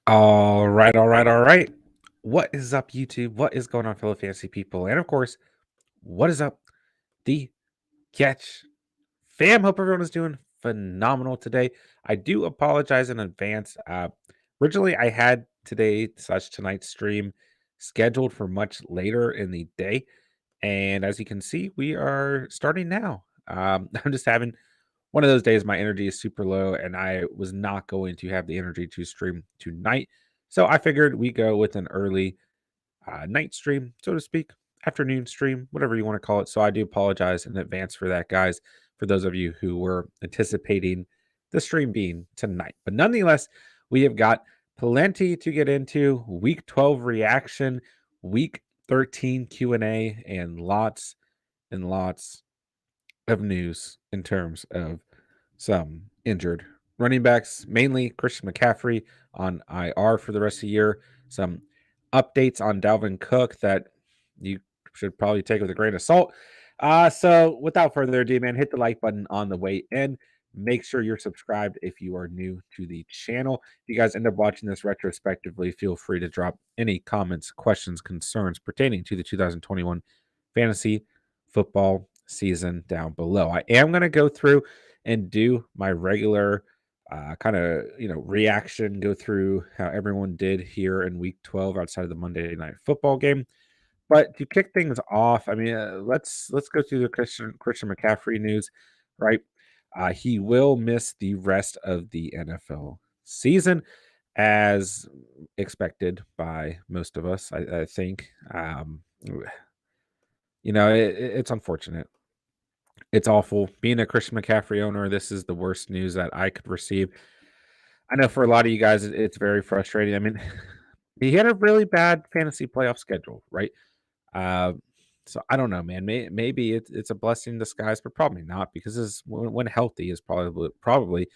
All right. What is up, YouTube? What is going on, fellow fantasy people? And of course, what is up, the Catch fam? Hope everyone is doing phenomenal today. I do apologize in advance. Originally, I had tonight's stream scheduled for much later in the day. And as you can see, we are starting now. I'm just having one of those days my energy is super low and I was not going to have the energy to stream tonight. So I figured we go with an early night stream, so to speak, afternoon stream, whatever you want to call it. So I do apologize in advance for that, guys, for those of you who were anticipating the stream being tonight. But nonetheless, we have got plenty to get into. Week 12 reaction, week 13 Q&A, and lots of news in terms of some injured running backs, mainly Christian McCaffrey on IR for the rest of the year. Some updates on Dalvin Cook that you should probably take with a grain of salt. So without further ado, man, hit the like button on the way in. Make sure you're subscribed if you are new to the channel. If you guys end up watching this retrospectively, feel free to drop any comments, questions, concerns pertaining to the 2021 fantasy football season down below. I am going to go through and do my regular kind of reaction, go through how everyone did here in week 12 outside of the Monday night football game. But to kick things off, I mean, let's go through the Christian McCaffrey news, right? He will miss the rest of the NFL season, as expected by most of us. I think. It's unfortunate. It's awful. Being a Christian McCaffrey owner, this is the worst news that I could receive. I know for a lot of you guys, it's very frustrating. I mean, he had a really bad fantasy playoff schedule, right? Uh, so I don't know, man. Maybe it's a blessing in disguise, but probably not, because when healthy is probably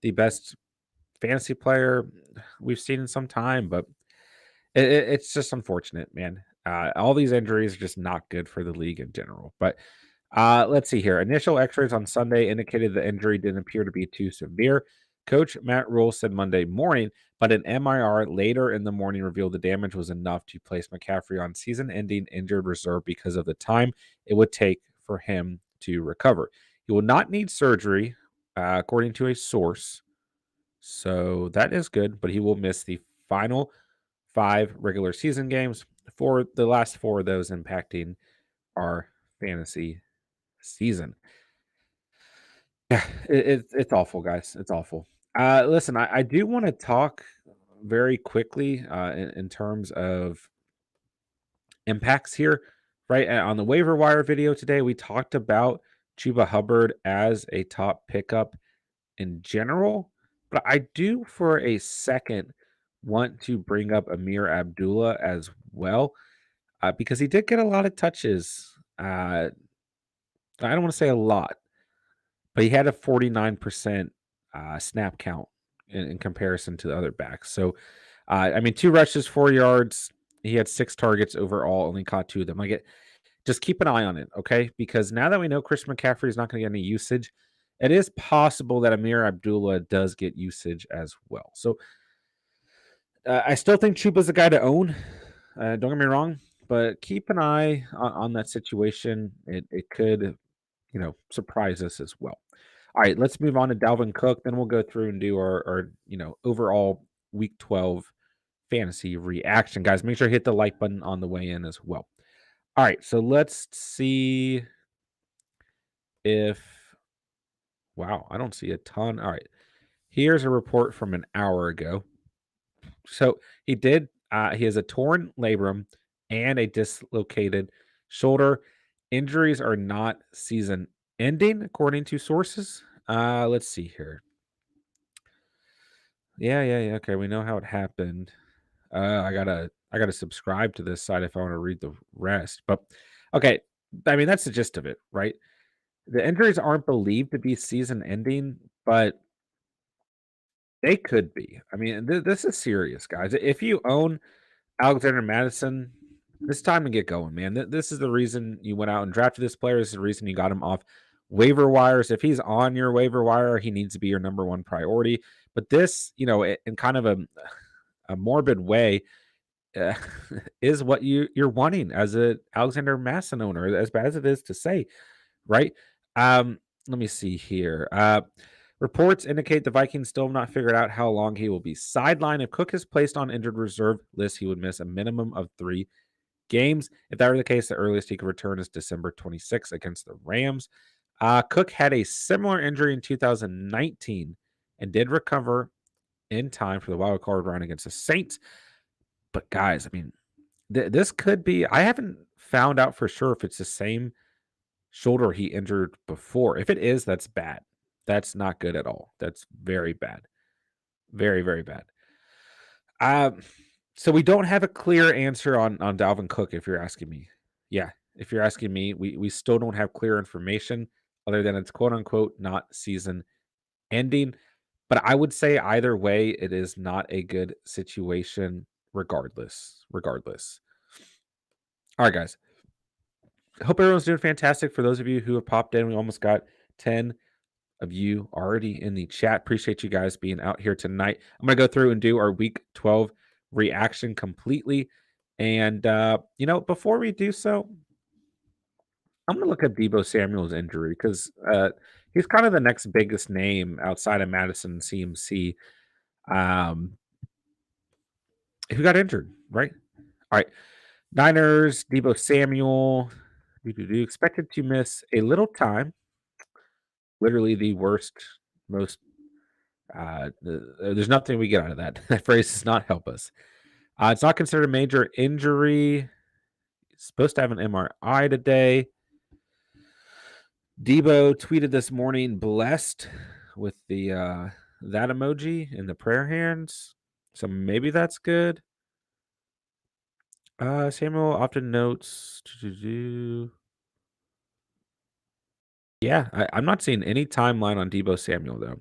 the best fantasy player we've seen in some time. But it's just unfortunate, man. All these injuries are just not good for the league in general. But let's see here. Initial x-rays on Sunday indicated the injury didn't appear to be too severe. Coach Matt Rule said Monday morning, but an MRI later in the morning revealed the damage was enough to place McCaffrey on season-ending injured reserve because of the time it would take for him to recover. He will not need surgery, according to a source. So that is good, but he will miss the final 5 regular season games, for the last 4 of those impacting our fantasy season. Yeah, it's awful, guys. It's awful. Listen, I do want to talk very quickly in terms of impacts here, right? On the waiver wire video today, we talked about Chuba Hubbard as a top pickup in general, but I do for a second want to bring up Amir Abdullah as well, because he did get a lot of touches. I don't want to say a lot, but he had a 49% snap count in comparison to the other backs. So, I mean, 2 rushes, 4 yards. He had 6 targets overall, only caught 2 of them. Just keep an eye on it, okay? Because now that we know Chris McCaffrey is not going to get any usage, it is possible that Amir Abdullah does get usage as well. So, I still think Chuba's the guy to own. Don't get me wrong, but keep an eye on that situation. It could, surprise us as well. All right, let's move on to Dalvin Cook. Then we'll go through and do our overall week 12 fantasy reaction. Guys, make sure to hit the like button on the way in as well. All right, so let's see if, wow, I don't see a ton. All right, here's a report from an hour ago. So he has a torn labrum and a dislocated shoulder. Injuries are not season ending, according to sources. Let's see here. Yeah. Okay, we know how it happened. I gotta subscribe to this site if I want to read the rest. But okay, I mean that's the gist of it, right? The injuries aren't believed to be season ending, but they could be. I mean, this is serious, guys. If you own Alexander Madison, it's time to get going, man. This is the reason you went out and drafted this player. This is the reason you got him off waiver wires. If he's on your waiver wire, he needs to be your number one priority. But this, in kind of morbid way uh, is what you're wanting as a Alexander Masson owner, as bad as it is to say, right? Let me see here. Reports indicate the Vikings still have not figured out how long he will be sidelined. If Cook is placed on injured reserve list, he would miss a minimum of 3 games. If that were the case, the earliest he could return is December 26th against the Rams. Cook had a similar injury in 2019 and did recover in time for the wild card run against the Saints. But guys, I mean, this could be. I haven't found out for sure if it's the same shoulder he injured before. If it is, that's bad. That's not good at all. That's very bad. Very, very bad. So we don't have a clear answer on Dalvin Cook, if you're asking me. Yeah, if you're asking me, we still don't have clear information other than it's quote unquote not season ending. But I would say either way, it is not a good situation regardless. Regardless. All right, guys. Hope everyone's doing fantastic. For those of you who have popped in, we almost got 10 of you already in the chat. Appreciate you guys being out here tonight. I'm going to go through and do our week 12 reaction completely. And, before we do so, I'm going to look at Debo Samuel's injury because he's kind of the next biggest name outside of Madison and CMC who got injured, right? All right. Niners, Debo Samuel, expected to miss a little time. Literally the worst, most. There's nothing we get out of that. That phrase does not help us. It's not considered a major injury. He's supposed to have an MRI today. Debo tweeted this morning, blessed with the that emoji and the prayer hands. So maybe that's good. Samuel often notes. Yeah, I'm not seeing any timeline on Debo Samuel though.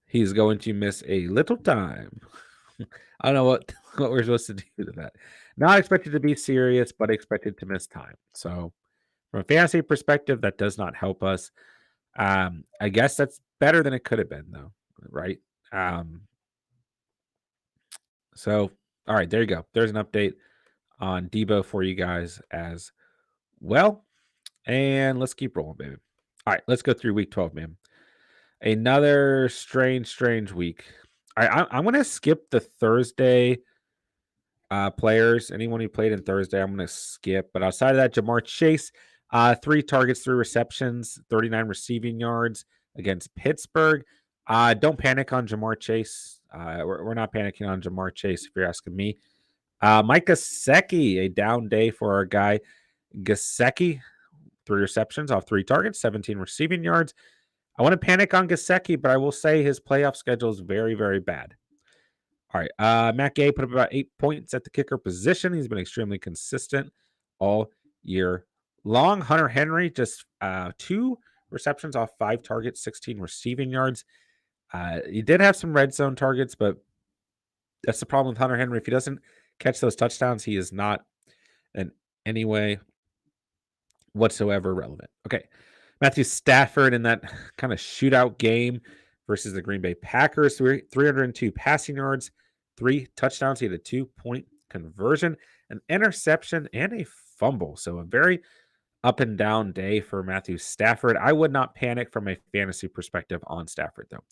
He's going to miss a little time. I don't know what we're supposed to do to that. Not expected to be serious, but expected to miss time. So, from a fantasy perspective, that does not help us. I guess that's better than it could have been, though, right? So, all right, there you go. There's an update on Debo for you guys as well. And let's keep rolling, baby. All right, let's go through week 12, man. Another strange week. I'm going to skip the Thursday players. Anyone who played in Thursday, I'm going to skip. But outside of that, Jamar Chase, 3 targets, 3 receptions, 39 receiving yards against Pittsburgh. Don't panic on Jamar Chase. We're not panicking on Jamar Chase, if you're asking me. Mike Gesicki, a down day for our guy Gesicki. 3 receptions off 3 targets, 17 receiving yards. I want to panic on Gesicki, but I will say his playoff schedule is very, very bad. All right. Matt Gay put up about 8 points at the kicker position. He's been extremely consistent all year long. Hunter Henry, just 2 receptions off 5 targets, 16 receiving yards. He did have some red zone targets, but that's the problem with Hunter Henry. If he doesn't catch those touchdowns, he is not in any way whatsoever relevant. Okay. Matthew Stafford in that kind of shootout game versus the Green Bay Packers, 302 passing yards, 3 touchdowns. He had a 2-point conversion, an interception, and a fumble. So a very up and down day for Matthew Stafford. I would not panic from a fantasy perspective on Stafford, though.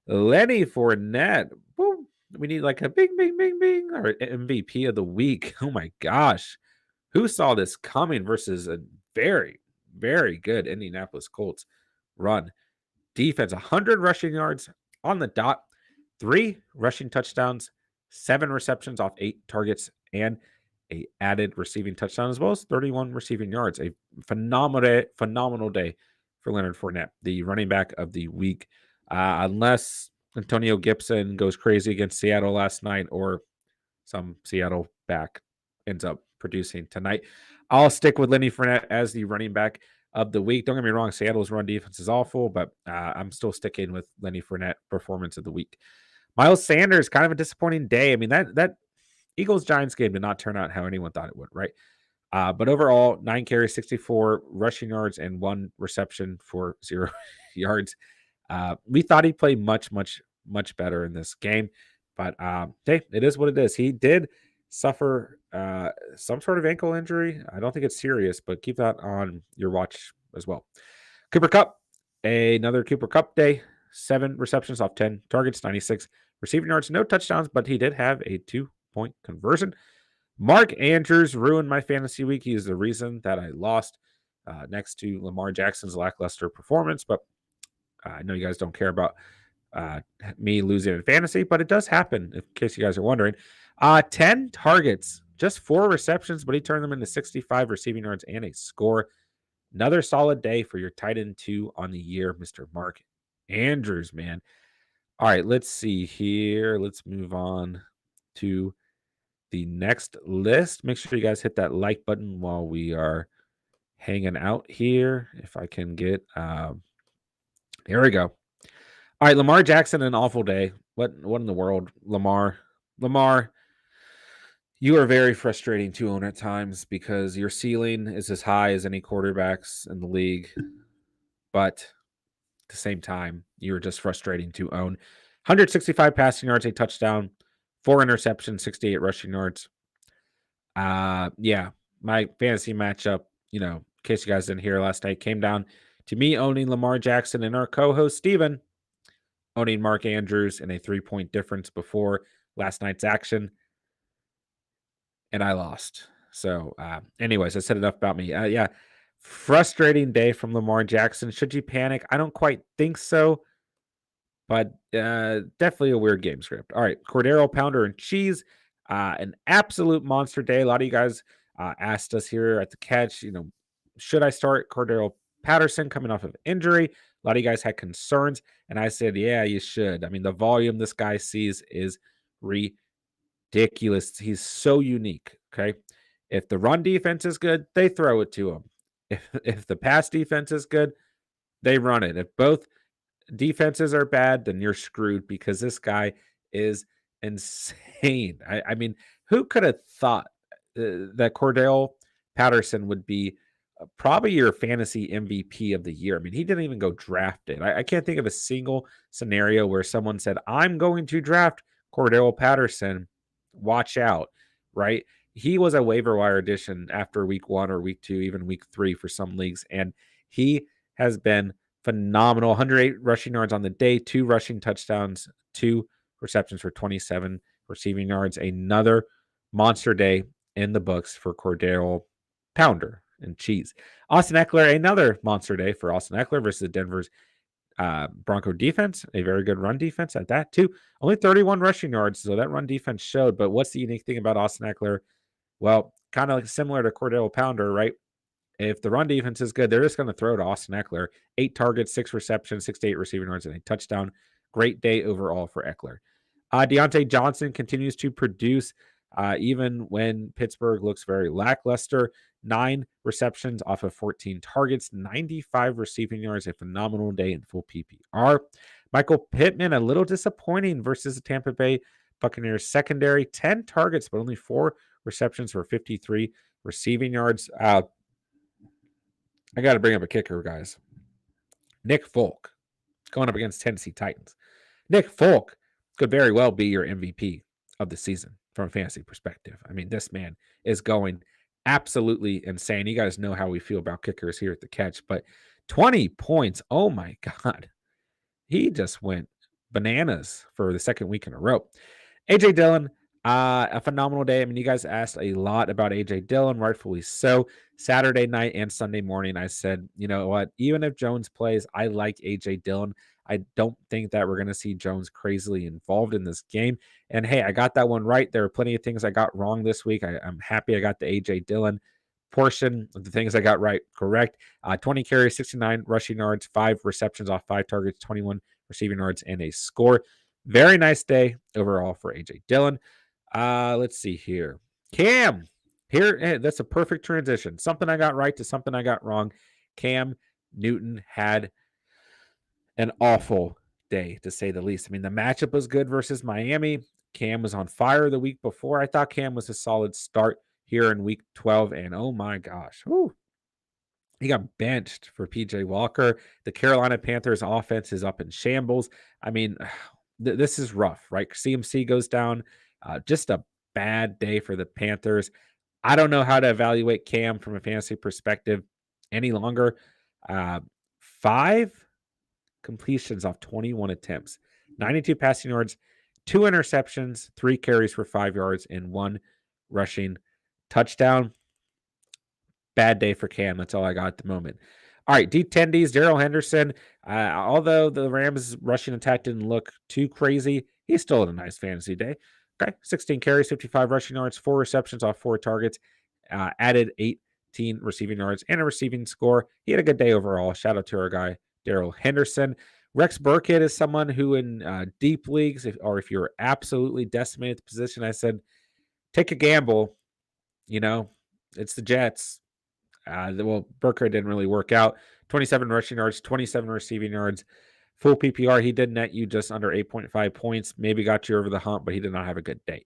Lenny Fournette, boom. We need like a bing, or MVP of the week. Oh my gosh. Who saw this coming versus a very, very good Indianapolis Colts run defense? 100 rushing yards on the dot, 3 rushing touchdowns, 7 receptions off 8 targets, and a added receiving touchdown, as well as 31 receiving yards. A phenomenal day for Leonard Fournette, the running back of the week. Unless Antonio Gibson goes crazy against Seattle last night or some Seattle back ends up producing tonight, I'll stick with Lenny Fournette as the running back of the week. Don't get me wrong, Seattle's run defense is awful, but I'm still sticking with Lenny Fournette performance of the week. Miles Sanders, kind of a disappointing day. I mean, that Eagles-Giants game did not turn out how anyone thought it would, right? But overall, 9 carries, 64 rushing yards, and 1 reception for 0 yards. We thought he'd play much better in this game, But hey, it is what it is. He did suffer some sort of ankle injury. I don't think it's serious, but keep that on your watch as well. Cooper Kupp, another Cooper Kupp day. 7 receptions off 10 targets, 96 receiving yards, no touchdowns, but he did have a 2-point conversion. Mark Andrews ruined my fantasy week. He is the reason that I lost next to Lamar Jackson's lackluster performance. But I know you guys don't care about me losing in fantasy, but it does happen, in case you guys are wondering. 10 targets, just 4 receptions, but he turned them into 65 receiving yards and a score. Another solid day for your tight end 2 on the year, Mr. Mark Andrews, man. All right, let's see here. Let's move on to the next list. Make sure you guys hit that like button while we are hanging out here. If I can get, here we go. All right, Lamar Jackson, an awful day. What in the world, Lamar, you are very frustrating to own at times because your ceiling is as high as any quarterbacks in the league, but at the same time, you're just frustrating to own. 165 passing yards, a touchdown, 4 interceptions, 68 rushing yards. Yeah, my fantasy matchup, in case you guys didn't hear last night, came down to me owning Lamar Jackson and our co-host Steven owning Mark Andrews in a 3-point difference before last night's action. And I lost. So, anyways, I said enough about me. Yeah, frustrating day from Lamar Jackson. Should you panic? I don't quite think so, but definitely a weird game script. All right, Cordero, Pounder, and Cheese. An absolute monster day. A lot of you guys asked us here at the catch, should I start Cordero Patterson coming off of injury? A lot of you guys had concerns, and I said, yeah, you should. I mean, the volume this guy sees is ridiculous. He's so unique, okay? If the run defense is good, they throw it to him. If the pass defense is good, they run it. If both defenses are bad, then you're screwed because this guy is insane. I mean, who could have thought that Cordell Patterson would be probably your fantasy MVP of the year? I mean, he didn't even go drafted. I can't think of a single scenario where someone said, I'm going to draft Cordell Patterson. Watch out, right? He was a waiver wire addition after week 1 or week 2, even week 3 for some leagues, and he has been phenomenal. 108 rushing yards on the day, 2 rushing touchdowns, 2 receptions for 27 receiving yards. Another monster day in the books for Cordero Pounder and Cheese. Austin Eckler, another monster day for Austin Eckler versus Denver's Bronco defense, a very good run defense at that too. Only 31 rushing yards, so that run defense showed. But what's the unique thing about Austin Eckler? Well, kind of like similar to Cordell Pounder, right? If the run defense is good, they're just going to throw to Austin Eckler. 8 targets, 6 receptions, 68 receiving yards, and a touchdown. Great day overall for Eckler. Deontay Johnson continues to produce even when Pittsburgh looks very lackluster. 9 receptions off of 14 targets, 95 receiving yards, a phenomenal day in full PPR. Michael Pittman, a little disappointing versus the Tampa Bay Buccaneers secondary. 10 targets, but only 4 receptions for 53 receiving yards. I got to bring up a kicker, guys. Nick Folk going up against Tennessee Titans. Nick Folk could very well be your MVP of the season from a fantasy perspective. I mean, this man is going absolutely insane. You guys know how we feel about kickers here at the catch, but 20 points. Oh my God. He just went bananas for the second week in a row. AJ Dillon, a phenomenal day. I mean, you guys asked a lot about AJ Dillon, rightfully so. Saturday night and Sunday morning, I said, you know what? Even if Jones plays, I like AJ Dillon. I don't think that we're going to see Jones crazily involved in this game. And hey, I got that one right. There are plenty of things I got wrong this week. I'm happy I got the AJ Dillon portion of the things I got right correct. 20 carries, 69 rushing yards, 5 receptions off 5 targets, 21 receiving yards, and a score. Very nice day overall for AJ Dillon. Let's see here. Cam. Here, hey, that's a perfect transition. Something I got right to something I got wrong. Cam Newton had an awful day, to say the least. I mean, the matchup was good versus Miami. Cam was on fire the week before. I thought Cam was a solid start here in week 12, and oh my gosh. Whew. He got benched for PJ Walker. The Carolina Panthers offense is up in shambles. I mean, this is rough, right? CMC goes down. Just a bad day for the Panthers. I don't know how to evaluate Cam from a fantasy perspective any longer. 5 completions off 21 attempts, 92 passing yards, 2 interceptions, 3 carries for 5 yards, and 1 rushing touchdown. Bad day for Cam. That's all I got at the moment. All right, D10Ds, Darrell Henderson. Although the Rams' rushing attack didn't look too crazy, he still had a nice fantasy day. Okay, 16 carries, 55 rushing yards, 4 receptions off 4 targets, added 18 receiving yards and a receiving score. He had a good day overall. Shout out to our guy, Darrell Henderson. Rex Burkhead is someone who in deep leagues, if you're absolutely decimated at the position, I said, take a gamble. It's the Jets. Burkhead didn't really work out. 27 rushing yards, 27 receiving yards. Full PPR, he did net you just under 8.5 points. Maybe got you over the hump, but he did not have a good day.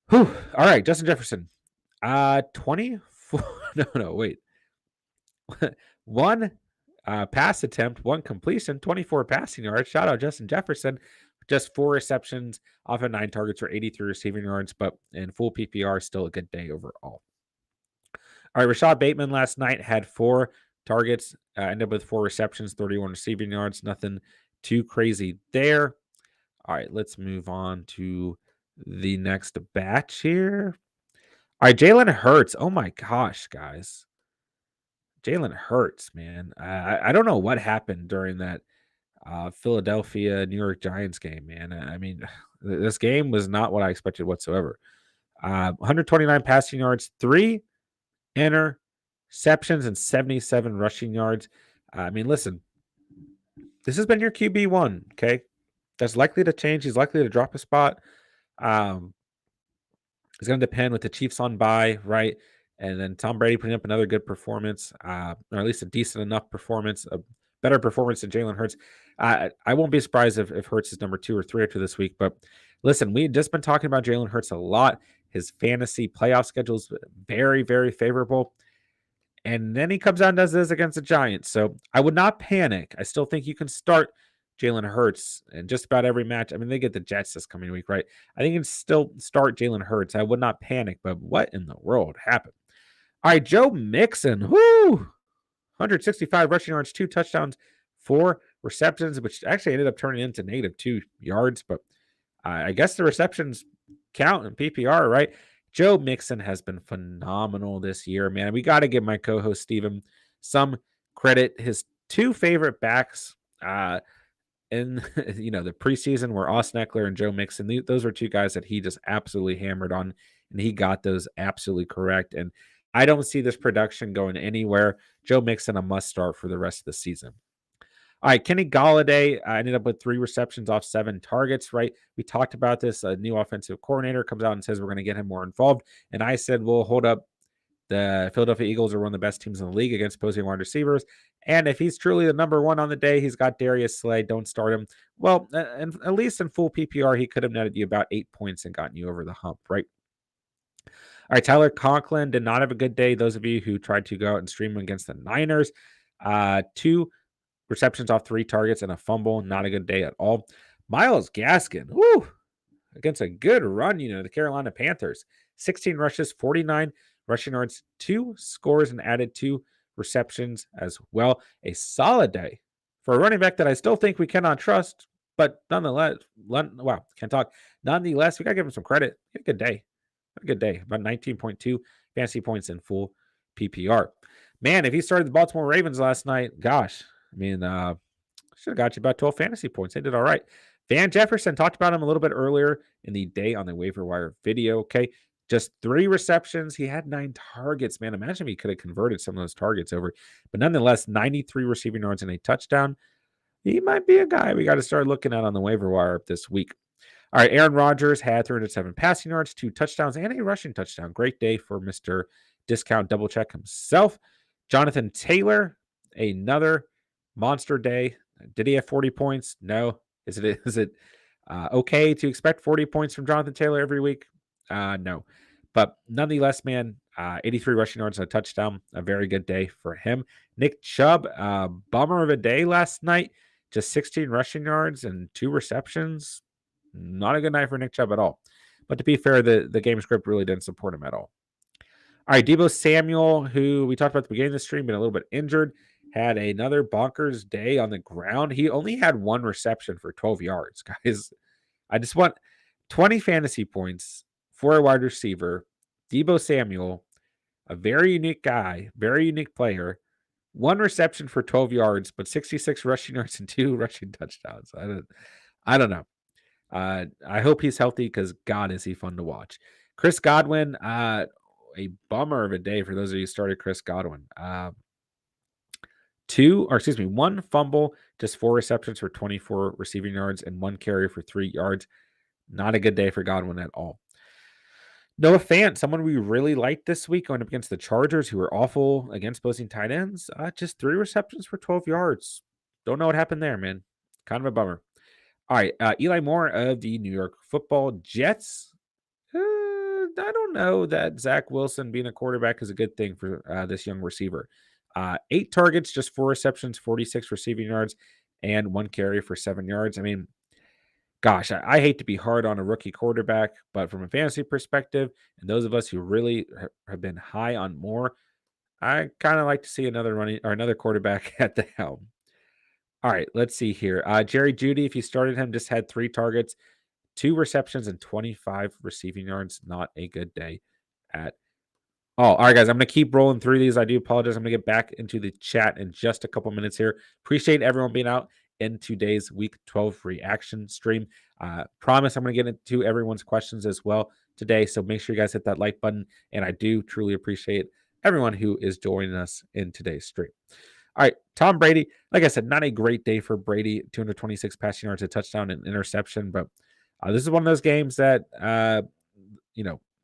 Whew. All right, Justin Jefferson. 24. No, wait. 1 pass attempt, 1 completion, 24 passing yards. Shout out Justin Jefferson. Just 4 receptions off of 9 targets for 83 receiving yards, but in full PPR, still a good day overall. All right, Rashad Bateman last night had 4 targets, ended up with 4 receptions, 31 receiving yards. Nothing too crazy there. All right, let's move on to the next batch here. All right, Jalen Hurts. Oh my gosh, guys. Jalen Hurts, man. I don't know what happened during that Philadelphia New York Giants game, man. I mean, this game was not what I expected whatsoever. 129 passing yards, 3 interceptions, and 77 rushing yards. I mean, listen, this has been your QB1, okay? That's likely to change. He's likely to drop a spot. It's going to depend with the Chiefs on bye, right? And then Tom Brady putting up another good performance, or at least a decent enough performance, a better performance than Jalen Hurts. I won't be surprised if Hurts is number 2 or 3 after this week. But listen, we've just been talking about Jalen Hurts a lot. His fantasy playoff schedule is very, very favorable. And then he comes out and does this against the Giants. So I would not panic. I still think you can start Jalen Hurts in just about every match. I mean, they get the Jets this coming week, right? I think you can still start Jalen Hurts. I would not panic, but what in the world happened? All right, Joe Mixon. Whoo! 165 rushing yards, 2 touchdowns, 4 receptions, which actually ended up turning into -2 yards. But I guess the receptions count in PPR, right? Joe Mixon has been phenomenal this year, man. We got to give my co-host Steven some credit. His 2 favorite backs in the preseason were Austin Eckler and Joe Mixon. Those are 2 guys that he just absolutely hammered on, and he got those absolutely correct. And I don't see this production going anywhere. Joe Mixon a must start for the rest of the season. All right, Kenny Golladay ended up with 3 receptions off 7 targets, right? We talked about this. A new offensive coordinator comes out and says we're going to get him more involved. And I said, well, hold up. The Philadelphia Eagles are one of the best teams in the league against opposing wide receivers. And if he's truly the number 1 on the day, he's got Darius Slay. Don't start him. Well, and at least in full PPR, he could have netted you about 8 points and gotten you over the hump, right? All right, Tyler Conklin did not have a good day. Those of you who tried to go out and stream him against the Niners, 2 receptions off 3 targets and a fumble. Not a good day at all. Myles Gaskin, against a good run, the Carolina Panthers. 16 rushes, 49 rushing yards, 2 scores, and added 2 receptions as well. A solid day for a running back that I still think we cannot trust, but nonetheless, can't talk. Nonetheless, we got to give him some credit. He had a good day. About 19.2 fantasy points in full PPR. Man, if he started the Baltimore Ravens last night, gosh, I mean, should have got you about 12 fantasy points. They did all right. Van Jefferson, talked about him a little bit earlier in the day on the waiver wire video. Okay, just 3 receptions. He had 9 targets. Man, imagine if he could have converted some of those targets over. But nonetheless, 93 receiving yards and a touchdown. He might be a guy we got to start looking at on the waiver wire this week. All right, Aaron Rodgers had 307 passing yards, 2 touchdowns, and a rushing touchdown. Great day for Mr. Discount Double Check himself. Jonathan Taylor, another monster day. Did he have 40 points? No. Is it okay to expect 40 points from Jonathan Taylor every week? No. But nonetheless, man, 83 rushing yards and a touchdown. A very good day for him. Nick Chubb, bummer of a day last night. just 16 rushing yards and 2 receptions. Not a good night for Nick Chubb at all. But to be fair, the game script really didn't support him at all. All right, Devo Samuel, who we talked about at the beginning of the stream, been a little bit injured, had another bonkers day on the ground. He only had 1 reception for 12 yards, guys. I just want 20 fantasy points for a wide receiver. Devo Samuel, a very unique guy, very unique player. 1 reception for 12 yards, but 66 rushing yards and 2 rushing touchdowns. I don't know. I hope he's healthy because God, is he fun to watch. Chris Godwin, a bummer of a day for those of you who started Chris Godwin. 1 fumble, just 4 receptions for 24 receiving yards and 1 carry for 3 yards. Not a good day for Godwin at all. Noah Fant, someone we really liked this week, going up against the Chargers, who were awful against opposing tight ends. Just 3 receptions for 12 yards. Don't know what happened there, man. Kind of a bummer. All right, Eli Moore of the New York Football Jets. I don't know that Zach Wilson being a quarterback is a good thing for this young receiver. 8 targets, just 4 receptions, 46 receiving yards, and 1 carry for 7 yards. I mean, gosh, I hate to be hard on a rookie quarterback, but from a fantasy perspective, and those of us who really have been high on Moore, I kind of like to see another quarterback at the helm. All right, let's see here. Jerry Judy, if you started him, just had 3 targets, 2 receptions, and 25 receiving yards. Not a good day at all. All right, guys, I'm going to keep rolling through these. I do apologize. I'm going to get back into the chat in just a couple minutes here. Appreciate everyone being out in today's Week 12 reaction stream. Promise I'm going to get into everyone's questions as well today, so make sure you guys hit that like button, and I do truly appreciate everyone who is joining us in today's stream. All right, Tom Brady, like I said, not a great day for Brady, 226 passing yards, a touchdown, and interception, but this is one of those games that,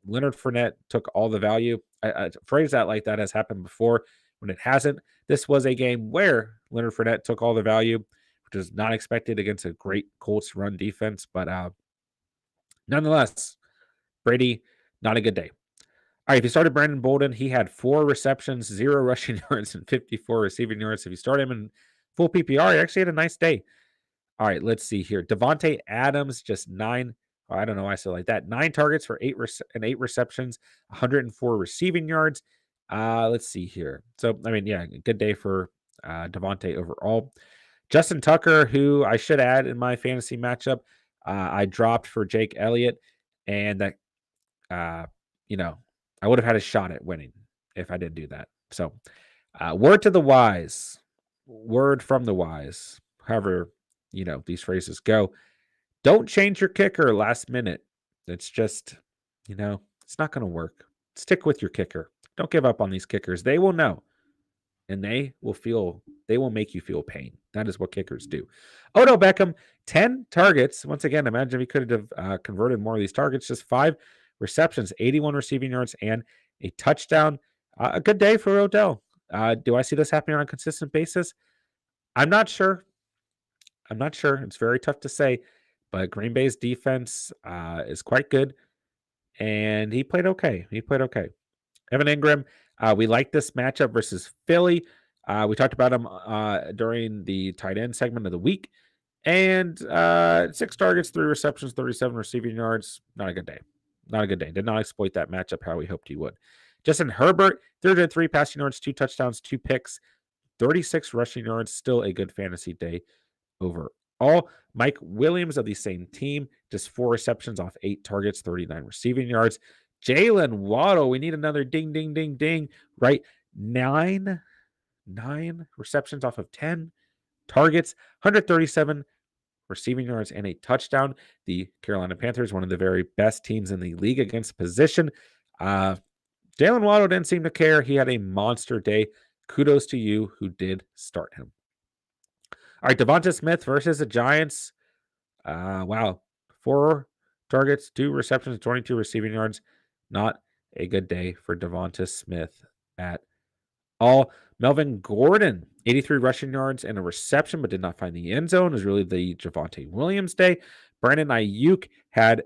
Leonard Fournette took all the value. I phrase that like that has happened before when it hasn't. This was a game where Leonard Fournette took all the value, which is not expected against a great Colts run defense, but nonetheless, Brady, not a good day. All right, if you started Brandon Bolden, he had 4 receptions, 0 rushing yards, and 54 receiving yards. If you start him in full PPR, he actually had a nice day. All right, let's see here. Devontae Adams, just 9. I don't know why I said like that. 9 targets for 8 receptions, 104 receiving yards. Let's see here. So, I mean, yeah, good day for Devontae overall. Justin Tucker, who I should add in my fantasy matchup, I dropped for Jake Elliott, and that, I would have had a shot at winning if I didn't do that. So, word to the wise, word from the wise, however, these phrases go. Don't change your kicker last minute. It's just, it's not going to work. Stick with your kicker. Don't give up on these kickers. They will know, and they will make you feel pain. That is what kickers do. Otto Beckham, 10 targets. Once again, imagine if he could have converted more of these targets. Just 5 receptions, 81 receiving yards, and a touchdown. A good day for Odell. Do I see this happening on a consistent basis? I'm not sure. It's very tough to say, but Green Bay's defense is quite good, and he played okay. Evan Ingram, we like this matchup versus Philly. We talked about him during the tight end segment of the week, and 6 targets, 3 receptions, 37 receiving yards. Not a good day. Did not exploit that matchup how we hoped he would. Justin Herbert, 303 passing yards, 2 touchdowns, 2 picks, 36 rushing yards. Still a good fantasy day overall. Mike Williams of the same team, just 4 receptions off 8 targets, 39 receiving yards. Jalen Waddle, we need another ding, ding, ding, ding, right? 9 receptions off of 10 targets, 137 receiving yards, and a touchdown. The Carolina Panthers, one of the very best teams in the league against position. Jalen Waddle didn't seem to care. He had a monster day. Kudos to you who did start him. All right, Devonta Smith versus the Giants. Wow. 4 targets, 2 receptions, 22 receiving yards. Not a good day for Devonta Smith at all. Melvin Gordon, 83 rushing yards and a reception, but did not find the end zone. It was really the Javonte Williams day. Brandon Ayuk had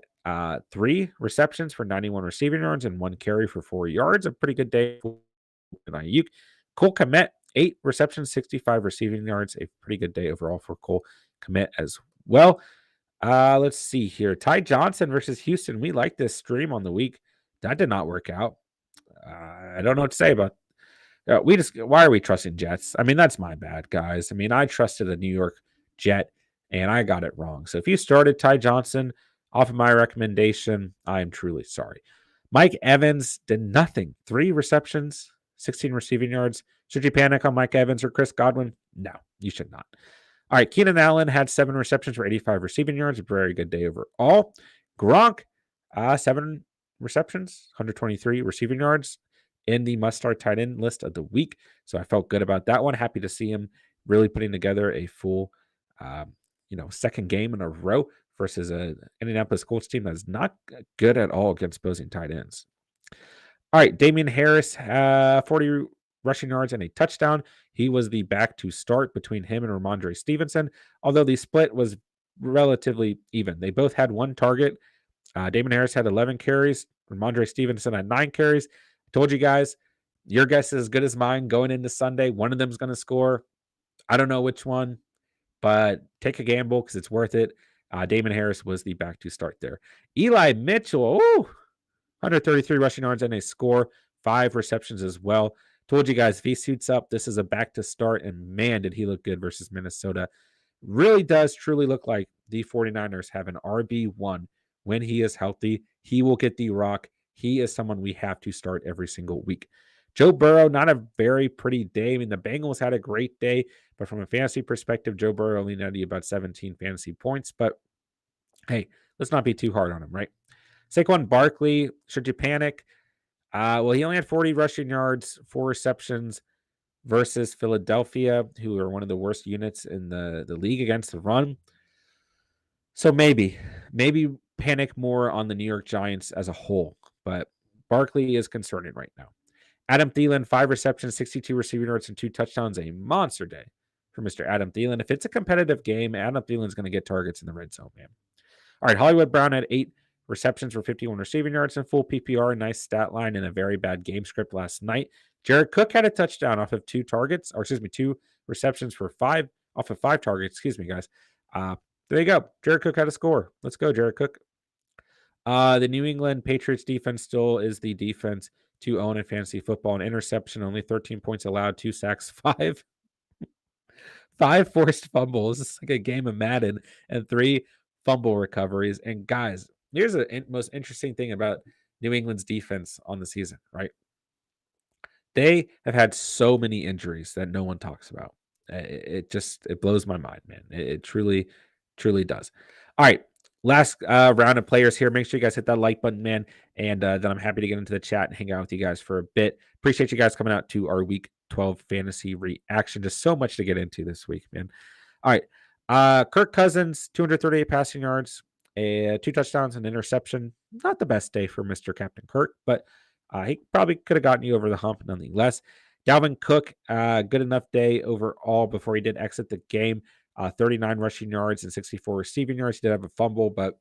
3 receptions for 91 receiving yards and 1 carry for 4 yards. A pretty good day for Ayuk. Cole Kmet, 8 receptions, 65 receiving yards. A pretty good day overall for Cole Kmet as well. Let's see here. Ty Johnson versus Houston. We like this stream on the week. That did not work out. I don't know what to say about. Why are we trusting Jets? I mean, that's my bad, guys. I mean, I trusted a New York Jet and I got it wrong. So if you started Ty Johnson off of my recommendation, I am truly sorry. Mike Evans did nothing. 3 receptions, 16 receiving yards. Should you panic on Mike Evans or Chris Godwin? No, you should not. All right, Keenan Allen had 7 receptions for 85 receiving yards. A very good day overall. Gronk, 7 receptions, 123 receiving yards in the must-start tight end list of the week. So I felt good about that one. Happy to see him really putting together a full, second game in a row versus a Indianapolis Colts team that's not good at all against opposing tight ends. All right, Damian Harris, 40 rushing yards and a touchdown. He was the back to start between him and Ramondre Stevenson, although the split was relatively even. They both had 1 target. Damon Harris had 11 carries. Ramondre Stevenson had 9 carries. I told you guys, your guess is as good as mine going into Sunday. One of them is going to score. I don't know which one, but take a gamble because it's worth it. Damon Harris was the back to start there. Eli Mitchell, 133 rushing yards and a score, 5 receptions as well. Told you guys, if he suits up, this is a back to start, and man, did he look good versus Minnesota. Really does truly look like the 49ers have an RB1 when he is healthy. He will get the rock. He is someone we have to start every single week. Joe Burrow, not a very pretty day. I mean, the Bengals had a great day, but from a fantasy perspective, Joe Burrow only netted you about 17 fantasy points. But hey, let's not be too hard on him, right? Saquon Barkley, should you panic? Well, he only had 40 rushing yards, 4 receptions versus Philadelphia, who are one of the worst units in the league against the run. So maybe panic more on the New York Giants as a whole, but Barkley is concerning right now. Adam Thielen, 5 receptions, 62 receiving yards, and 2 touchdowns. A monster day for Mr. Adam Thielen. If it's a competitive game, Adam Thielen's going to get targets in the red zone, man. All right, Hollywood Brown had 8 receptions for 51 receiving yards and full PPR. A nice stat line in a very bad game script last night. Jared Cook had a touchdown off of 2 receptions for 5 off of 5 targets. Excuse me, guys. There you go. Jared Cook had a score. Let's go, Jared Cook. The New England Patriots defense still is the defense to own in fantasy football. An interception, only 13 points allowed, 2 sacks, 5 forced fumbles. It's like a game of Madden, and 3 fumble recoveries. And guys, here's the most interesting thing about New England's defense on the season, right? They have had so many injuries that no one talks about. It blows my mind, man. It truly does. All right. Last round of players here. Make sure you guys hit that like button, man. And then I'm happy to get into the chat and hang out with you guys for a bit. Appreciate you guys coming out to our week 12 fantasy reaction. Just so much to get into this week, man. All right. Kirk Cousins, 238 passing yards, 2 touchdowns, and interception. Not the best day for Mr. Captain Kirk, but he probably could have gotten you over the hump nonetheless. Dalvin Cook, good enough day overall before he did exit the game. 39 rushing yards and 64 receiving yards. He did have a fumble, but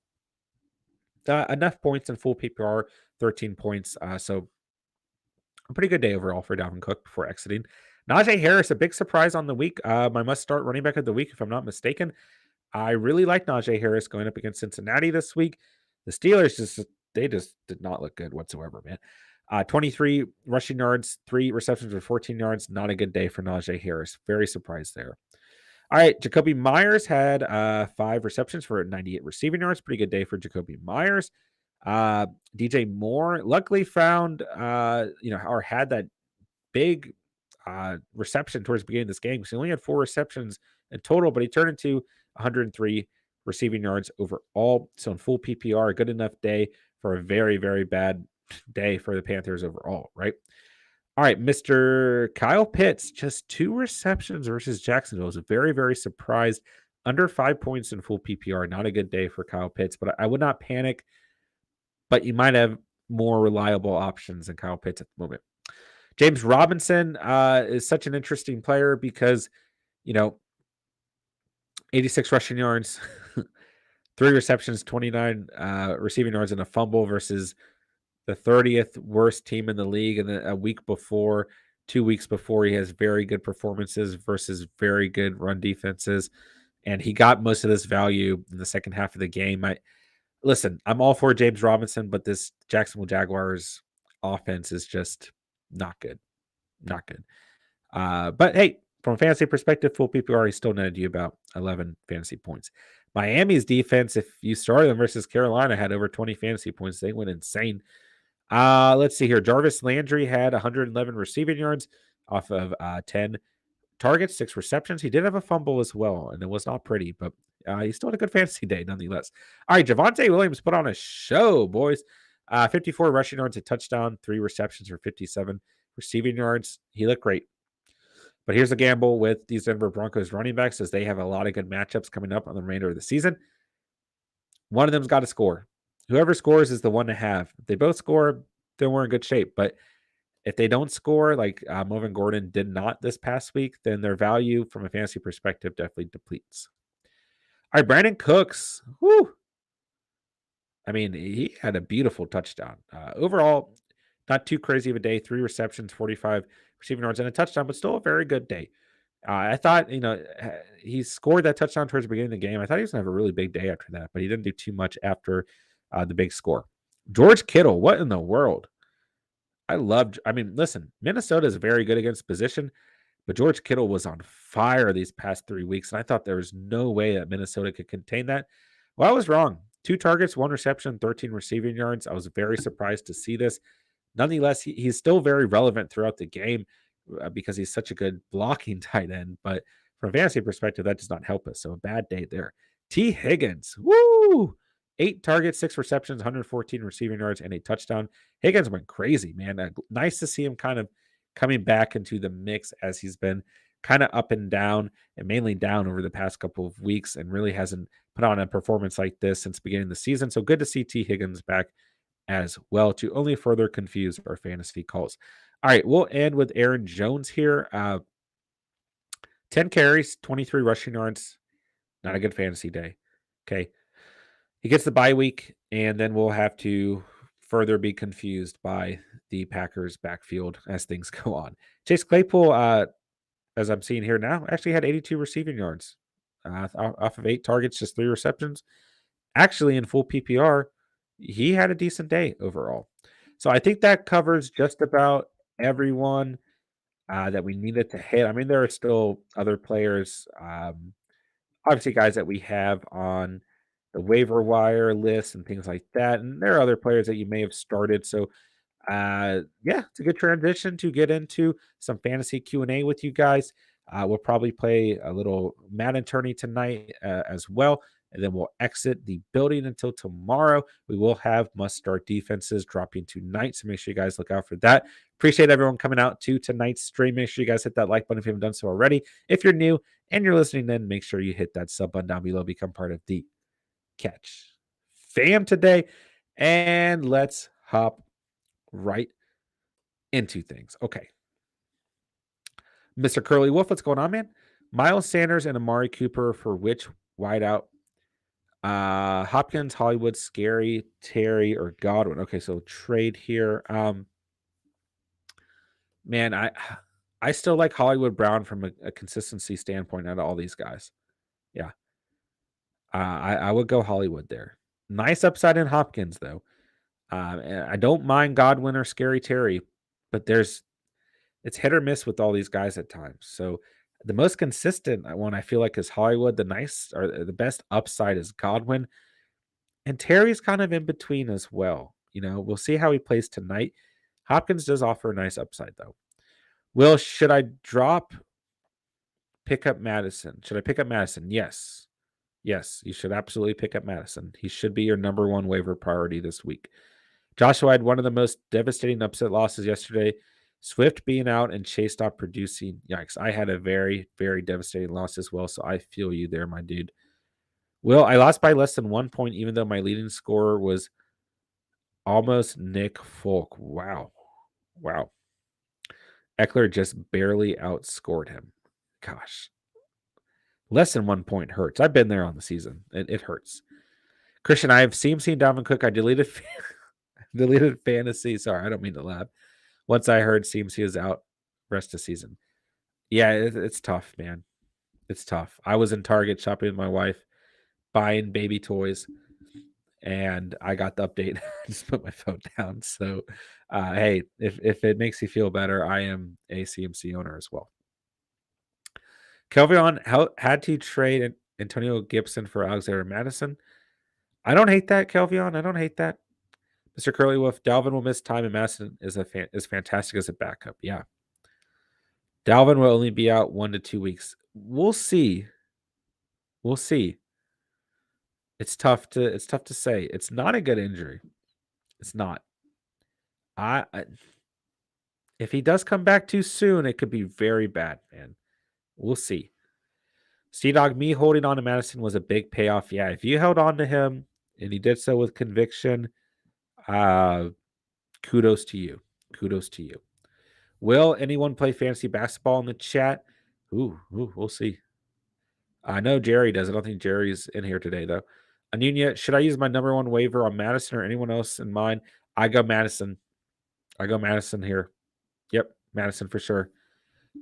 enough points in full PPR, 13 points. So a pretty good day overall for Dalvin Cook before exiting. Najee Harris, a big surprise on the week. My must-start running back of the week, if I'm not mistaken. I really like Najee Harris going up against Cincinnati this week. The Steelers just did not look good whatsoever, man. 23 rushing yards, 3 receptions for 14 yards. Not a good day for Najee Harris. Very surprised there. All right, Jacoby Myers had 5 receptions for 98 receiving yards. Pretty good day for Jacoby Myers. DJ Moore luckily found, or had that big reception towards the beginning of this game. So he only had 4 receptions in total, but he turned into 103 receiving yards overall. So in full PPR, a good enough day for a very, very bad day for the Panthers overall, right? All right, Mr. Kyle Pitts, just 2 receptions versus Jacksonville. I was very, very surprised. Under 5 points in full PPR. Not a good day for Kyle Pitts, but I would not panic. But you might have more reliable options than Kyle Pitts at the moment. James Robinson is such an interesting player because, 86 rushing yards, 3 receptions, 29 receiving yards, and a fumble versus the 30th worst team in the league, and a week before 2 weeks before, he has very good performances versus very good run defenses, and he got most of this value in the second half of the game. Listen, I'm all for James Robinson, but this Jacksonville Jaguars offense is just not good. Not good. But hey, from a fantasy perspective, full PPR, he still netted you about 11 fantasy points. Miami's defense, if you started them versus Carolina, had over 20 fantasy points. They went insane. Let's see here. Jarvis Landry had 111 receiving yards off of 10 targets, 6 receptions. He did have a fumble as well, and it was not pretty, but he still had a good fantasy day nonetheless. All right, Javonte Williams put on a show, boys. 54 rushing yards, a touchdown, 3 receptions for 57 receiving yards. He looked great. But here's the gamble with these Denver Broncos running backs, as they have a lot of good matchups coming up on the remainder of the season. One of them's got to score. Whoever scores is the one to have. If they both score, then we're in good shape. But if they don't score, like Melvin Gordon did not this past week, then their value from a fantasy perspective definitely depletes. All right, Brandon Cooks. Whoo. I mean, he had a beautiful touchdown. Overall, not too crazy of a day. 3 receptions, 45 receiving yards, and a touchdown, but still a very good day. I thought, he scored that touchdown towards the beginning of the game. I thought he was going to have a really big day after that, but he didn't do too much after the big score. George Kittle, what in the world? Listen, Minnesota is very good against position, but George Kittle was on fire these past 3 weeks, and I thought there was no way that Minnesota could contain that. Well, I was wrong. 2 targets, 1 reception, 13 receiving yards. I was very surprised to see this. Nonetheless, he's still very relevant throughout the game because he's such a good blocking tight end. But from a fantasy perspective, that does not help us. So a bad day there. T. Higgins, woo! 8 targets, 6 receptions, 114 receiving yards, and a touchdown. Higgins went crazy, man. Nice to see him kind of coming back into the mix, as he's been kind of up and down, and mainly down over the past couple of weeks, and really hasn't put on a performance like this since the beginning of the season. So good to see T. Higgins back as well, to only further confuse our fantasy calls. All right, we'll end with Aaron Jones here. 10 carries, 23 rushing yards. Not a good fantasy day. Okay. He gets the bye week, and then we'll have to further be confused by the Packers backfield as things go on. Chase Claypool, as I'm seeing here now, actually had 82 receiving yards off of 8 targets, just 3 receptions. Actually, in full PPR, he had a decent day overall. So I think that covers just about everyone that we needed to hit. I mean, there are still other players, obviously guys that we have on the waiver wire list and things like that. And there are other players that you may have started. So yeah, it's a good transition to get into some fantasy Q&A with you guys. We'll probably play a little Madden tourney tonight as well, and then we'll exit the building until tomorrow. We will have must-start defenses dropping tonight, so make sure you guys look out for that. Appreciate everyone coming out to tonight's stream. Make sure you guys hit that like button if you haven't done so already. If you're new and you're listening, then make sure you hit that sub button down below, become part of the Catch fam today, and let's hop right into things. Okay. Mr. Curly Wolf, what's going on, man? Miles Sanders and Amari Cooper for which wideout? Hopkins, Hollywood, Scary, Terry, or Godwin. Okay, so trade here. Man, I still like Hollywood Brown from a consistency standpoint out of all these guys. Yeah. I would go Hollywood there. Nice upside in Hopkins, though. And I don't mind Godwin or Scary Terry, but it's hit or miss with all these guys at times. So the most consistent one I feel like is Hollywood. The best upside is Godwin. And Terry's kind of in between as well. We'll see how he plays tonight. Hopkins does offer a nice upside, though. Should I pick up Madison? Should I pick up Madison? Yes. Yes, you should absolutely pick up Madison. He should be your number 1 waiver priority this week. Joshua had one of the most devastating upset losses yesterday. Swift being out and Chase stopped producing. Yikes. I had a very, very devastating loss as well, so I feel you there, my dude. I lost by less than 1 point, even though my leading scorer was almost Nick Folk. Wow. Eckler just barely outscored him. Gosh. Less than 1 point hurts. I've been there on the season. It hurts. Christian, I have seen Dalvin Cook. I deleted fantasy. Sorry, I don't mean to laugh. Once I heard CMC is out, rest of the season. Yeah, it's tough, man. It's tough. I was in Target shopping with my wife, buying baby toys, and I got the update. I just put my phone down. So, hey, if it makes you feel better, I am a CMC owner as well. Kelvin had to trade Antonio Gibson for Alexander Madison. I don't hate that, Kelvin. I don't hate that. Mr. Curly Wolf, Dalvin will miss time, and Madison is fantastic as a backup. Yeah. Dalvin will only be out 1 to 2 weeks. We'll see. We'll see. It's tough to say. It's not a good injury. It's not. I if he does come back too soon, it could be very bad, man. We'll see. C-Dog, me holding on to Madison was a big payoff. Yeah, if you held on to him and he did so with conviction, kudos to you. Kudos to you. Will anyone play fantasy basketball in the chat? Ooh, we'll see. I know Jerry does. I don't think Jerry's in here today, though. Anunia, should I use my number one waiver on Madison or anyone else in mind? I go Madison. Here. Yep, Madison for sure.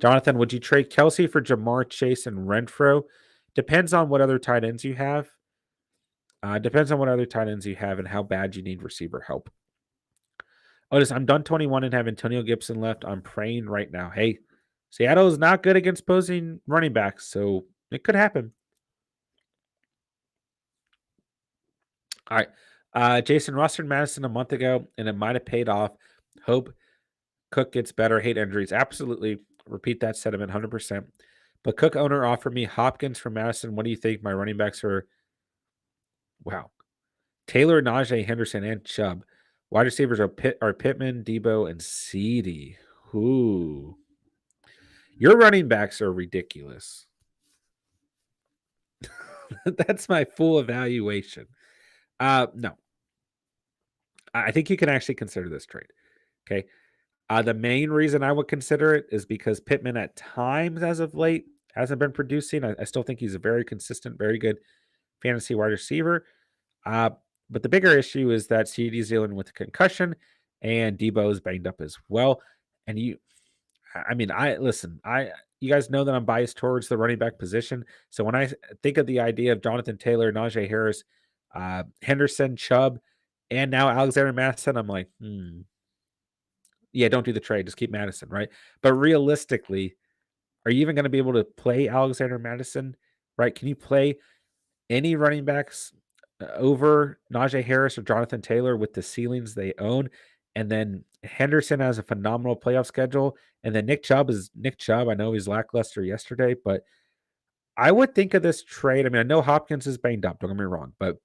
Jonathan, would you trade Kelsey for Jamar Chase and Renfro? Depends on what other tight ends you have. And how bad you need receiver help. Otis, I'm done 21 and have Antonio Gibson left. I'm praying right now. Hey, Seattle is not good against opposing running backs, so it could happen. All right. Jason rostered Madison a month ago, and it might have paid off. Hope Cook gets better. Hate injuries. Absolutely. Repeat that sentiment 100%. But Cook owner offered me Hopkins from Madison. What do you think? My running backs are, wow. Taylor, Najee, Henderson, and Chubb. Wide receivers are Pittman, Debo, and CeeDee. Ooh. Your running backs are ridiculous. That's my full evaluation. No. I think you can actually consider this trade. Okay. The main reason I would consider it is because Pittman at times as of late hasn't been producing. I still think he's a very consistent, very good fantasy wide receiver. But the bigger issue is that CeeDee's dealing with a concussion and Debo is banged up as well. And you guys know that I'm biased towards the running back position. So when I think of the idea of Jonathan Taylor, Najee Harris, Henderson, Chubb, and now Alexander Madison, I'm like, yeah, don't do the trade. Just keep Madison, right? But realistically, are you even going to be able to play Alexander Madison, right? Can you play any running backs over Najee Harris or Jonathan Taylor with the ceilings they own? And then Henderson has a phenomenal playoff schedule. And then Nick Chubb is Nick Chubb. I know he's lackluster yesterday, but I would think of this trade. I mean, I know Hopkins is banged up. Don't get me wrong, but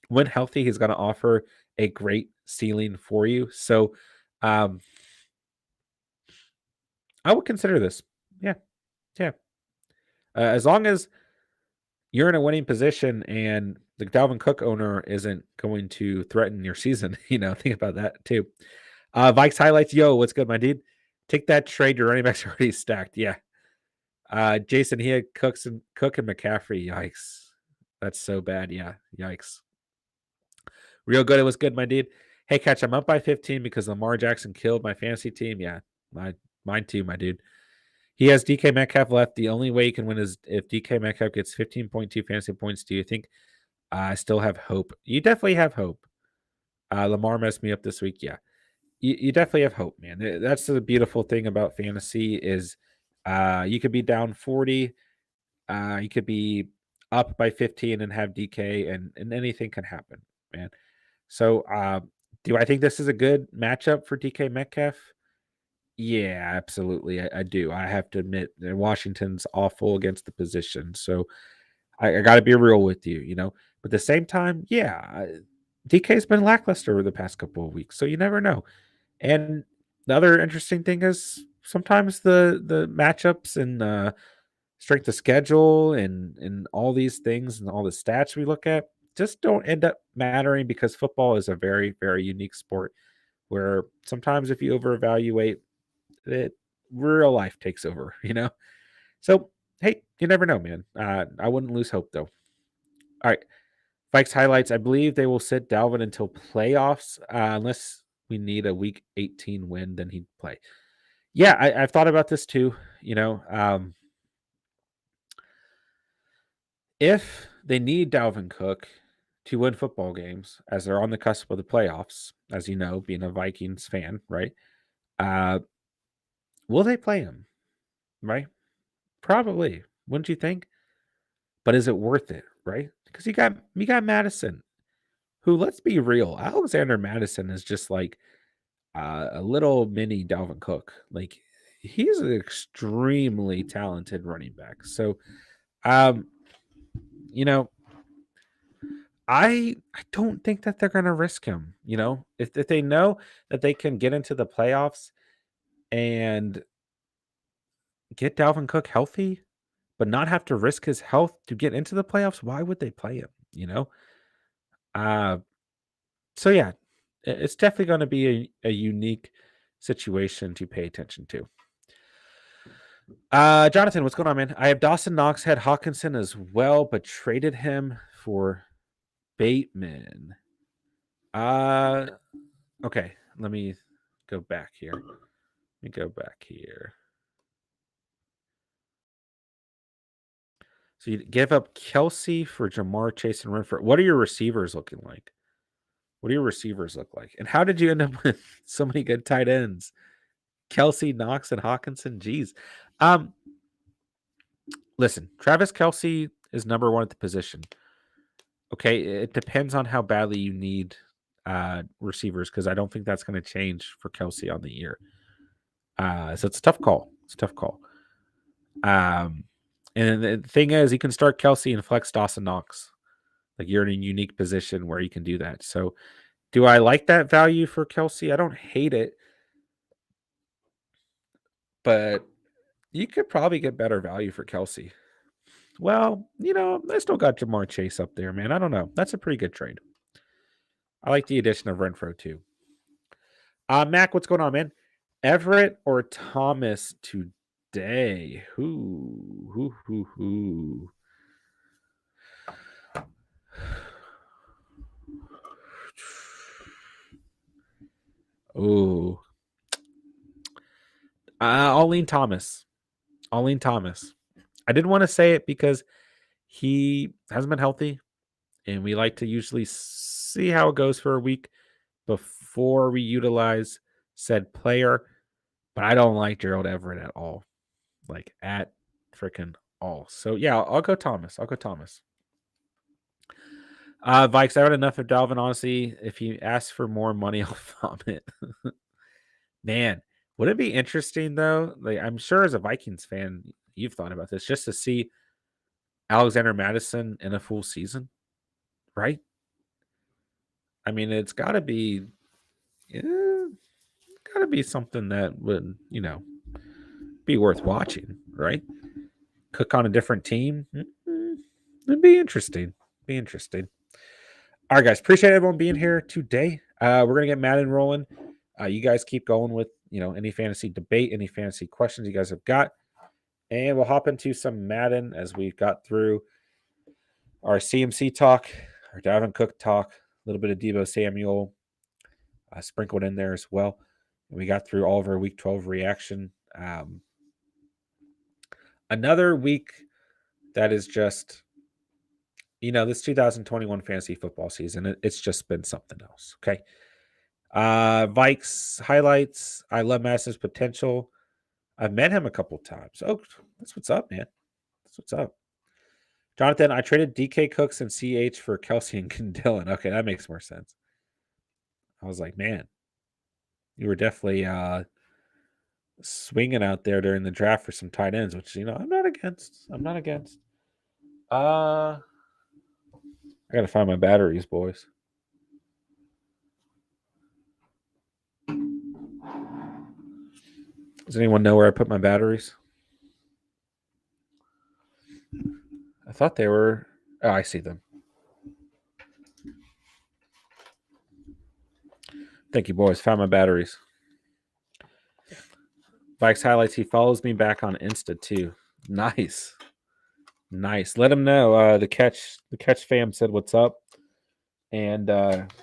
when healthy, he's going to offer a great ceiling for you. So, I would consider this. Yeah. As long as you're in a winning position and the Dalvin Cook owner isn't going to threaten your season, think about that too. Vikes highlights. Yo, what's good, my dude? Take that trade. Your running backs are already stacked. Yeah. Jason, he had Cook and McCaffrey. Yikes. That's so bad. Yeah. Yikes. Real good. It was good, my dude. Hey, Catch, I'm up by 15 because Lamar Jackson killed my fantasy team. Yeah. Mine too, my dude. He has DK Metcalf left. The only way he can win is if DK Metcalf gets 15.2 fantasy points. Do you think I still have hope? You definitely have hope. Lamar messed me up this week. Yeah. You definitely have hope, man. That's the beautiful thing about fantasy is you could be down 40. You could be up by 15 and have DK, and anything can happen, man. So do I think this is a good matchup for DK Metcalf? Yeah, absolutely. I do. I have to admit that Washington's awful against the position. So I got to be real with you, But at the same time, yeah, DK's been lackluster over the past couple of weeks. So you never know. And the other interesting thing is sometimes the matchups and strength of schedule and all these things and all the stats we look at just don't end up mattering because football is a very, very unique sport where sometimes if you overevaluate it, real life takes over, So, hey, you never know, man. I wouldn't lose hope, though. All right. Vikes highlights. I believe they will sit Dalvin until playoffs unless we need a week 18 win, then he'd play. Yeah, I've thought about this too. If they need Dalvin Cook to win football games, as they're on the cusp of the playoffs, as you know, being a Vikings fan, right? Will they play him? Right? Probably. Wouldn't you think? But is it worth it? Right? Because you got Madison, who, let's be real, Alexander Madison is just like a little mini Dalvin Cook. Like, he's an extremely talented running back. So, you know, I don't think that they're going to risk him. If they know that they can get into the playoffs and get Dalvin Cook healthy, but not have to risk his health to get into the playoffs, why would they play him? Uh, so yeah, it's definitely going to be a unique situation to pay attention to. Jonathan, what's going on, man? I have Dawson Knox, had Hawkinson as well, but traded him for Bateman. Okay, let me go back here. So you give up Kelsey for Jamar Chase and Renfrow. What are your receivers looking like? What do your receivers look like? And how did you end up with so many good tight ends? Kelsey, Knox, and Hawkinson. Jeez. Listen, Travis Kelsey is number one at the position. Okay, it depends on how badly you need receivers, because I don't think that's going to change for Kelsey on the year. So it's a tough call. And the thing is, you can start Kelsey and flex Dawson Knox. Like, you're in a unique position where you can do that. So, do I like that value for Kelsey? I don't hate it, but you could probably get better value for Kelsey. Well, I still got Jamar Chase up there, man. I don't know. That's a pretty good trade. I like the addition of Renfrow too. Mac, what's going on, man? Everett or Thomas today? Who? Oh, I'll lean Thomas. I didn't want to say it because he hasn't been healthy, and we like to usually see how it goes for a week before we utilize said player. But I don't like Gerald Everett at all, like at freaking all. So yeah, I'll go Thomas. Vikes, I had enough of Dalvin. Honestly, if he asks for more money, I'll vomit. Man, would it be interesting though? Like, I'm sure as a Vikings fan, you've thought about this, just to see Alexander Madison in a full season, right? I mean, it's got to be something that would, be worth watching, right? Cook on a different team. It'd be interesting. All right, guys. Appreciate everyone being here today. We're going to get Madden rolling. You guys keep going with, any fantasy debate, any fantasy questions you guys have got. And we'll hop into some Madden as we've got through our CMC talk, our Dalvin Cook talk, a little bit of Devo Samuel sprinkled in there as well. And we got through all of our Week 12 reaction. Another week that is just, this 2021 fantasy football season, it's just been something else. Okay. Vikes highlights. I love Madison's potential. I've met him a couple times. Oh, that's what's up, man. That's what's up. Jonathan, I traded DK Cooks and CH for Kelsey and Dillon. Okay, that makes more sense. I was like, man, you were definitely swinging out there during the draft for some tight ends, which, I'm not against. I got to find my batteries, boys. Does anyone know where I put my batteries? I thought they were. Oh, I see them. Thank you, boys. Found my batteries. Vikes highlights. He follows me back on Insta too. Nice. Let him know. The catch fam said what's up, and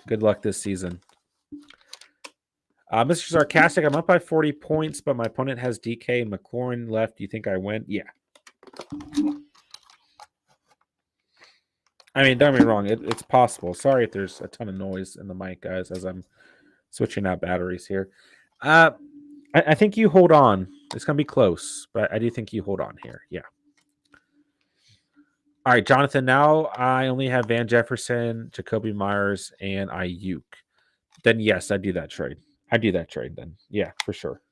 good luck this season. Mr. Sarcastic, I'm up by 40 points, but my opponent has DK and McLaurin left. Do you think I win? Yeah. I mean, don't get me wrong. It's possible. Sorry if there's a ton of noise in the mic, guys, as I'm switching out batteries here. I think you hold on. It's going to be close, but I do think you hold on here. Yeah. All right, Jonathan, now I only have Van Jefferson, Jacoby Myers, and Ayuk. Then, yes, I do that trade. I do that trade then. Yeah, for sure.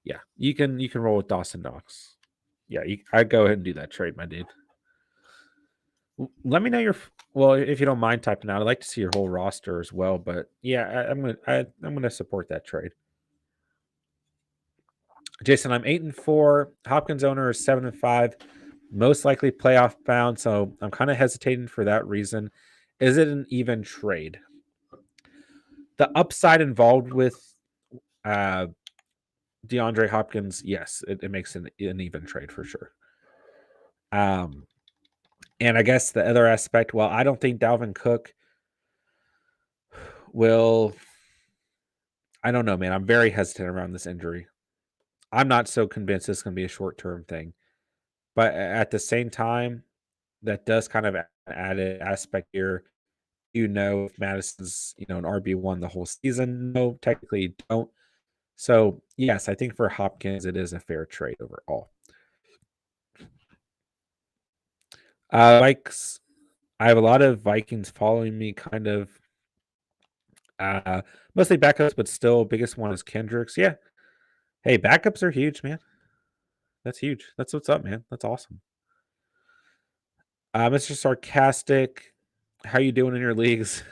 Yeah, you can roll with Dawson Knox. Yeah, I'd go ahead and do that trade, my dude. Let me know your if you don't mind typing out. I'd like to see your whole roster as well. But yeah, I'm gonna support that trade. Jason, I'm 8-4. Hopkins owner is 7-5. Most likely playoff bound, so I'm kind of hesitating for that reason. Is it an even trade? The upside involved with DeAndre Hopkins, yes, it makes an even trade for sure. And I guess the other aspect, well, I don't think Dalvin Cook will. I don't know, man. I'm very hesitant around this injury. I'm not so convinced it's going to be a short-term thing. But at the same time, that does kind of add an aspect here. If Madison's, an RB1 the whole season. No, technically you don't. So, yes, I think for Hopkins, it is a fair trade overall. Vikes. I have a lot of Vikings following me, kind of. Mostly backups, but still, biggest one is Kendricks. Yeah. Hey, backups are huge, man. That's huge. That's what's up, man. That's awesome. Mr. Sarcastic, how you doing in your leagues?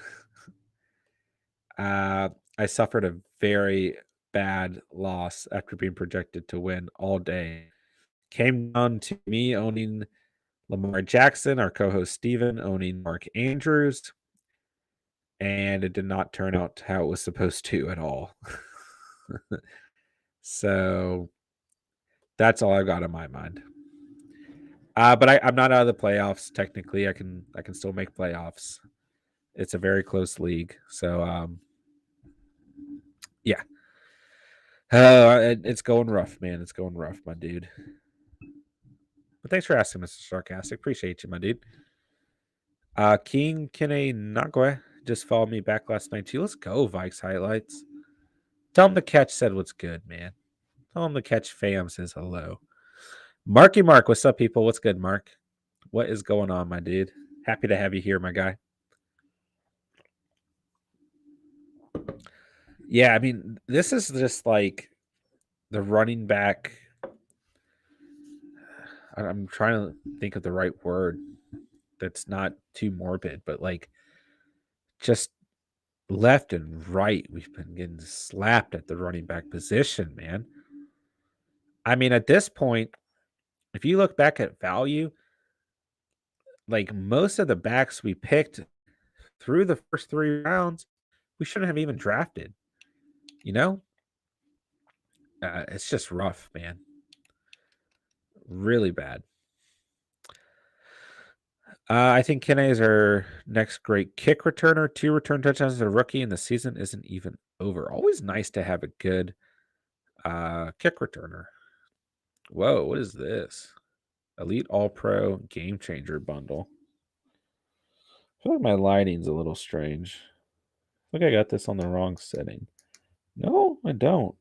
I suffered a very bad loss after being projected to win all day. Came down to me owning Lamar Jackson, our co-host Steven owning Mark Andrews, and it did not turn out how it was supposed to at all. So that's all I've got in my mind. But I'm not out of the playoffs. Technically, I can still make playoffs. It's a very close league, so yeah. It's going rough, man. It's going rough, my dude. But thanks for asking, Mr. Sarcastic. Appreciate you, my dude. King Kene Nagwe just followed me back last night too. Let's go, Vikes highlights. Tell him the catch said what's good, man. Tell him the catch fam says hello. Marky Mark, what's up, people? What's good, Mark? What is going on, my dude? Happy to have you here, my guy. Yeah, I mean, this is just like the running back. I'm trying to think of the right word that's not too morbid, but like just left and right, we've been getting slapped at the running back position, man. I mean, at this point, if you look back at value, like most of the backs we picked through the first 3 rounds, we shouldn't have even drafted. It's just rough, man. Really bad. I think Kene is our next great kick returner. 2 return touchdowns as a rookie, and the season isn't even over. Always nice to have a good kick returner. Whoa, what is this? Elite All-Pro Game Changer bundle. I feel like my lighting's a little strange. I think I got this on the wrong setting. No, I don't.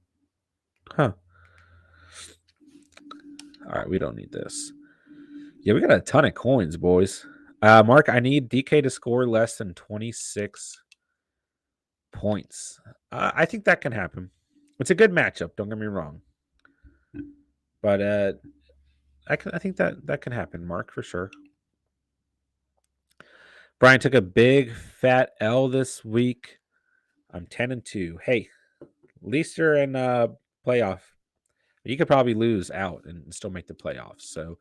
Huh. All right, we don't need this. Yeah, we got a ton of coins, boys. Mark, I need DK to score less than 26 points. I think that can happen. It's a good matchup, don't get me wrong. But I think that can happen, Mark, for sure. Brian took a big fat L this week. I'm 10-2. Hey, at least you're in playoff. You could probably lose out and still make the playoffs. So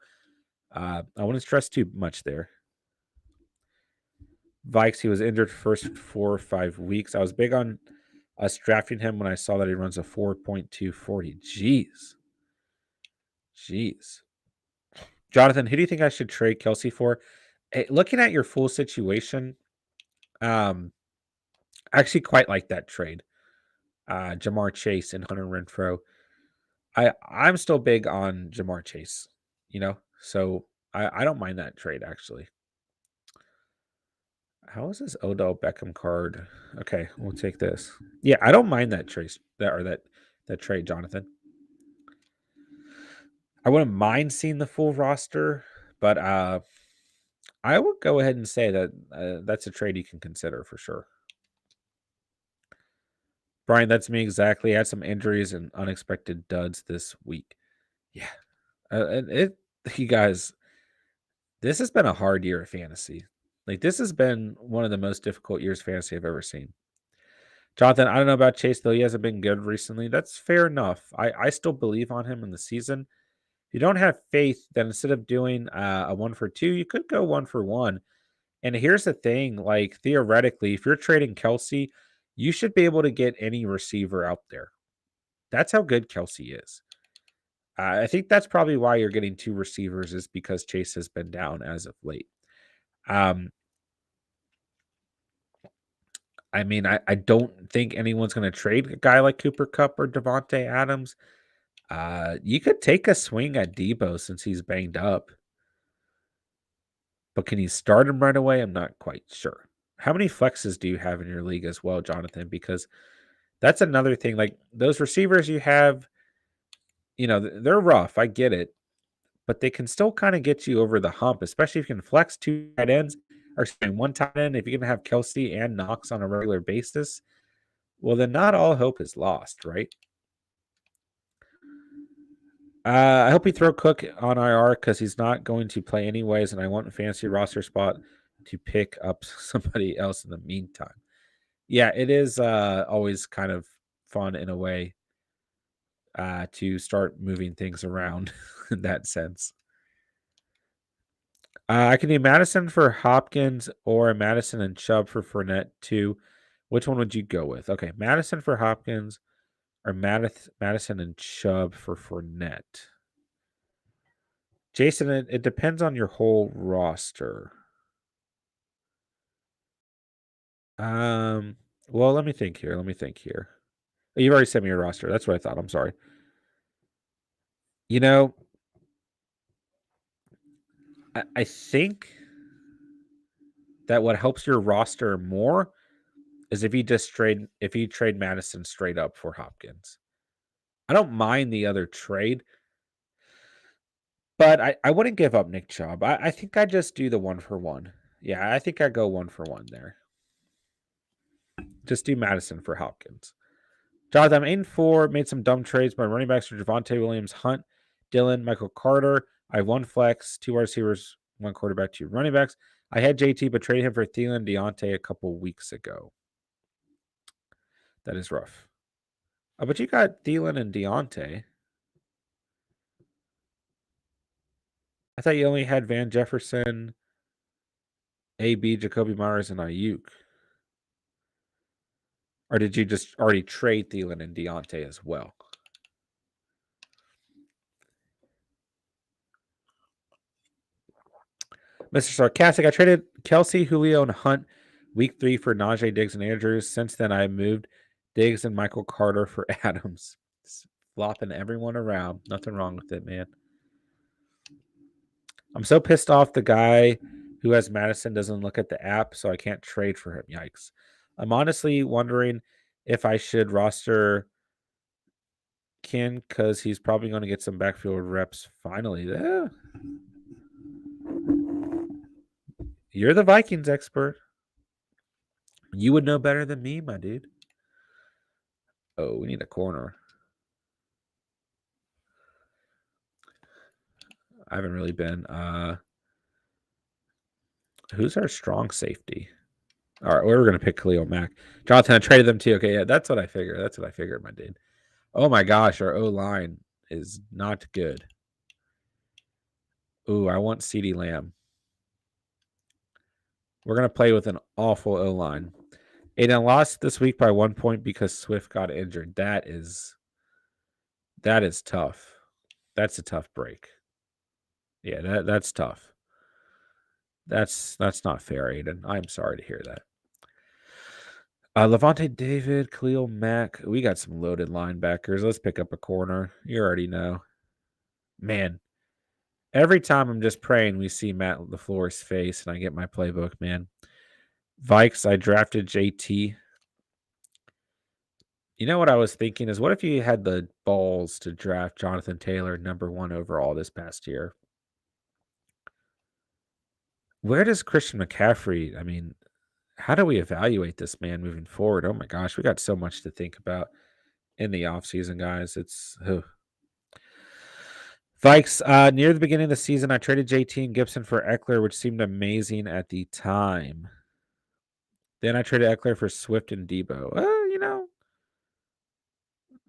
I wouldn't stress too much there. Vikes, he was injured first 4 or 5 weeks. I was big on us drafting him when I saw that he runs a 4.240. Jeez. Jonathan, who do you think I should trade Kelsey for? Hey, looking at your full situation, I I actually quite like that trade. Jamar Chase and Hunter Renfrow. I'm still big on Jamar Chase, so I don't mind that trade actually. How is this Odell Beckham card? Okay, we'll take this. Yeah, I don't mind that that trade, Jonathan. I wouldn't mind seeing the full roster, but I would go ahead and say that that's a trade you can consider for sure. Brian, that's me exactly. I had some injuries and unexpected duds this week. Yeah, and you guys, this has been a hard year of fantasy. Like this has been one of the most difficult years of fantasy I've ever seen. Jonathan, I don't know about Chase though. He hasn't been good recently. That's fair enough. I still believe on him in the season. If you don't have faith, then instead of doing a 1-for-2, you could go 1-for-1. And here's the thing, like theoretically, if you're trading Kelsey, you should be able to get any receiver out there. That's how good Kelsey is. I think that's probably why you're getting 2 receivers is because Chase has been down as of late. I mean, I don't think anyone's going to trade a guy like Cooper Kupp or Devontae Adams. You could take a swing at Debo since he's banged up. But can you start him right away? I'm not quite sure. How many flexes do you have in your league as well, Jonathan? Because that's another thing. Like those receivers you have, they're rough. I get it. But they can still kind of get you over the hump, especially if you can flex 2 tight ends or one tight end. If you're going to have Kelsey and Knox on a regular basis, well, then not all hope is lost, right? I hope you throw Cook on IR because he's not going to play anyways, and I want a fancy roster spot to pick up somebody else in the meantime. Yeah, it is always kind of fun in a way to start moving things around in that sense. I can do Madison for Hopkins or Madison and Chubb for Fournette too. Which one would you go with? Okay, Madison for Hopkins or Madison and Chubb for Fournette. Jason, it depends on your whole roster. Well, let me think here. Oh, you've already sent me your roster. That's what I thought. I'm sorry. I think that what helps your roster more is if you trade Madison straight up for Hopkins. I don't mind the other trade, but I wouldn't give up Nick Chubb. I think I just do the 1-for-1. Yeah, I think I go 1-for-1 there. Just do Madison for Hopkins. Jonathan, I'm 8-4, made some dumb trades. My running backs are Javonte Williams, Hunt, Dylan, Michael Carter. I have 1 flex, 2 wide receivers, 1 quarterback, 2 running backs. I had JT, but traded him for Thielen Deontay a couple weeks ago. That is rough. Oh, but you got Thielen and Deontay. I thought you only had Van Jefferson, AB, Jacoby Myers, and Ayuk. Or did you just already trade Thielen and Deontay as well? Mr. Sarcastic, I traded Kelsey, Julio, and Hunt week 3 for Najee, Diggs, and Andrews. Since then, I moved Diggs and Michael Carter for Adams. Just flopping everyone around. Nothing wrong with it, man. I'm so pissed off the guy who has Madison doesn't look at the app, so I can't trade for him. Yikes. I'm honestly wondering if I should roster Ken because he's probably going to get some backfield reps finally. You're the Vikings expert. You would know better than me, my dude. Oh, we need a corner. I haven't really been. Who's our strong safety? All right, we're going to pick Khalil Mack. Jonathan, I traded them too. Okay, yeah, that's what I figured. My dude. Oh my gosh, our O-line is not good. Ooh, I want CeeDee Lamb. We're going to play with an awful O-line. Aiden lost this week by 1 point because Swift got injured. That is tough. That's a tough break. Yeah, that's tough. That's not fair, Aiden. I'm sorry to hear that. Levante David, Khalil Mack. We got some loaded linebackers. Let's pick up a corner. You already know. Man, every time I'm just praying we see Matt LaFleur's face and I get my playbook, man. Vikes, I drafted JT. You know what I was thinking is, what if you had the balls to draft Jonathan Taylor #1 overall this past year? Where does Christian McCaffrey, I mean, how do we evaluate this man moving forward? Oh my gosh, we got so much to think about in the offseason, guys. It's Vikes, near the beginning of the season, I traded JT and Gibson for Eckler, which seemed amazing at the time. Then I traded Eckler for Swift and Debo.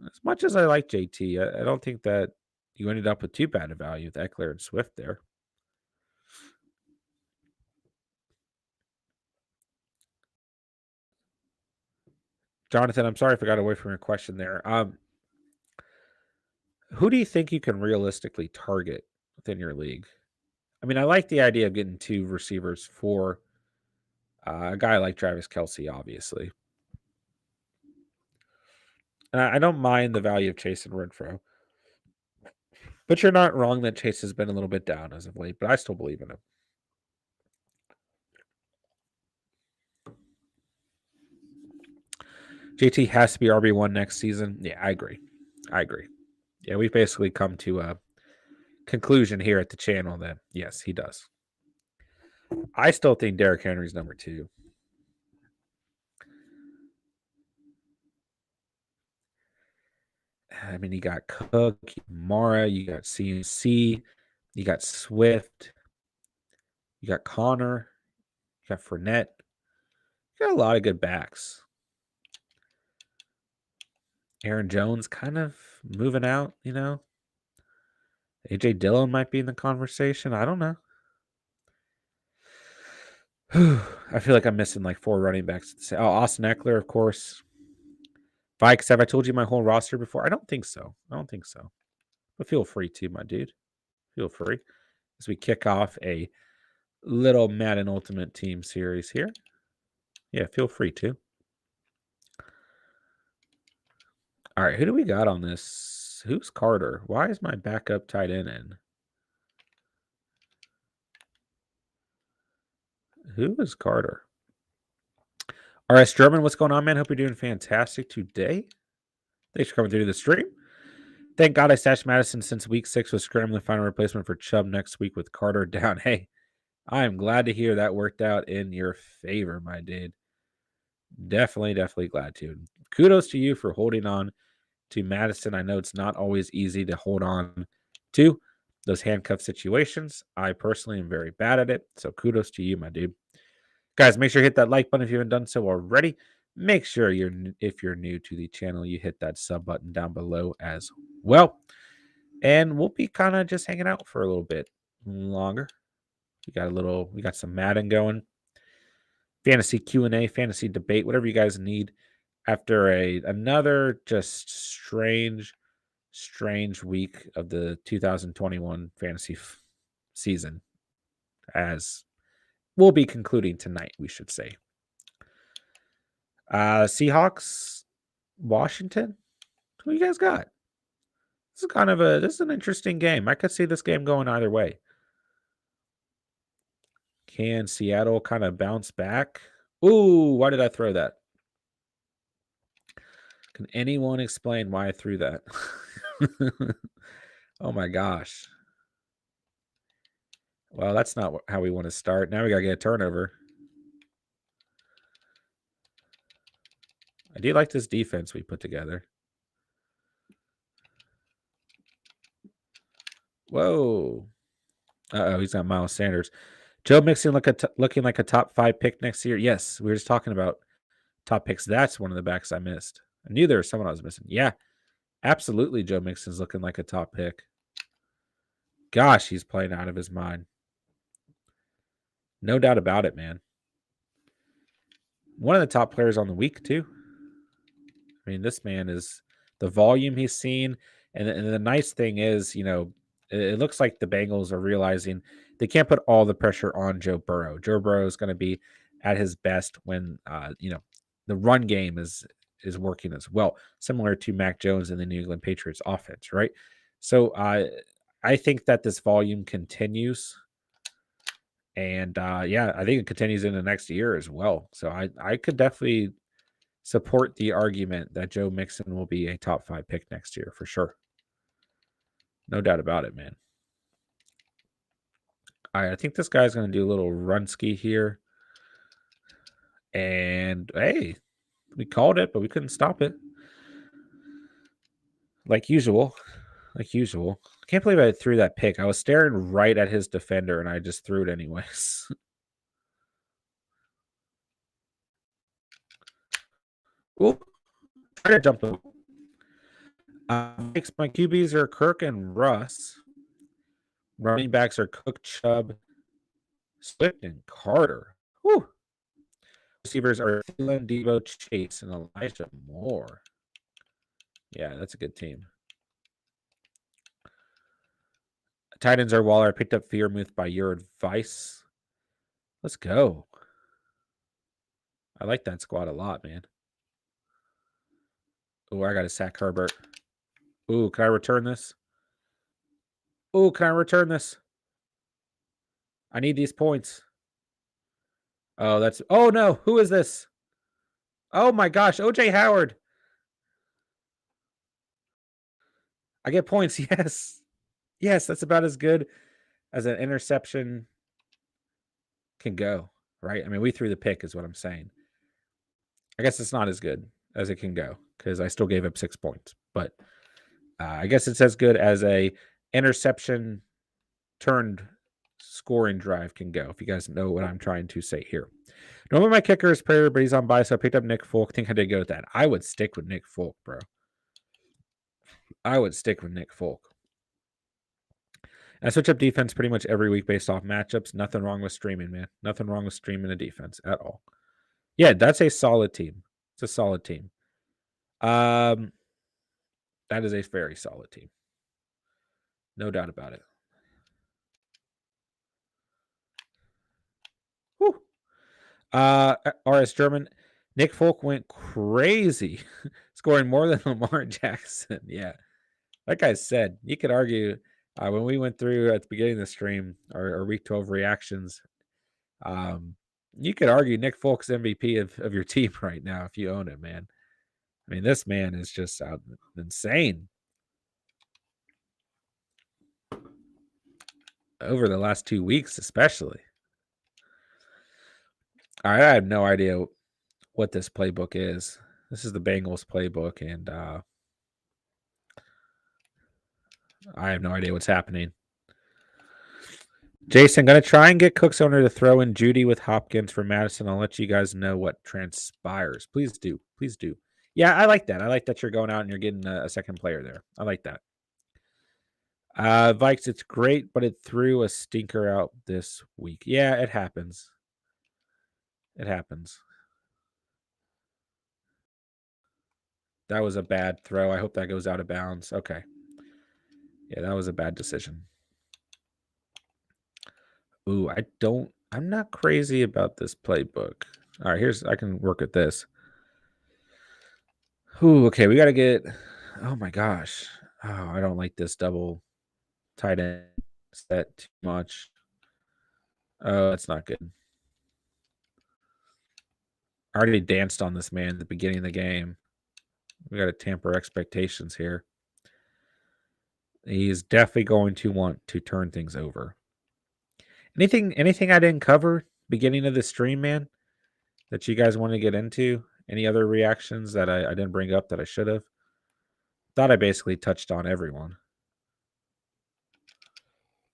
As much as I like JT, I don't think that you ended up with too bad a value with Eckler and Swift there. Jonathan, I'm sorry if I got away from your question there. Who do you think you can realistically target within your league? I mean, I like the idea of getting 2 receivers for a guy like Travis Kelce, obviously. I don't mind the value of Chase and Renfro. But you're not wrong that Chase has been a little bit down as of late, but I still believe in him. JT has to be RB1 next season. Yeah, I agree. Yeah, we've basically come to a conclusion here at the channel that, yes, he does. I still think Derrick Henry's #2. I mean, you got Cook, Mara, you got CMC, you got Swift, you got Connor, you got Fournette. You got a lot of good backs. Aaron Jones kind of moving out, AJ Dillon might be in the conversation. I don't know. I feel like I'm missing like 4 running backs. Oh, Austin Eckler, of course. Vikes, have I told you my whole roster before? I don't think so. But feel free to, my dude. Feel free. As we kick off a little Madden Ultimate Team series here. Yeah, feel free to. All right, who do we got on this? Who's Carter? Why is my backup tight end in? Who is Carter? RS German, what's going on, man? Hope you're doing fantastic today. Thanks for coming through the stream. Thank God I stashed Madison since week 6 was scrambling to find a replacement for Chubb next week with Carter down. Hey, I am glad to hear that worked out in your favor, my dude. Definitely glad to. Kudos to you for holding on to Madison. I know it's not always easy to hold on to those handcuff situations. I personally am very bad at it. So kudos to you, my dude. Guys, make sure you hit that like button if you haven't done so already. Make sure if you're new to the channel, you hit that sub button down below as well. And we'll be kind of just hanging out for a little bit longer. We got some Madden going. Fantasy Q&A, fantasy debate, whatever you guys need after another just strange week of the 2021 fantasy season, as we'll be concluding tonight, we should say. Seahawks, Washington. Who you guys got? This is an interesting game. I could see this game going either way. Can Seattle kind of bounce back? Ooh, why did I throw that? Can anyone explain why I threw that? Oh my gosh. Well, that's not how we want to start. Now we got to get a turnover. I do like this defense we put together. Whoa. Uh-oh, he's got Miles Sanders. Joe Mixon looking like a top 5 pick next year. Yes, we were just talking about top picks. That's one of the backs I missed. I knew there was someone I was missing. Yeah, absolutely. Joe Mixon's looking like a top pick. Gosh, he's playing out of his mind. No doubt about it, man. One of the top players on the week, too. I mean, this man is the volume he's seen. And the nice thing is, it looks like the Bengals are realizing they can't put all the pressure on Joe Burrow. Joe Burrow is going to be at his best when, the the run game is working as well, similar to Mac Jones and the New England Patriots offense, right? So I think that this volume continues. And yeah, I think it continues in the next year as well. So I could definitely support the argument that Joe Mixon will be a top 5 pick next year for sure. No doubt about it, man. All right, I think this guy's going to do a little run ski here. And hey, we called it, but we couldn't stop it. Like usual. Can't believe I threw that pick. I was staring right at his defender, and I just threw it anyways. Ooh, try to jump the. My QBs are Kirk and Russ. Running backs are Cook, Chubb, Swift, and Carter. Whew. Receivers are Thielen, Devo, Chase, and Elijah Moore. Yeah, that's a good team. Tight ends are Waller. I picked up Fearmouth by your advice. Let's go. I like that squad a lot, man. Oh, I got to sack Herbert. Ooh, can I return this? Ooh, can I return this? I need these points. Oh, that's... Oh, no. Who is this? Oh, my gosh. O.J. Howard. I get points. Yes. Yes, that's about as good as an interception can go, right? I mean, we threw the pick is what I'm saying. I guess it's not as good as it can go because I still gave up 6 points. But I guess it's as good as a interception turned scoring drive can go, if you guys know what I'm trying to say here. Normally my kicker is Prayer, but he's on bye, so I picked up Nick Folk. I think I did good with that. I would stick with Nick Folk, bro. I would stick with Nick Folk. I switch up defense pretty much every week based off matchups. Nothing wrong with streaming, man. Nothing wrong with streaming a defense at all. Yeah, that's a solid team. It's a solid team. That is a very solid team. No doubt about it. Whew. RS German. Nick Folk went crazy, scoring more than Lamar Jackson. Yeah. Like I said, you could argue when we went through at the beginning of the stream, our week 12 reactions, you could argue Nick Folk's MVP of your team right now if you own it, man. I mean, this man is just insane. Over the last 2 weeks, especially. All right, I have no idea what this playbook is. This is the Bengals playbook, and I have no idea what's happening. Jason, going to try and get Cook's owner to throw in Judy with Hopkins for Madison. I'll let you guys know what transpires. Please do. Please do. Yeah, I like that. I like that you're going out and you're getting a second player there. I like that. Vikes, it's great, but it threw a stinker out this week. Yeah, it happens. It happens. That was a bad throw. I hope that goes out of bounds. Okay. Yeah, that was a bad decision. Ooh, I'm not crazy about this playbook. All right, I can work with this. Ooh, okay, we got to get, oh my gosh. Oh, I don't like this double tight end set too much. Oh, that's not good. I already danced on this man at the beginning of the game. We got to tamper expectations here. He's definitely going to want to turn things over. Anything I didn't cover beginning of the stream, man, that you guys want to get into? Any other reactions that I didn't bring up that I should have? Thought I basically touched on everyone.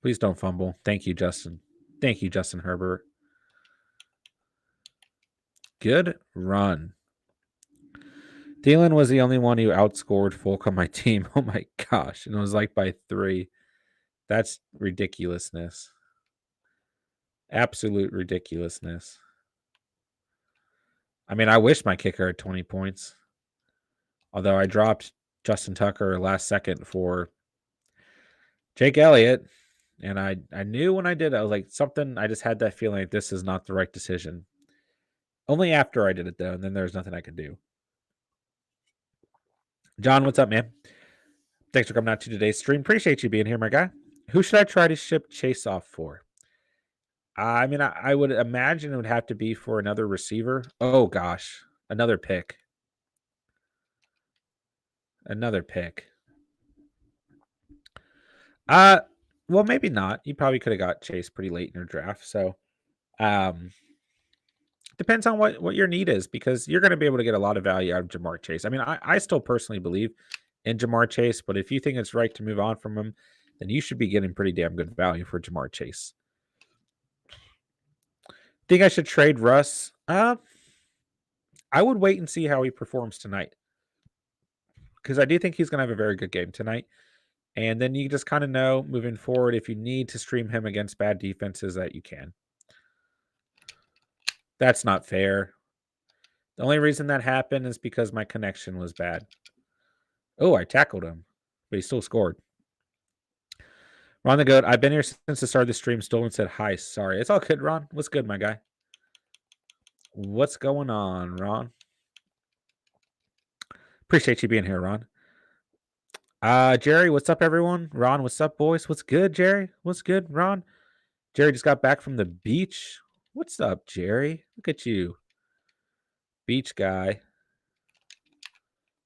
Please don't fumble. Thank you, Justin. Thank you, Justin Herbert. Good run. Thielen was the only one who outscored Folk on my team. Oh my gosh. And it was like by 3. That's ridiculousness. Absolute ridiculousness. I mean, I wish my kicker had 20 points. Although I dropped Justin Tucker last second for Jake Elliott. And I knew when I did, I was like, something, I just had that feeling like this is not the right decision. Only after I did it, though, and then there's nothing I could do. John, what's up, man? Thanks for coming out to today's stream. Appreciate you being here, my guy. Who should I try to ship Chase off for? I mean, I would imagine it would have to be for another receiver. Oh, gosh. Another pick. Another pick. Well, maybe not. You probably could have got Chase pretty late in your draft. So, depends on what your need is, because you're going to be able to get a lot of value out of Jamar Chase. I mean, I still personally believe in Jamar Chase, but if you think it's right to move on from him, then you should be getting pretty damn good value for Jamar Chase. Think I should trade Russ? I would wait and see how he performs tonight, because I do think he's going to have a very good game tonight. And then you just kind of know moving forward, if you need to stream him against bad defenses, that you can. That's not fair. The only reason that happened is because my connection was bad. Oh, I tackled him, but he still scored. Ron the Goat, I've been here since the start of the stream. Stolen said hi. Sorry. It's all good, Ron. What's good, my guy? What's going on, Ron? Appreciate you being here, Ron. Jerry, what's up, everyone? Ron, what's up, boys? What's good, Jerry? What's good, Ron? Jerry just got back from the beach. What's up, Jerry? Look at you. Beach guy.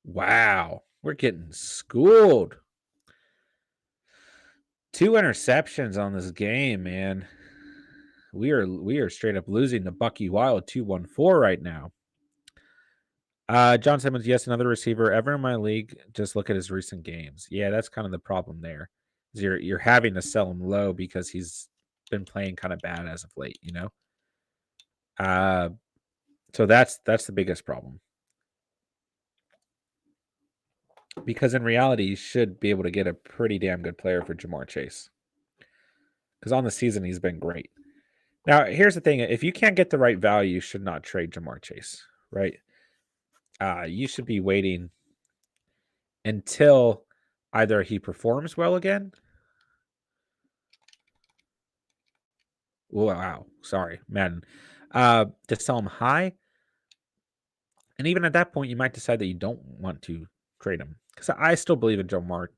Wow. We're getting schooled. 2 interceptions on this game, man. We are straight up losing to Bucky Wild 2-1-4 right now. John Simmons, yes, another receiver ever in my league. Just look at his recent games. Yeah, that's kind of the problem there. You're having to sell him low because he's been playing kind of bad as of late, you know. So that's the biggest problem. Because in reality, you should be able to get a pretty damn good player for Jamar Chase. Because on the season, he's been great. Now, here's the thing. If you can't get the right value, you should not trade Jamar Chase, right? You should be waiting until either he performs well again. Wow. Sorry, Madden. To sell him high. And even at that point, you might decide that you don't want to trade him. Because I still believe in Jamar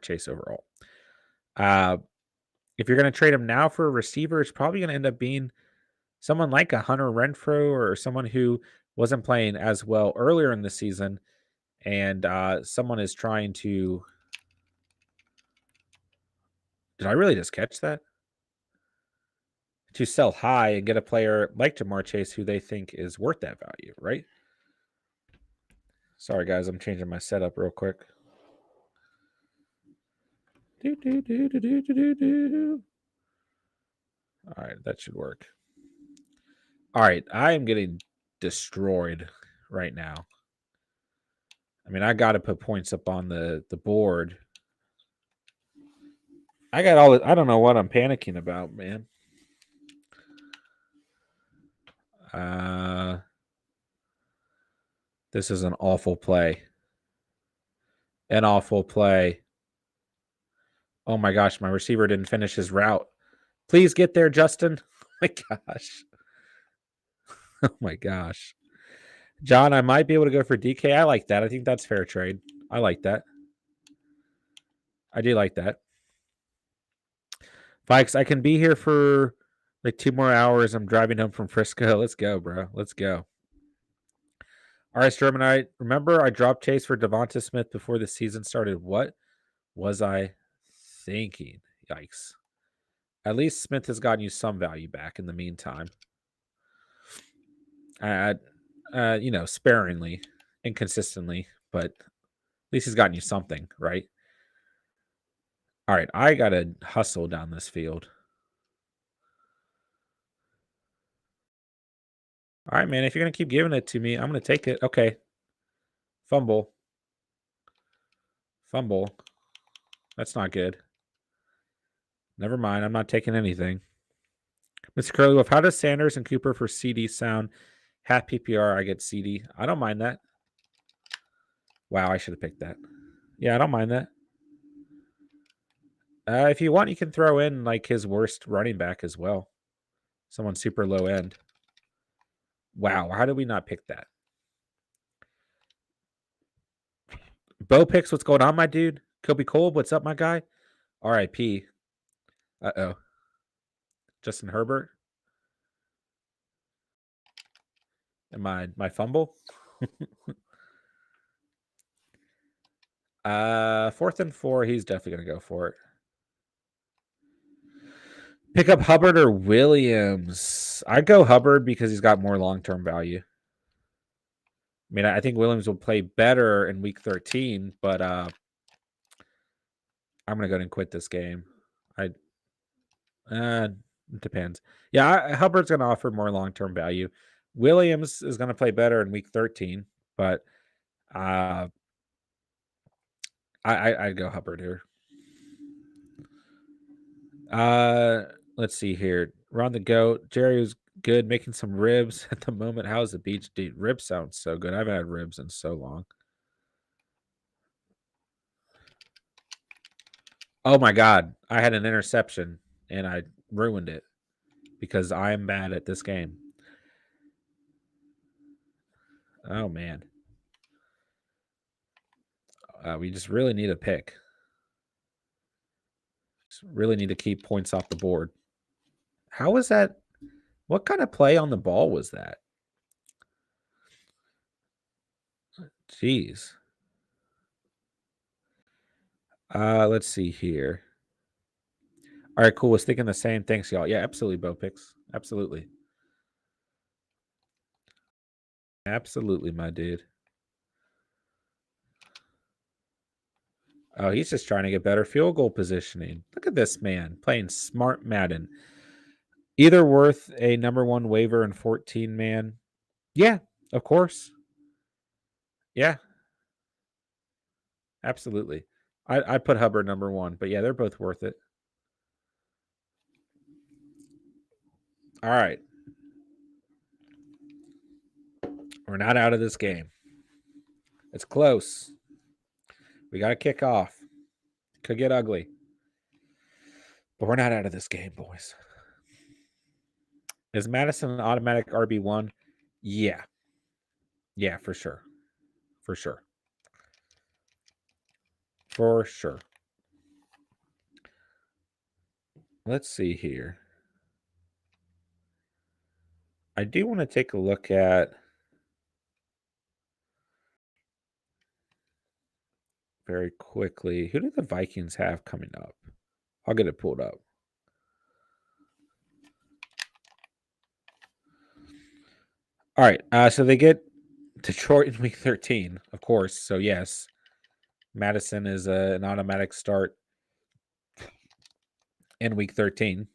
Chase overall. If you're going to trade him now for a receiver, it's probably going to end up being someone like a Hunter Renfrow or someone who wasn't playing as well earlier in the season, and someone is trying to. Did I really just catch that? To sell high and get a player like Jamar Chase who they think is worth that value, right? Sorry, guys, I'm changing my setup real quick. All right, that should work. All right, I am getting destroyed right now. I mean, I got to put points up on the board. I got all. I don't know what I'm panicking about, man. This is an awful play. An awful play. Oh my gosh, my receiver didn't finish his route. Please get there, Justin. Oh my gosh. Oh my gosh. John, I might be able to go for DK. I like that. I think that's fair trade. I like that. I do like that. Vikes, I can be here for like 2 more hours. I'm driving home from Frisco. Let's go, bro. Let's go. All right, Sturman, remember I dropped Chase for Devonta Smith before the season started. What was I thinking? Yikes. At least Smith has gotten you some value back in the meantime. Sparingly, inconsistently, but at least he's gotten you something, right? All right, I got to hustle down this field. All right, man, if you're going to keep giving it to me, I'm going to take it. Okay. Fumble. That's not good. Never mind. I'm not taking anything. Mr. Curlywolf, how does Sanders and Cooper for CD sound? Half PPR, I get CD. I don't mind that. Wow, I should have picked that. Yeah, I don't mind that. If you want, you can throw in like his worst running back as well. Someone super low end. Wow, how did we not pick that? Bo picks, what's going on, my dude? Kobe Cole, what's up, my guy? R.I.P. Uh-oh. Justin Herbert. And my fumble. 4th and 4, he's definitely going to go for it. Pick up Hubbard or Williams. I'd go Hubbard because he's got more long-term value. I mean, I think Williams will play better in week 13, but I'm going to go ahead and quit this game. It depends. Yeah, Hubbard's going to offer more long-term value. Williams is going to play better in week 13, but I'd go Hubbard here. Let's see here. We're on the go. Jerry was good, making some ribs at the moment. How's the beach, dude? Ribs sounds so good. I haven't had ribs in so long. Oh my God. I had an interception and I ruined it because I am bad at this game. Oh man. We just really need a pick. Just really need to keep points off the board. How was that? What kind of play on the ball was that? Jeez. Let's see here. All right, cool. Was thinking the same. Thanks, y'all. Yeah, absolutely, Bo picks. Absolutely. Absolutely, my dude. Oh, he's just trying to get better field goal positioning. Look at this man playing smart Madden. Either worth a number 1 waiver in 14, man. Yeah, of course. Yeah, absolutely. I put Hubbard number 1, but yeah, they're both worth it. All right. We're not out of this game. It's close. We got to kick off. Could get ugly. But we're not out of this game, boys. Is Madison an automatic RB1? Yeah. Yeah, for sure. For sure. For sure. Let's see here. I do want to take a look at very quickly. Who do the Vikings have coming up? I'll get it pulled up. All right. So they get Detroit in week 13, of course. So, yes, Madison is an automatic start in week 13.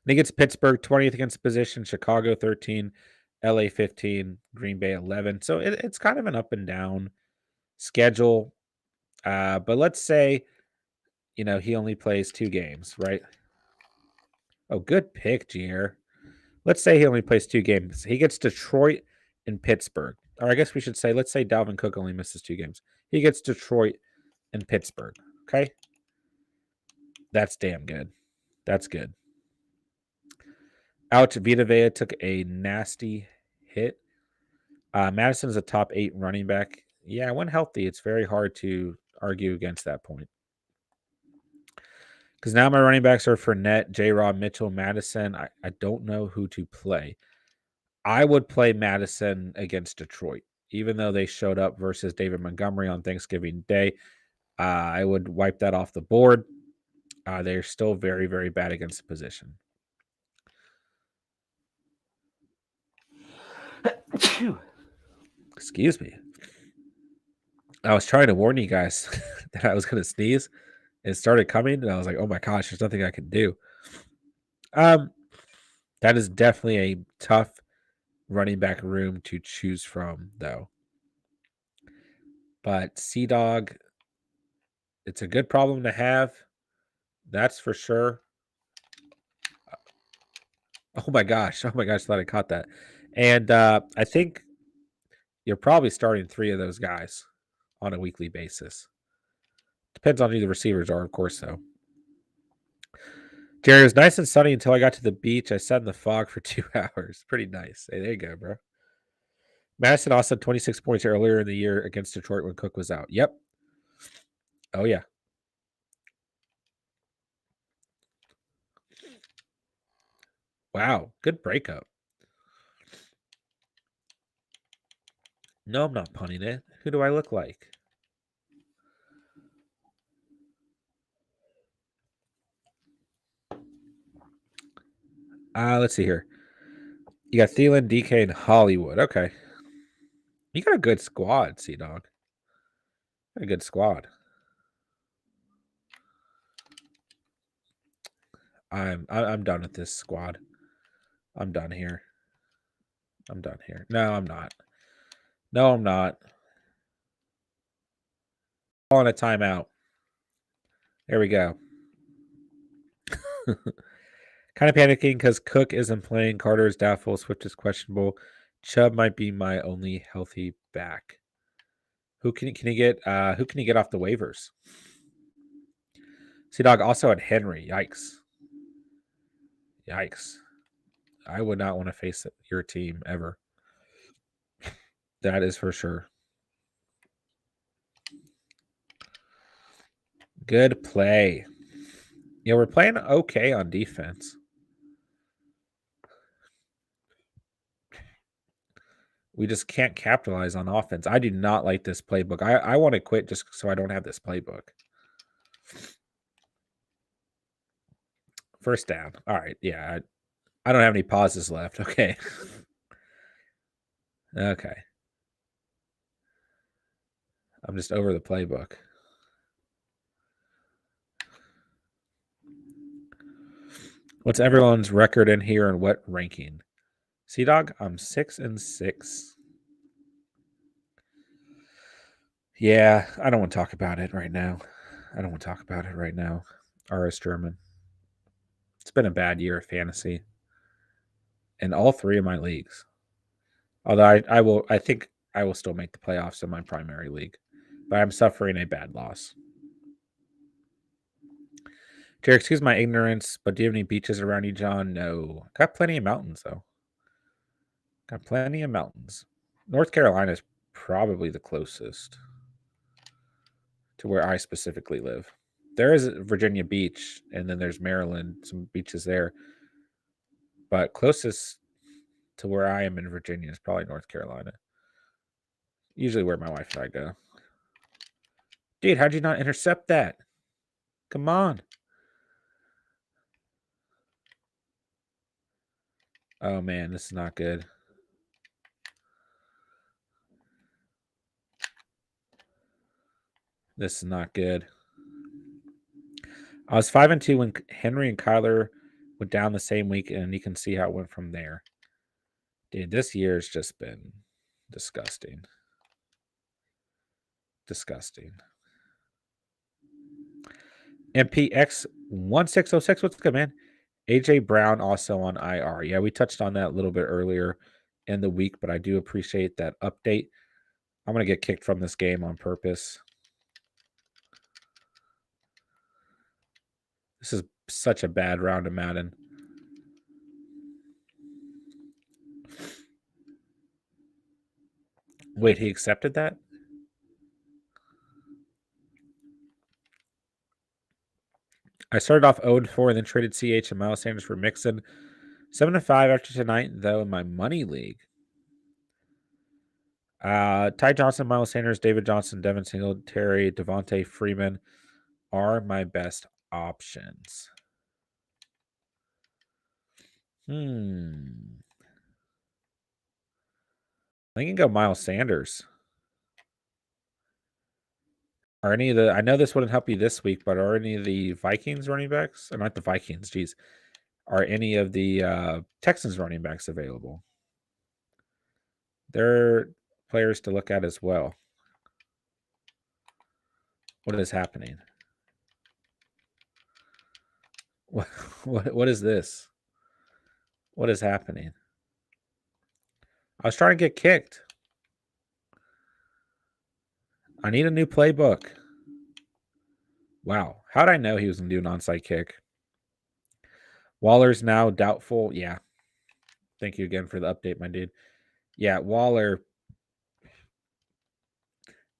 Then he gets Pittsburgh 20th against position, Chicago 13, LA 15, Green Bay 11. So it's kind of an up and down schedule. But let's say, he only plays 2 games, right? Oh, good pick, Gier. Let's say he only plays 2 games. He gets Detroit and Pittsburgh. Or I guess we should say, let's say Dalvin Cook only misses 2 games. He gets Detroit and Pittsburgh. Okay? That's damn good. That's good. Out to Vita Vea took a nasty hit. Madison is a top 8 running back. Yeah, when healthy, it's very hard to argue against that point. Because now my running backs are Fournette, J-Rob, Mitchell, Madison. I don't know who to play. I would play Madison against Detroit, even though they showed up versus David Montgomery on Thanksgiving Day. I would wipe that off the board. They're still very, very bad against the position. Excuse me. I was trying to warn you guys that I was going to sneeze. It started coming, and I was like, oh my gosh, there's nothing I can do. That is definitely a tough running back room to choose from, though. But Sea-Dog, it's a good problem to have. That's for sure. Oh my gosh. Oh my gosh, thought I caught that. And I think you're probably starting 3 of those guys on a weekly basis. Depends on who the receivers are, of course, though. Jerry, it was nice and sunny until I got to the beach. I sat in the fog for 2 hours. Pretty nice. Hey, there you go, bro. Madison also 26 points earlier in the year against Detroit when Cook was out. Yep. Oh, yeah. Wow. Good breakup. No, I'm not punting it. Who do I look like? Let's see here. You got Thielen, DK, and Hollywood. Okay. You got a good squad, Sea-Dog. A good squad. I'm done with this squad. I'm done here. I'm done here. No, I'm not. No, I'm not. Calling a timeout. There we go. Kind of panicking because Cook isn't playing. Carter is doubtful. Swift is questionable. Chubb might be my only healthy back. Who can he get? Who can he get off the waivers? Sea-Dog also had Henry. Yikes. Yikes. I would not want to face your team ever. That is for sure. Good play. Yeah, we're playing okay on defense. We just can't capitalize on offense. I do not like this playbook. I want to quit just so I don't have this playbook. First down. All right. Yeah. I don't have any pauses left. Okay. Okay. I'm just over the playbook. What's everyone's record in here and what ranking? Sea-Dog, I'm 6-6. Yeah, I don't want to talk about it right now. RS German. It's been a bad year of fantasy in all 3 of my leagues. Although I think I will still make the playoffs in my primary league, but I'm suffering a bad loss. Jerry, excuse my ignorance, but do you have any beaches around you, John? No. Got plenty of mountains, though. Got plenty of mountains. North Carolina is probably the closest to where I specifically live. There is Virginia Beach, and then there's Maryland, some beaches there. But closest to where I am in Virginia is probably North Carolina. Usually where my wife and I go. Dude, how'd you not intercept that? Come on. Oh, man, this is not good. This is not good. I was 5-2 when Henry and Kyler went down the same week, and you can see how it went from there. Dude, this year's just been disgusting. Disgusting. MPX1606, what's good, man? AJ Brown also on IR. Yeah, we touched on that a little bit earlier in the week, but I do appreciate that update. I'm going to get kicked from this game on purpose. This is such a bad round of Madden. Wait, he accepted that? I started off 0-4 and then traded CH and Miles Sanders for Mixon. 7-5 after tonight, though, in my money league. Ty Johnson, Miles Sanders, David Johnson, Devin Singletary, Devontae Freeman are my best options. I can go Miles Sanders. Are any of the, I know this wouldn't help you this week, but are any of the Vikings running backs, or not the Vikings, geez, are any of the Texans running backs available? They're players to look at as well. What is happening? What is this? What is happening? I was trying to get kicked. I need a new playbook. Wow. How'd I know he was going to do an onside kick? Waller's now doubtful. Yeah. Thank you again for the update, my dude. Yeah, Waller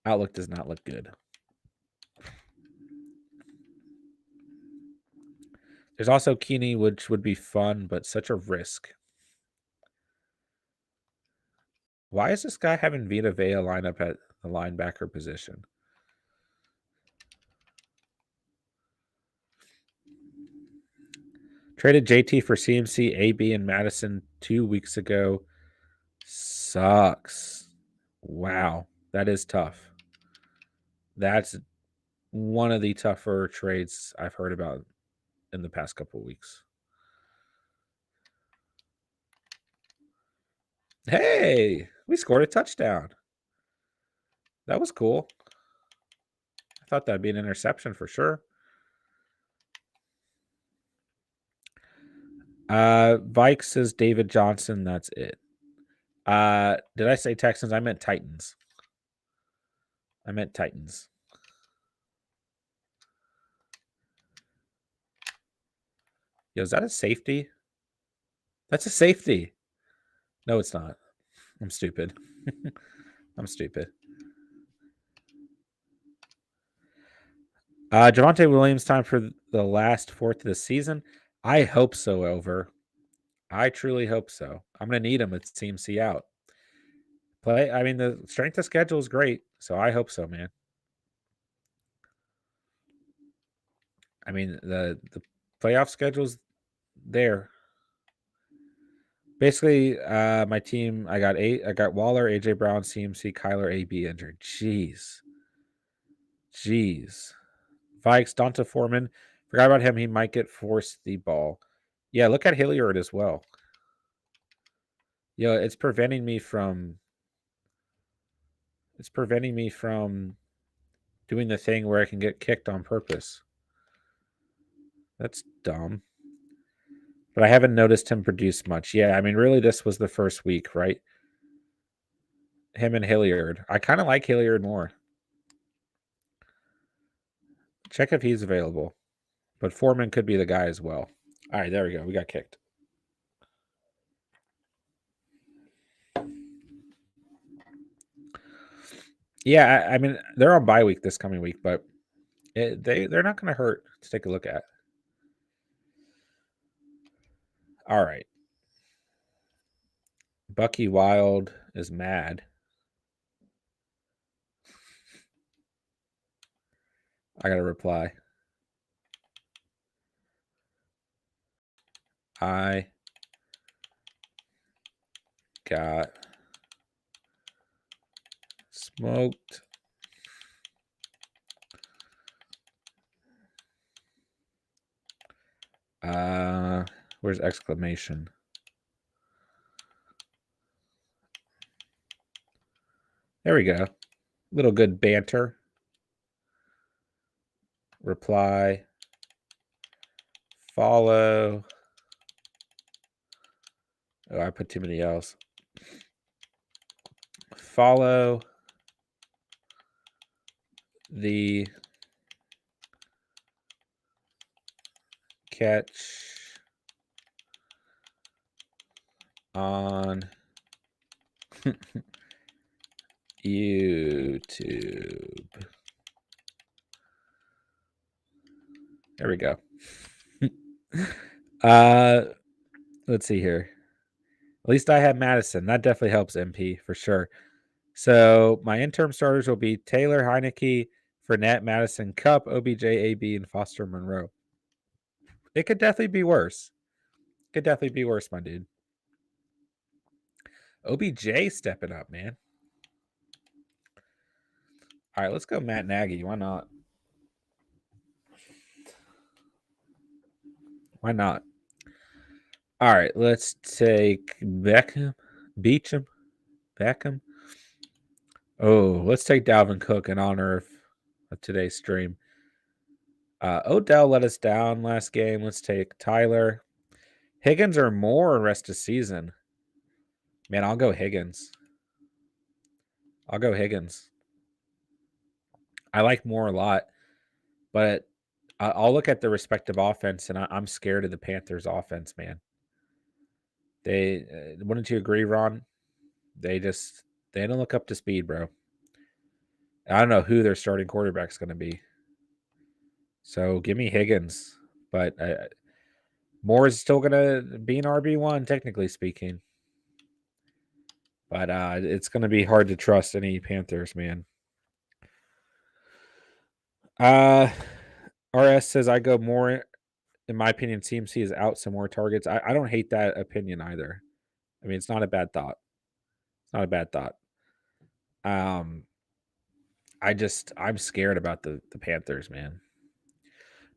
outlook does not look good. There's also Keeney, which would be fun, but such a risk. Why is this guy having Vita Vea line up at the linebacker position? Traded JT for CMC, AB, and Madison 2 weeks ago. Sucks. Wow. That is tough. That's one of the tougher trades I've heard about in the past couple of weeks. Hey, we scored a touchdown. That was cool. I thought that'd be an interception for sure. Vikes says David Johnson. That's it. Did I say Texans? I meant Titans. Yo, is that a safety? That's a safety. No, it's not. I'm stupid. I'm stupid. Javonte Williams, time for the last fourth of the season. I hope so, Over. I truly hope so. I'm going to need him with CMC out. I mean, the strength of schedule is great, so I hope so, man. I mean, the playoff schedule's there. Basically, my team, I got Waller, AJ Brown, CMC, Kyler, AB injured. Jeez. Vikes, Donta Foreman. Forgot about him. He might get forced the ball. Yeah, look at Hilliard as well. Yeah, it's preventing me from doing the thing where I can get kicked on purpose. That's dumb. But I haven't noticed him produce much. Yeah, I mean, really, this was the first week, right? Him and Hilliard. I kind of like Hilliard more. Check if he's available. But Foreman could be the guy as well. All right, there we go. We got kicked. Yeah, I mean, they're on bye week this coming week, but they're not going to hurt to take a look at. All right. Bucky Wild is mad. I got to reply. I got smoked. Where's exclamation? There we go. Little good banter. Reply. Follow. Oh, I put too many L's. Follow the catch on YouTube. There we go. Let's see here. At least I have Madison. That definitely helps MP for sure. So my interim starters will be Taylor, Heineke, Fournette, Madison, Cup, OBJ, AB, and Foster Monroe. It could definitely be worse. My dude. OBJ stepping up, man. All right, let's go Matt Nagy. Why not? All right, let's take Beckham. Beckham. Oh, let's take Dalvin Cook in honor of today's stream. Odell let us down last game. Let's take Tyler. Higgins or Moore rest of season. Man, I'll go Higgins. I like Moore a lot, but I'll look at the respective offense, and I'm scared of the Panthers' offense, man. They wouldn't you agree, Ron? They don't look up to speed, bro. I don't know who their starting quarterback's going to be. So give me Higgins, but Moore is still going to be an RB1, technically speaking. But it's going to be hard to trust any Panthers, man. RS says I go more. In my opinion, CMC is out some more targets. I don't hate that opinion either. I mean, it's not a bad thought. It's not a bad thought. I'm scared about the Panthers, man.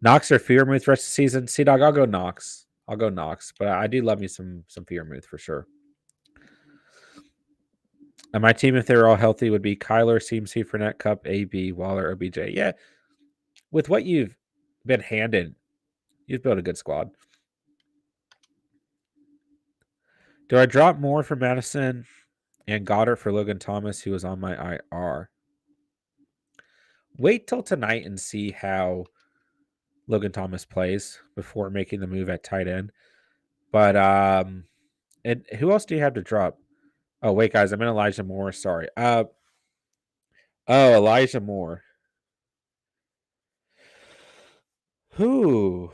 Knox or Fearmouth rest of the season. C-Dog, I'll go Knox. But I do love me some Fearmouth for sure. And my team, if they were all healthy, would be Kyler, CMC, Fournette, Cup, AB, Waller, OBJ. Yeah, with what you've been handed, you've built a good squad. Do I drop more for Madison and Goddard for Logan Thomas, who was on my IR? Wait till tonight and see how Logan Thomas plays before making the move at tight end. But and who else do you have to drop? Oh wait, guys, I'm in Elijah Moore. Sorry. Elijah Moore. Who?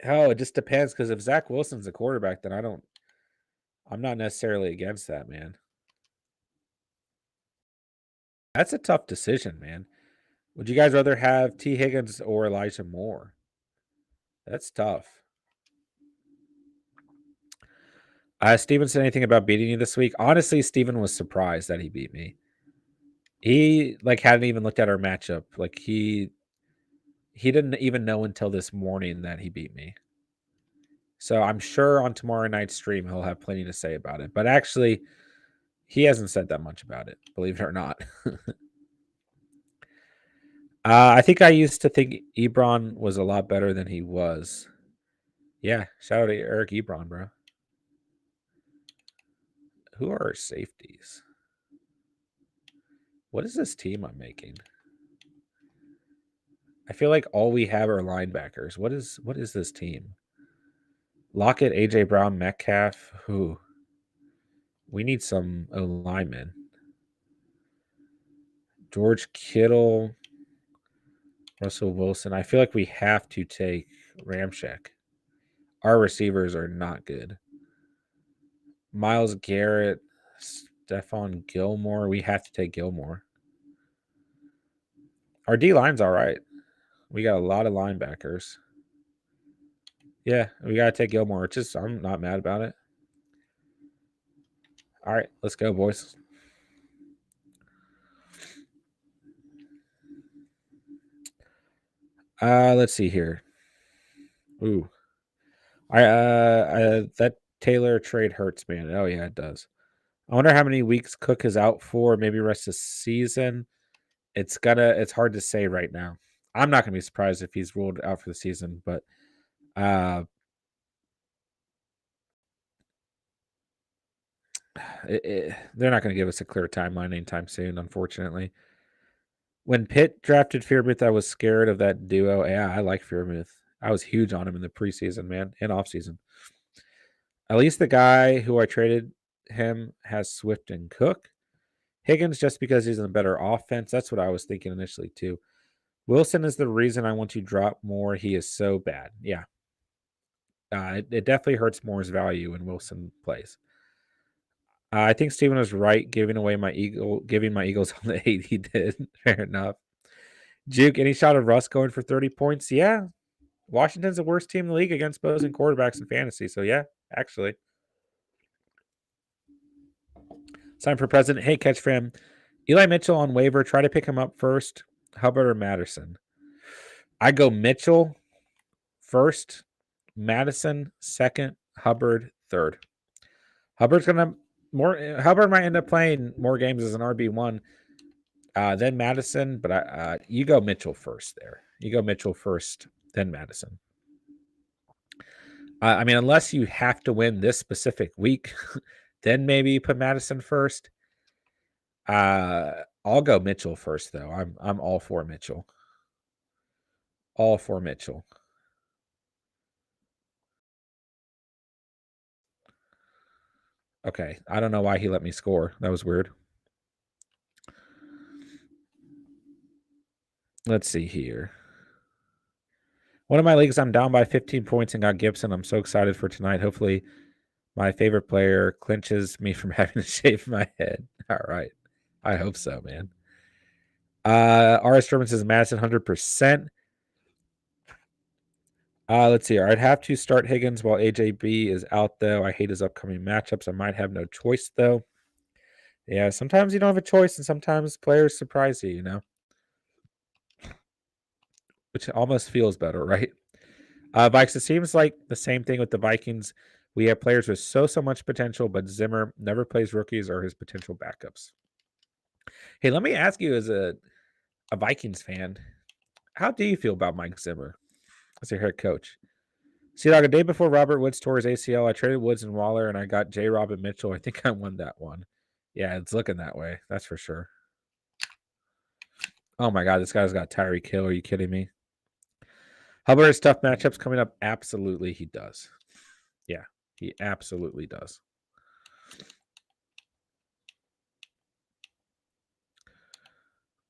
Oh, it just depends because if Zach Wilson's a quarterback, then I'm not necessarily against that, man. That's a tough decision, man. Would you guys rather have T. Higgins or Elijah Moore? That's tough. Steven said anything about beating you this week? Honestly, Steven was surprised that he beat me. He hadn't even looked at our matchup. He didn't even know until this morning that he beat me. So I'm sure on tomorrow night's stream he'll have plenty to say about it. But actually, he hasn't said that much about it, believe it or not. I think I used to think Ebron was a lot better than he was. Yeah, shout out to Eric Ebron, bro. Who are our safeties? What is this team I'm making? I feel like all we have are linebackers. What is this team? Lockett, AJ Brown, Metcalf. Who? We need some linemen. George Kittle, Russell Wilson. I feel like we have to take Ramczyk. Our receivers are not good. Myles Garrett, Stephon Gilmore. We have to take Gilmore. Our D line's all right. We got a lot of linebackers. Yeah, we got to take Gilmore. I'm not mad about it. All right, let's go, boys. Let's see here. Ooh. That Taylor trade hurts, man. Oh yeah, it does. I wonder how many weeks Cook is out for, maybe rest of the season. It's hard to say right now. I'm not gonna be surprised if he's ruled out for the season, but they're not going to give us a clear timeline anytime soon, unfortunately. When Pitt drafted Fearmouth, I was scared of that duo. Yeah, I like Fearmouth. I was huge on him in the preseason, man, and offseason. At least the guy who I traded him has Swift and Cook. Higgins, just because he's in a better offense. That's what I was thinking initially, too. Wilson is the reason I want to drop more. He is so bad. Yeah. It definitely hurts Moore's value when Wilson plays. I think Steven was right giving my Eagles on the 8 he did. Fair enough. Juke, any shot of Russ going for 30 points? Yeah. Washington's the worst team in the league against opposing quarterbacks in fantasy. So, yeah, actually. Sign for president. Hey, catch fam. Eli Mitchell on waiver. Try to pick him up first. Hubbard or Madison? I go Mitchell first, Madison second, Hubbard third. Hubbard might end up playing more games as an RB1 than Madison, but you go Mitchell first there. You go Mitchell first, then Madison. I mean, unless you have to win this specific week, then maybe you put Madison first. I'll go Mitchell first, though. I'm all for Mitchell. all for Mitchell. Okay, I don't know why he let me score. That was weird. Let's see here. One of my leagues, I'm down by 15 points and got Gibson. I'm so excited for tonight. Hopefully, my favorite player clinches me from having to shave my head. All right. I hope so, man. RS German says Madison 100%. Let's see here. I'd have to start Higgins while AJB is out, though. I hate his upcoming matchups. I might have no choice, though. Yeah, sometimes you don't have a choice, and sometimes players surprise you, which almost feels better, right? Vikes, it seems like the same thing with the Vikings. We have players with so much potential, but Zimmer never plays rookies or his potential backups. Hey, let me ask you as a Vikings fan, how do you feel about Mike Zimmer as your head coach? See, like a day before Robert Woods tore his ACL, I traded Woods and Waller, and I got J-Rob and Mitchell. I think I won that one. Yeah, it's looking that way. That's for sure. Oh, my God. This guy's got Tyreek Hill. Are you kidding me? Hubbard has tough matchups coming up. Absolutely, he does. Yeah, he absolutely does.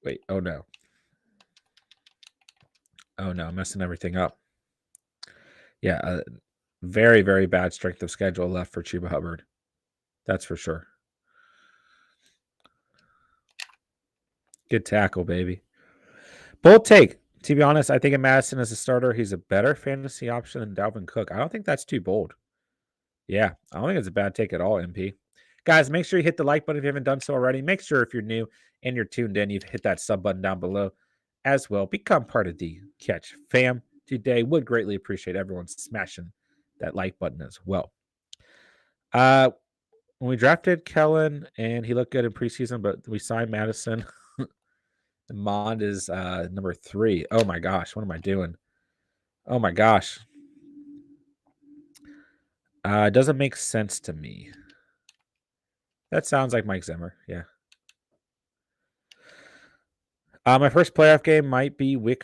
Wait. Oh, no. Oh, no. I'm messing everything up. Yeah, very, very bad strength of schedule left for Chuba Hubbard. That's for sure. Good tackle, baby. Bold take. To be honest, I think in Madison as a starter, he's a better fantasy option than Dalvin Cook. I don't think that's too bold. Yeah, I don't think it's a bad take at all, MP. Guys, make sure you hit the like button if you haven't done so already. Make sure if you're new and you're tuned in, you've hit that sub button down below as well. Become part of the Catch fam today. Would greatly appreciate everyone smashing that like button as well. When we drafted Kellen, and he looked good in preseason, but we signed Madison. Mond is number 3. Oh my gosh, what am I doing? Oh my gosh. It doesn't make sense to me. That sounds like Mike Zimmer, yeah. My first playoff game might be week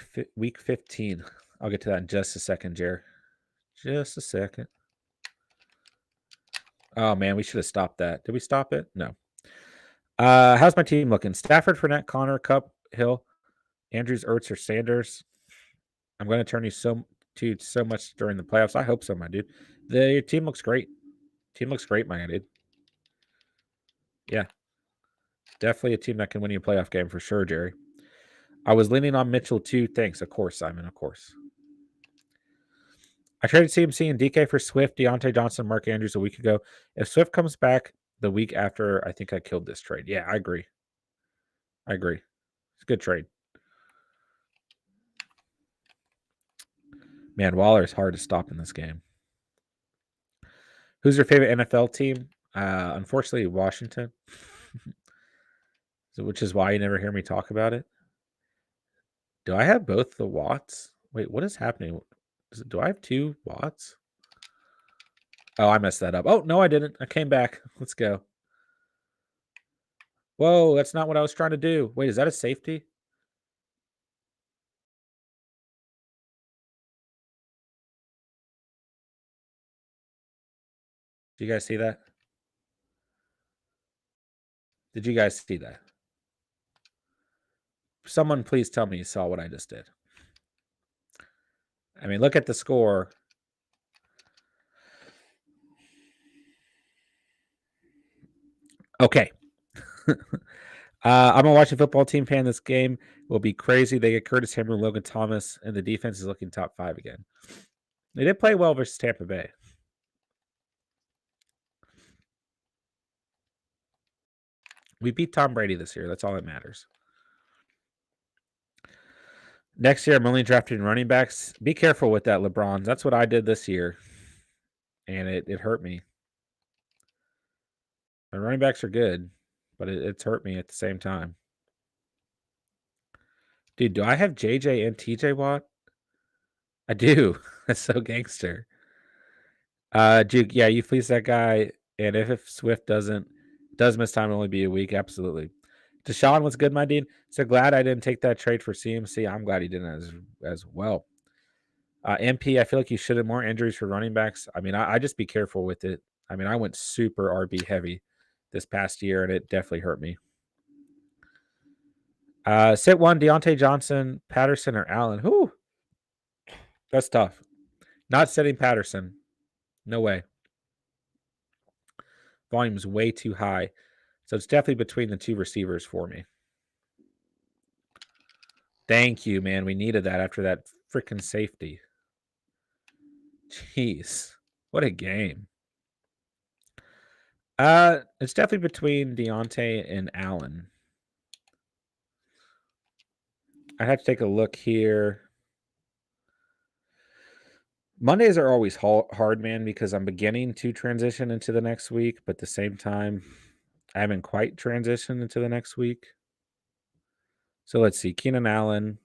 15. I'll get to that in just a second, Jer. Just a second. Oh, man, we should have stopped that. Did we stop it? No. How's my team looking? Stafford, Fournette, Connor, Kupp, Hill, Andrews, Ertz, or Sanders? I'm going to turn you so much during the playoffs. I hope so, my dude. Your team looks great. Team looks great, my dude. Yeah. Definitely a team that can win you a playoff game for sure, Jerry. I was leaning on Mitchell too. Thanks. Of course, Simon. Of course. I traded CMC and DK for Swift, Deontay Johnson, Mark Andrews a week ago. If Swift comes back the week after, I think I killed this trade. Yeah, I agree. It's a good trade. Man, Waller is hard to stop in this game. Who's your favorite NFL team? Unfortunately, Washington. Which is why you never hear me talk about it. Do I have both the Watts? Wait, what is happening? Do I have 2 Watts? Oh, I messed that up. Oh, no, I didn't. I came back. Let's go. Whoa, that's not what I was trying to do. Wait, is that a safety? Did you guys see that? Did you guys see that? Someone please tell me you saw what I just did. I mean, look at the score. Okay. I'm a Washington football team fan. This game will be crazy. They get Curtis Samuel, Logan Thomas, and the defense is looking top 5 again. They did play well versus Tampa Bay. We beat Tom Brady this year. That's all that matters. Next year, I'm only drafting running backs. Be careful with that, LeBron. That's what I did this year, and it hurt me. My running backs are good, but it's hurt me at the same time. Dude, do I have JJ and TJ Watt? I do. That's so gangster. Duke, yeah, you fleece that guy, and if Swift does miss time, it'll only be a week. Absolutely. Deshaun was good, my dude. So glad I didn't take that trade for CMC. I'm glad he didn't as well. MP, I feel like you should have more injuries for running backs. I mean, I just be careful with it. I mean, I went super RB heavy this past year, and it definitely hurt me. Sit one, Deontay Johnson, Patterson, or Allen. Whew. That's tough. Not sitting Patterson. No way. Volume's way too high. So it's definitely between the two receivers for me. Thank you, man. We needed that after that freaking safety. Jeez. What a game. It's definitely between Deontay and Allen. I have to take a look here. Mondays are always hard, man, because I'm beginning to transition into the next week, but at the same time, I haven't quite transitioned into the next week. So let's see. Keenan Allen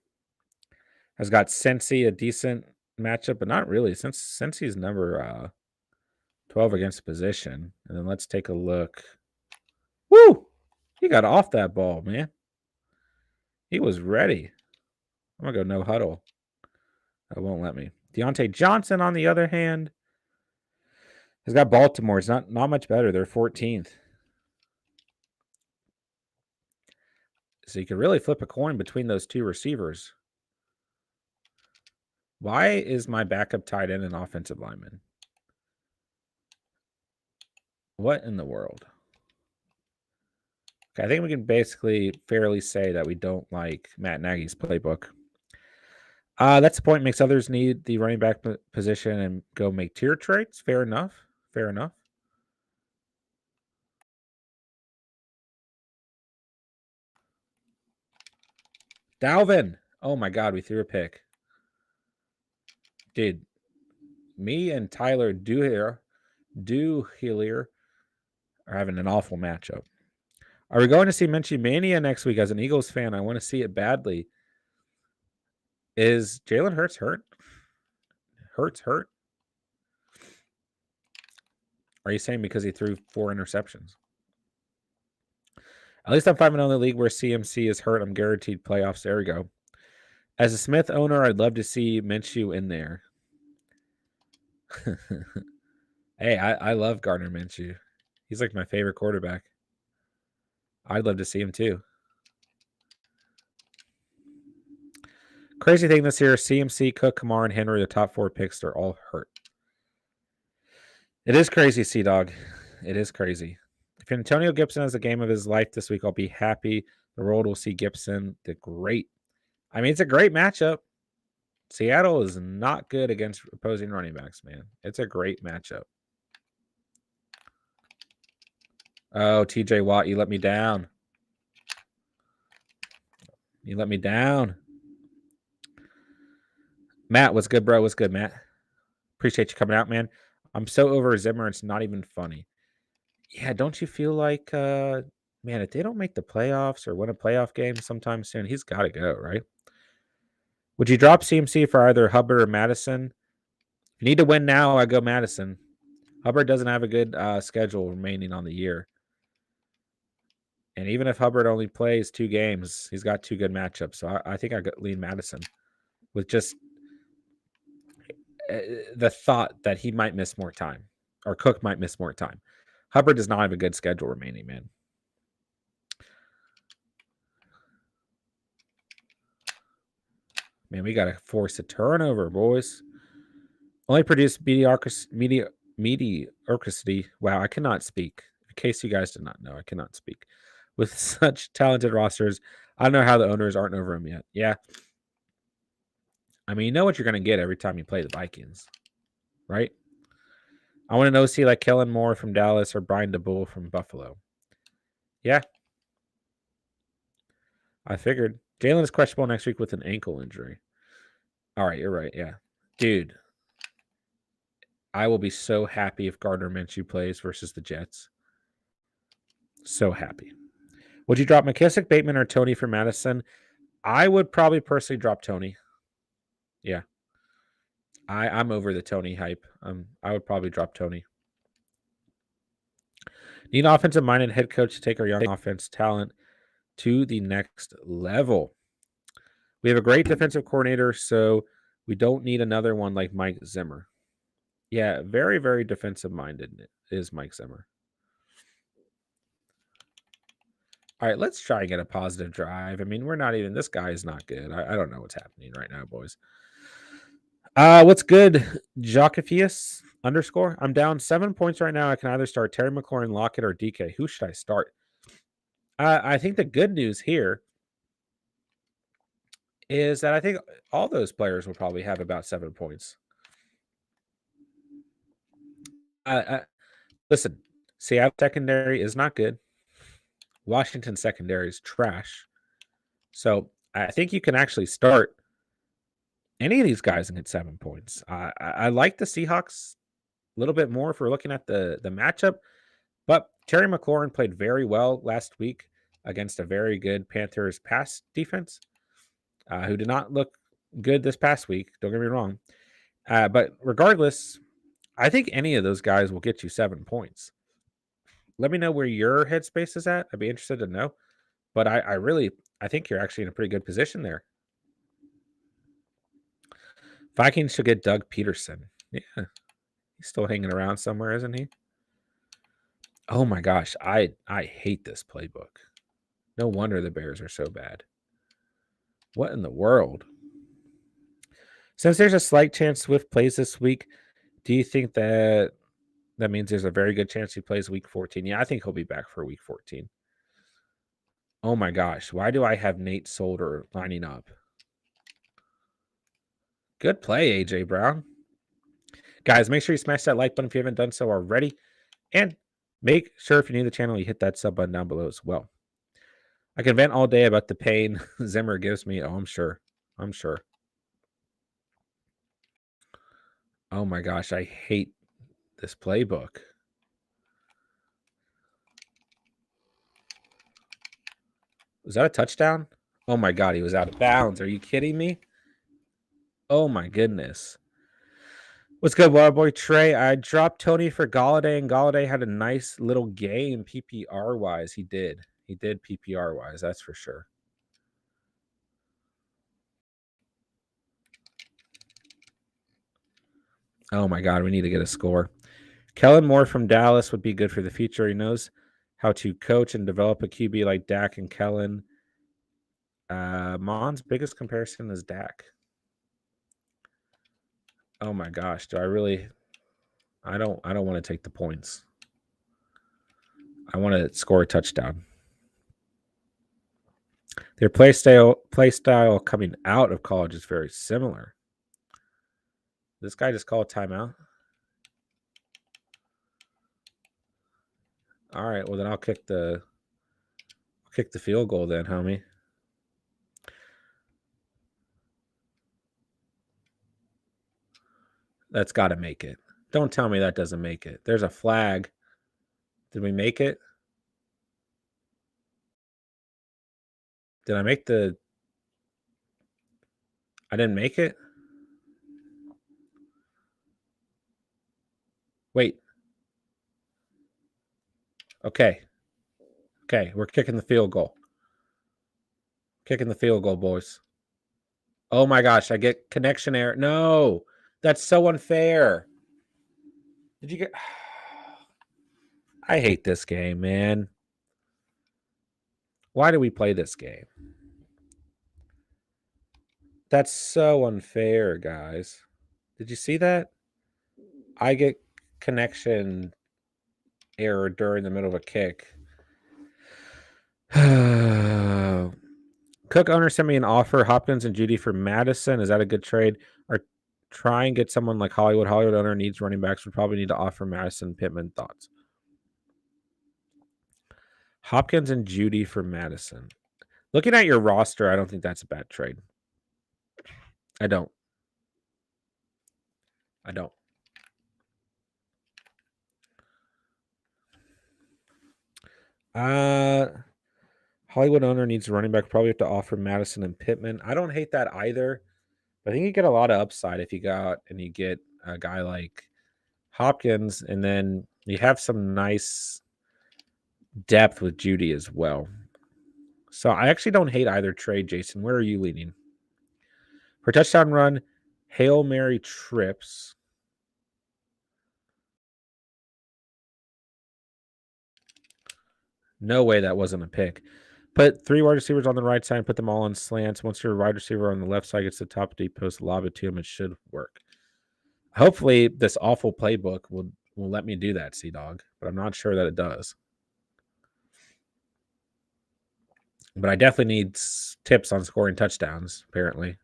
has got Cincy, a decent matchup, but not really. Since Cincy's number 12 against the position. And then let's take a look. Woo! He got off that ball, man. He was ready. I'm going to go no huddle. That won't let me. Deontay Johnson, on the other hand, has got Baltimore. It's not much better. They're 14th. So you could really flip a coin between those two receivers. Why is my backup tight end an offensive lineman? What in the world? Okay, I think we can basically fairly say that we don't like Matt Nagy's playbook. That's the point. Makes others need the running back position and go make tier trades. Fair enough. Fair enough. Dalvin. Oh my God, we threw a pick. Dude, me and Tyler Dewhilier are having an awful matchup. Are we going to see Minshew Mania next week? As an Eagles fan, I want to see it badly. Is Jalen Hurts hurt? Hurt? Are you saying because he threw 4 interceptions? At least I'm 5-0 in the league where CMC is hurt. I'm guaranteed playoffs. There we go. As a Smith owner, I'd love to see Minshew in there. Hey, I love Gardner Minshew. He's like my favorite quarterback. I'd love to see him too. Crazy thing this year, CMC, Cook, Kamara, and Henry, the top 4 picks, they're all hurt. It is crazy, C-Dog. It is crazy. If Antonio Gibson has a game of his life this week, I'll be happy. The world will see Gibson. I mean, it's a great matchup. Seattle is not good against opposing running backs, man. It's a great matchup. Oh, TJ Watt, you let me down. You let me down. Matt, what's good, bro? What's good, Matt? Appreciate you coming out, man. I'm so over Zimmer, it's not even funny. Yeah, don't you feel like, man, if they don't make the playoffs or win a playoff game sometime soon, he's got to go, right? Would you drop CMC for either Hubbard or Madison? If you need to win now, I go Madison. Hubbard doesn't have a good schedule remaining on the year. And even if Hubbard only plays 2 games, he's got 2 good matchups. So I think I lean Madison with just the thought that he might miss more time or Cook might miss more time. Hubbard does not have a good schedule remaining, man. Man, we got to force a turnover, boys. Only produce mediocrity. Wow, I cannot speak. In case you guys did not know, I cannot speak. With such talented rosters, I don't know how the owners aren't over them yet. Yeah. I mean, you know what you're going to get every time you play the Vikings, right? I want to see like Kellen Moore from Dallas or Brian DeBull from Buffalo. Yeah. I figured. Jalen is questionable next week with an ankle injury. All right, you're right. Yeah. Dude, I will be so happy if Gardner Minshew plays versus the Jets. So happy. Would you drop McKissick, Bateman, or Tony for Madison? I would probably personally drop Tony. Yeah. I'm over the Tony hype. I would probably drop Tony. Need an offensive-minded head coach to take our young offense talent to the next level. We have a great defensive coordinator, so We don't need another one like Mike Zimmer. Yeah, very, very defensive-minded is Mike Zimmer. All right, let's try and get a positive drive. I mean, we're not even – this guy is not good. I don't know what's happening right now, boys. What's good, Jockefius _ I'm down 7 points right now. I can either start Terry McLaurin, Lockett, or DK. Who should I start? I think the good news here is that I think all those players will probably have about 7 points. Listen, Seattle secondary is not good. Washington secondary is trash. So I think you can actually start any of these guys and get 7 points. I like the Seahawks a little bit more if we're looking at the matchup, but Terry McLaurin played very well last week against a very good Panthers pass defense, who did not look good this past week. Don't get me wrong. But regardless, I think any of those guys will get you 7 points. Let me know where your headspace is at. I'd be interested to know. But I think you're actually in a pretty good position there. Vikings should get Doug Peterson. Yeah. He's still hanging around somewhere, isn't he? Oh my gosh. I hate this playbook. No wonder the Bears are so bad. What in the world? Since there's a slight chance Swift plays this week, do you think that means there's a very good chance he plays week 14? Yeah, I think he'll be back for week 14. Oh my gosh. Why do I have Nate Solder lining up? Good play, A.J. Brown. Guys, make sure you smash that like button if you haven't done so already. And make sure if you're new to the channel, you hit that sub button down below as well. I can vent all day about the pain Zimmer gives me. Oh, I'm sure. I'm sure. Oh my gosh, I hate this playbook. Was that a touchdown? Oh my God, he was out of bounds. Are you kidding me? Oh my goodness. What's good, Waterboy Trey? I dropped Tony for Galladay, and Galladay had a nice little game PPR-wise. He did. He did PPR-wise, that's for sure. Oh my God, we need to get a score. Kellen Moore from Dallas would be good for the future. He knows how to coach and develop a QB like Dak and Kellen. Mon's biggest comparison is Dak. Oh my gosh, do I really? I don't want to take the points. I want to score a touchdown. Their play style coming out of college is very similar. This guy just called timeout. All right, well then I'll kick the field goal then, homie. That's got to make it. Don't tell me that doesn't make it. There's a flag. Did we make it? Did I make the... I didn't make it? Wait. Okay. Okay, we're kicking the field goal. Kicking the field goal, boys. Oh my gosh, I get connection error. No, that's so unfair. Did you get... I hate this game, man. Why do we play this game? That's so unfair, guys. Did you see that? I get connection error during the middle of a kick. Cook owner sent me an offer, Hopkins and Judy for Madison. Is that a good trade? Or try and get someone like Hollywood. Hollywood owner needs running backs. Would probably need to offer Madison. Pittman, thoughts? Hopkins and Judy for Madison. Looking at your roster, I don't think that's a bad trade. I don't. Hollywood owner needs a running back. Probably have to offer Madison and Pittman. I don't hate that either. But I think you get a lot of upside if you go out and you get a guy like Hopkins, and then you have some nice depth with Judy as well. So I actually don't hate either trade, Jason. Where are you leaning? For touchdown run, Hail Mary trips. No way that wasn't a pick. Put 3 wide receivers on the right side and put them all on slants. Once your wide receiver on the left side gets the top deep post, lob it to him. It should work. Hopefully, this awful playbook will let me do that, Sea-Dog, but I'm not sure that it does. But I definitely need tips on scoring touchdowns, apparently.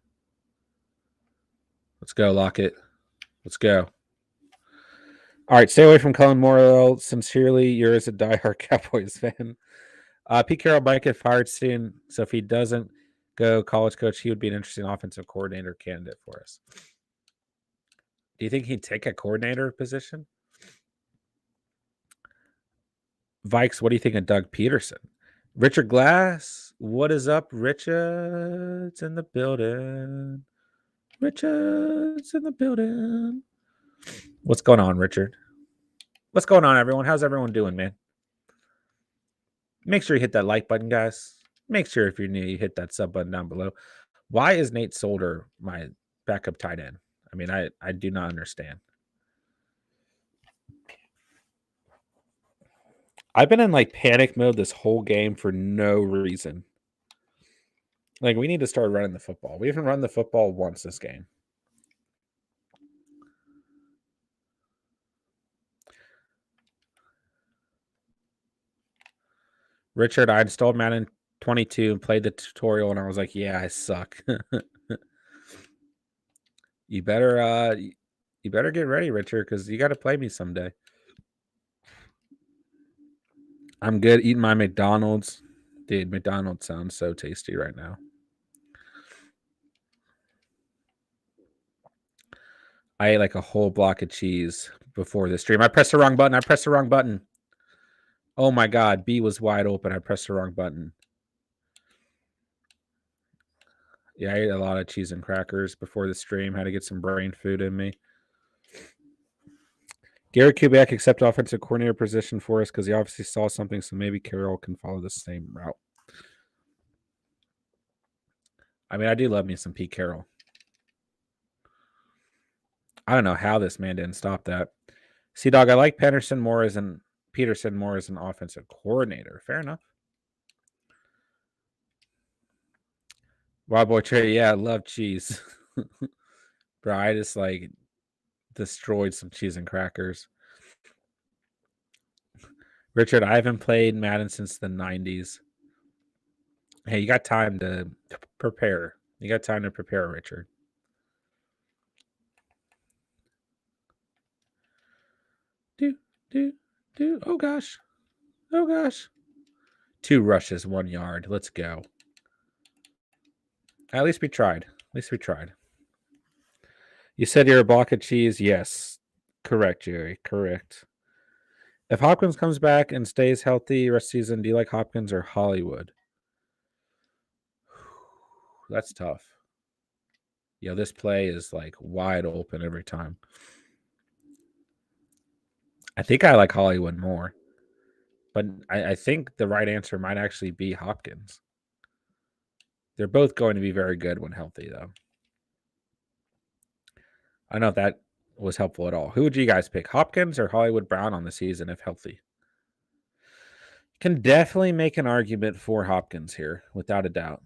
Let's go, Lockett. Let's go. All right, stay away from Kellen Moore. Sincerely, yours, a diehard Cowboys fan. Pete Carroll might get fired soon, so if he doesn't go college coach, he would be an interesting offensive coordinator candidate for us. Do you think he'd take a coordinator position? Vikes, what do you think of Doug Peterson? Richard Glass, what is up, Richard's in the building. Richard's in the building. What's going on, Richard? What's going on, everyone? How's everyone doing, man? Make sure you hit that like button, guys. Make sure if you're new, you hit that sub button down below. Why is Nate Solder my backup tight end? I mean, I do not understand. I've been in like panic mode this whole game for no reason. Like, we need to start running the football. We haven't run the football once this game. Richard, I installed Madden 22 and played the tutorial, and I was like, yeah, I suck. You better get ready, Richard, because you got to play me someday. I'm good eating my McDonald's. Dude, McDonald's sounds so tasty right now. I ate like a whole block of cheese before the stream. I pressed the wrong button. Oh my God, B was wide open. I pressed the wrong button. Yeah, I ate a lot of cheese and crackers before the stream. Had to get some brain food in me. Gary Kubiak accepted offensive coordinator position for us because he obviously saw something, so maybe Carroll can follow the same route. I mean, I do love me some Pete Carroll. I don't know how this man didn't stop that. Sea-Dog, I like Peterson more as an offensive coordinator. Fair enough. Wild Boy Trey, yeah, I love cheese. Bro, I just like destroyed some cheese and crackers. Richard, I haven't played Madden since the 90s. Hey, you got time to prepare. You got time to prepare, Richard. Oh, gosh. Oh, gosh. 2 rushes, 1 yard. Let's go. At least we tried. You said you're a block of cheese? Yes. Correct, Jerry. Correct. If Hopkins comes back and stays healthy rest of the season, do you like Hopkins or Hollywood? That's tough. Yeah, this play is like wide open every time. I think I like Hollywood more. But I think the right answer might actually be Hopkins. They're both going to be very good when healthy, though. I don't know if that was helpful at all. Who would you guys pick, Hopkins or Hollywood Brown on the season if healthy? Can definitely make an argument for Hopkins here, without a doubt.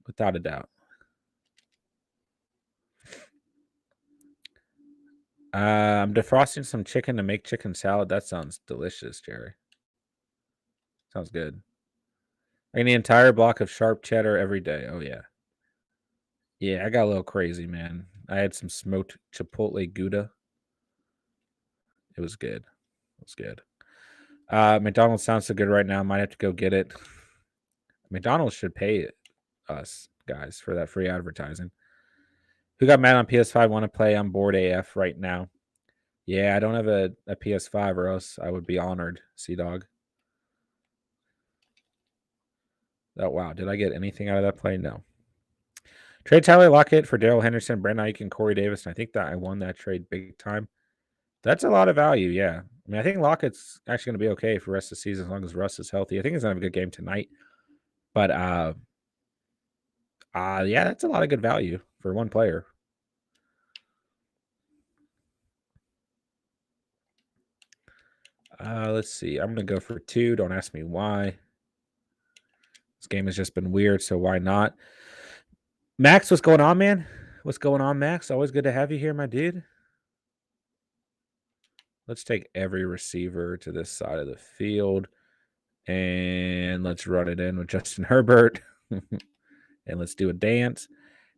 Without a doubt. I'm defrosting some chicken to make chicken salad. That sounds delicious, Jerry. Sounds good. I need an entire block of sharp cheddar every day. Oh, yeah. Yeah, I got a little crazy, man. I had some smoked chipotle Gouda. It was good. McDonald's sounds so good right now. Might have to go get it. McDonald's should pay us, guys, for that free advertising. Who got mad on PS5? Want to play on board AF right now? Yeah, I don't have a PS5 or else I would be honored, Sea-Dog. Oh, wow. Did I get anything out of that play? No. Trade Tyler Lockett for Darrell Henderson, Brandon Ayuk, and Corey Davis. And I think that I won that trade big time. That's a lot of value, yeah. I mean, I think Lockett's actually going to be okay for the rest of the season as long as Russ is healthy. I think he's going to have a good game tonight. But, yeah, that's a lot of good value for one player. Let's see. I'm going to go for 2. Don't ask me why. This game has just been weird, so why not? Max, what's going on, man? What's going on, Max? Always good to have you here, my dude. Let's take every receiver to this side of the field, and let's run it in with Justin Herbert, and let's do a dance.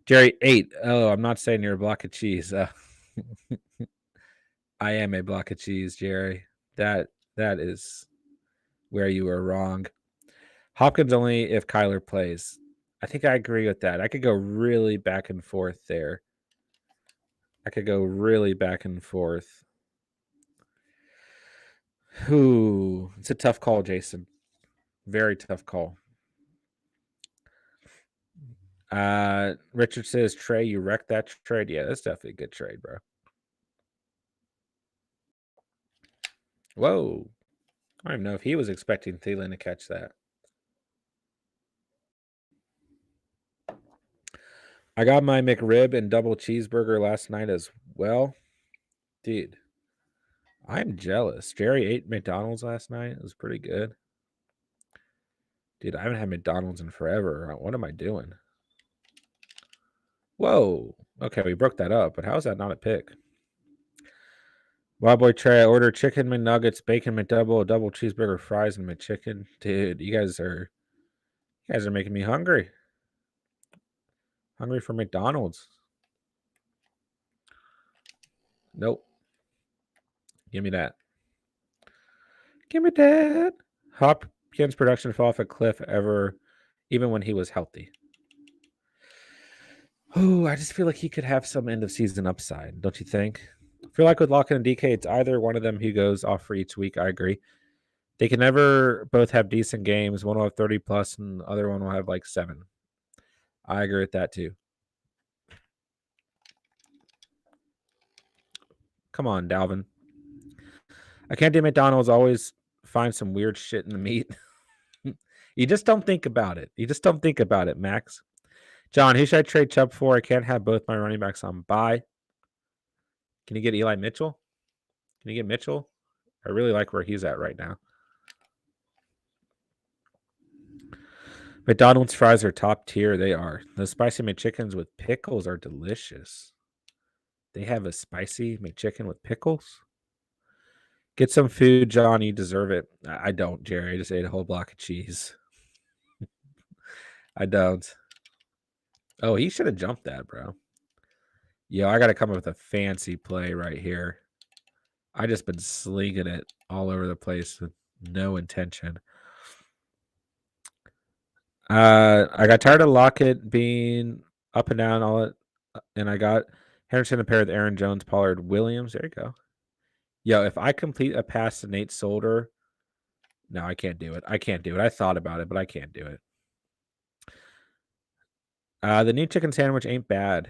Jerry, 8. Oh, I'm not saying you're a block of cheese. I am a block of cheese, Jerry. That is where you were wrong. Hopkins only if Kyler plays. I think I agree with that. I could go really back and forth there. Ooh, it's a tough call, Jason. Very tough call. Richard says, Trey, you wrecked that trade. Yeah, that's definitely a good trade, bro. Whoa. I don't even know if he was expecting Thielen to catch that. I got my McRib and double cheeseburger last night as well. Dude, I'm jealous. Jerry ate McDonald's last night. It was pretty good. Dude, I haven't had McDonald's in forever. What am I doing? Whoa. Okay, we broke that up, but how is that not a pick? Wild Boy Trey, I ordered chicken McNuggets, bacon McDouble, double cheeseburger, fries, and McChicken. Dude, you guys are making me hungry. Hungry for McDonald's. Nope. Give me that. Give me that. Hopkins' production fell off a cliff even when he was healthy. Oh, I just feel like he could have some end of season upside, don't you think? I feel like with Lockett and DK, it's either one of them who goes off for each week. I agree. They can never both have decent games. One will have 30 plus and the other one will have like 7. I agree with that too. Come on, Dalvin. I can't do McDonald's. Always find some weird shit in the meat. You just don't think about it. Max. John, who should I trade Chubb for? I can't have both my running backs on bye. Can you get Eli Mitchell? Can you get Mitchell? I really like where he's at right now. McDonald's fries are top tier. They are. The spicy McChickens with pickles are delicious. They have a spicy McChicken with pickles? Get some food, John. You deserve it. I don't, Jerry. I just ate a whole block of cheese. I don't. Oh, he should have jumped that, bro. Yo, I got to come up with a fancy play right here. I just been slinging it all over the place with no intention. I got tired of Lockett being up and down all it, and I got Henderson to pair with Aaron Jones, Pollard, Williams. There you go. Yo, if I complete a pass to Nate Solder, no, I can't do it. I thought about it, but I can't do it. The new chicken sandwich ain't bad.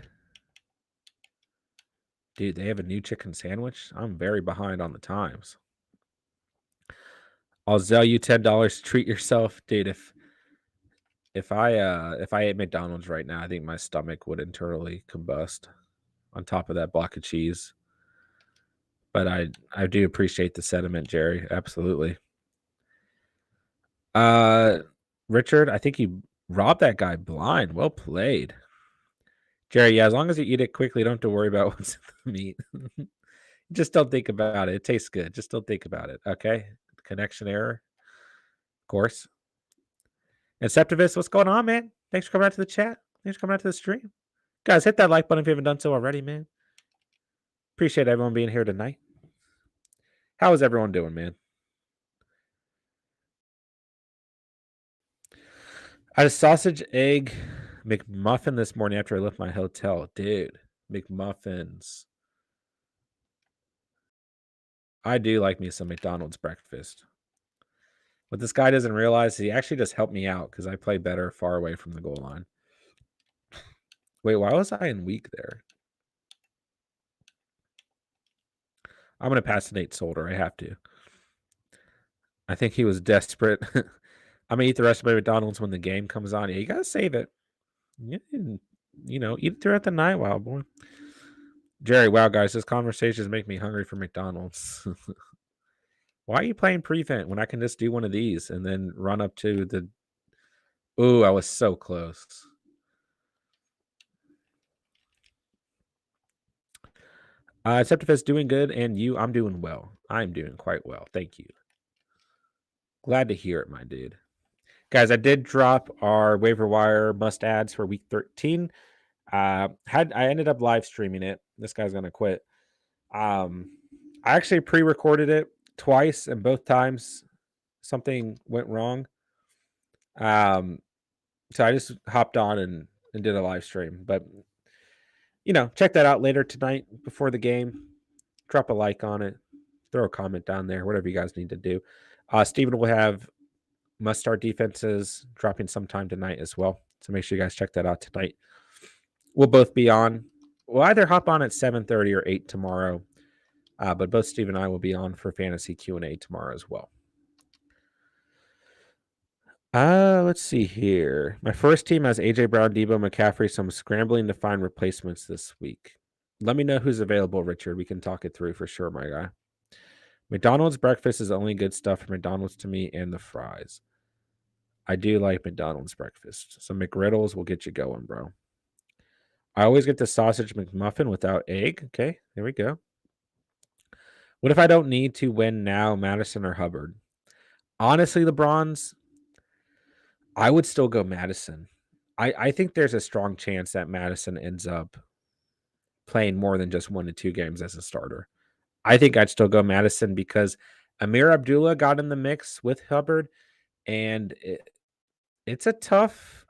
Dude, they have a new chicken sandwich? I'm very behind on the times. I'll sell you $10 to treat yourself. Dude, if I ate McDonald's right now, I think my stomach would internally combust on top of that block of cheese. But I do appreciate the sentiment, Jerry. Absolutely. Richard, I think you robbed that guy blind. Well played. Jerry, yeah, as long as you eat it quickly, don't have to worry about what's in the meat. Just don't think about it. It tastes good. Just don't think about it. Okay? Connection error. Of course. Inceptivus, what's going on, man? Thanks for coming out to the chat. Thanks for coming out to the stream. Guys, hit that like button if you haven't done so already, man. Appreciate everyone being here tonight. How is everyone doing, man? I had a sausage egg McMuffin this morning after I left my hotel. Dude, McMuffins. I do like me some McDonald's breakfast. What this guy doesn't realize, he actually just helped me out because I play better far away from the goal line. Wait, why was I in weak there? I'm going to pass to Nate Solder. I have to. I think he was desperate. I'm going to eat the rest of my McDonald's when the game comes on. Yeah, you got to save it. You know, eat it throughout the night, wild boy. Jerry, wow, guys, this conversation is making me hungry for McDonald's. Why are you playing prevent when I can just do one of these and then run up to the... Ooh, I was so close. Except if it's doing good, and you, I'm doing well. I'm doing quite well. Thank you. Glad to hear it, my dude. Guys, I did drop our waiver wire must adds for week 13. I ended up live streaming it. This guy's gonna quit. I actually pre-recorded it twice, and both times something went wrong. So I just hopped on and did a live stream. But check that out later tonight before the game. Drop a like on it, throw a comment down there, whatever you guys need to do. Steven will have must-start defenses dropping sometime tonight as well. So make sure you guys check that out tonight. We'll both be on. We'll either hop on at 7:30 or 8 tomorrow. But both Steve and I will be on for Fantasy Q&A tomorrow as well. Let's see here. My first team has A.J. Brown, Debo, McCaffrey, so I'm scrambling to find replacements this week. Let me know who's available, Richard. We can talk it through for sure, my guy. McDonald's breakfast is only good stuff for McDonald's to me, and the fries. I do like McDonald's breakfast. So McGriddles will get you going, bro. I always get the sausage McMuffin without egg. Okay, there we go. What if I don't need to win now, Madison or Hubbard? Honestly, LeBron's, I would still go Madison. I think there's a strong chance that Madison ends up playing more than just 1 to 2 games as a starter. I think I'd still go Madison because Amir Abdullah got in the mix with Hubbard, and it's a tough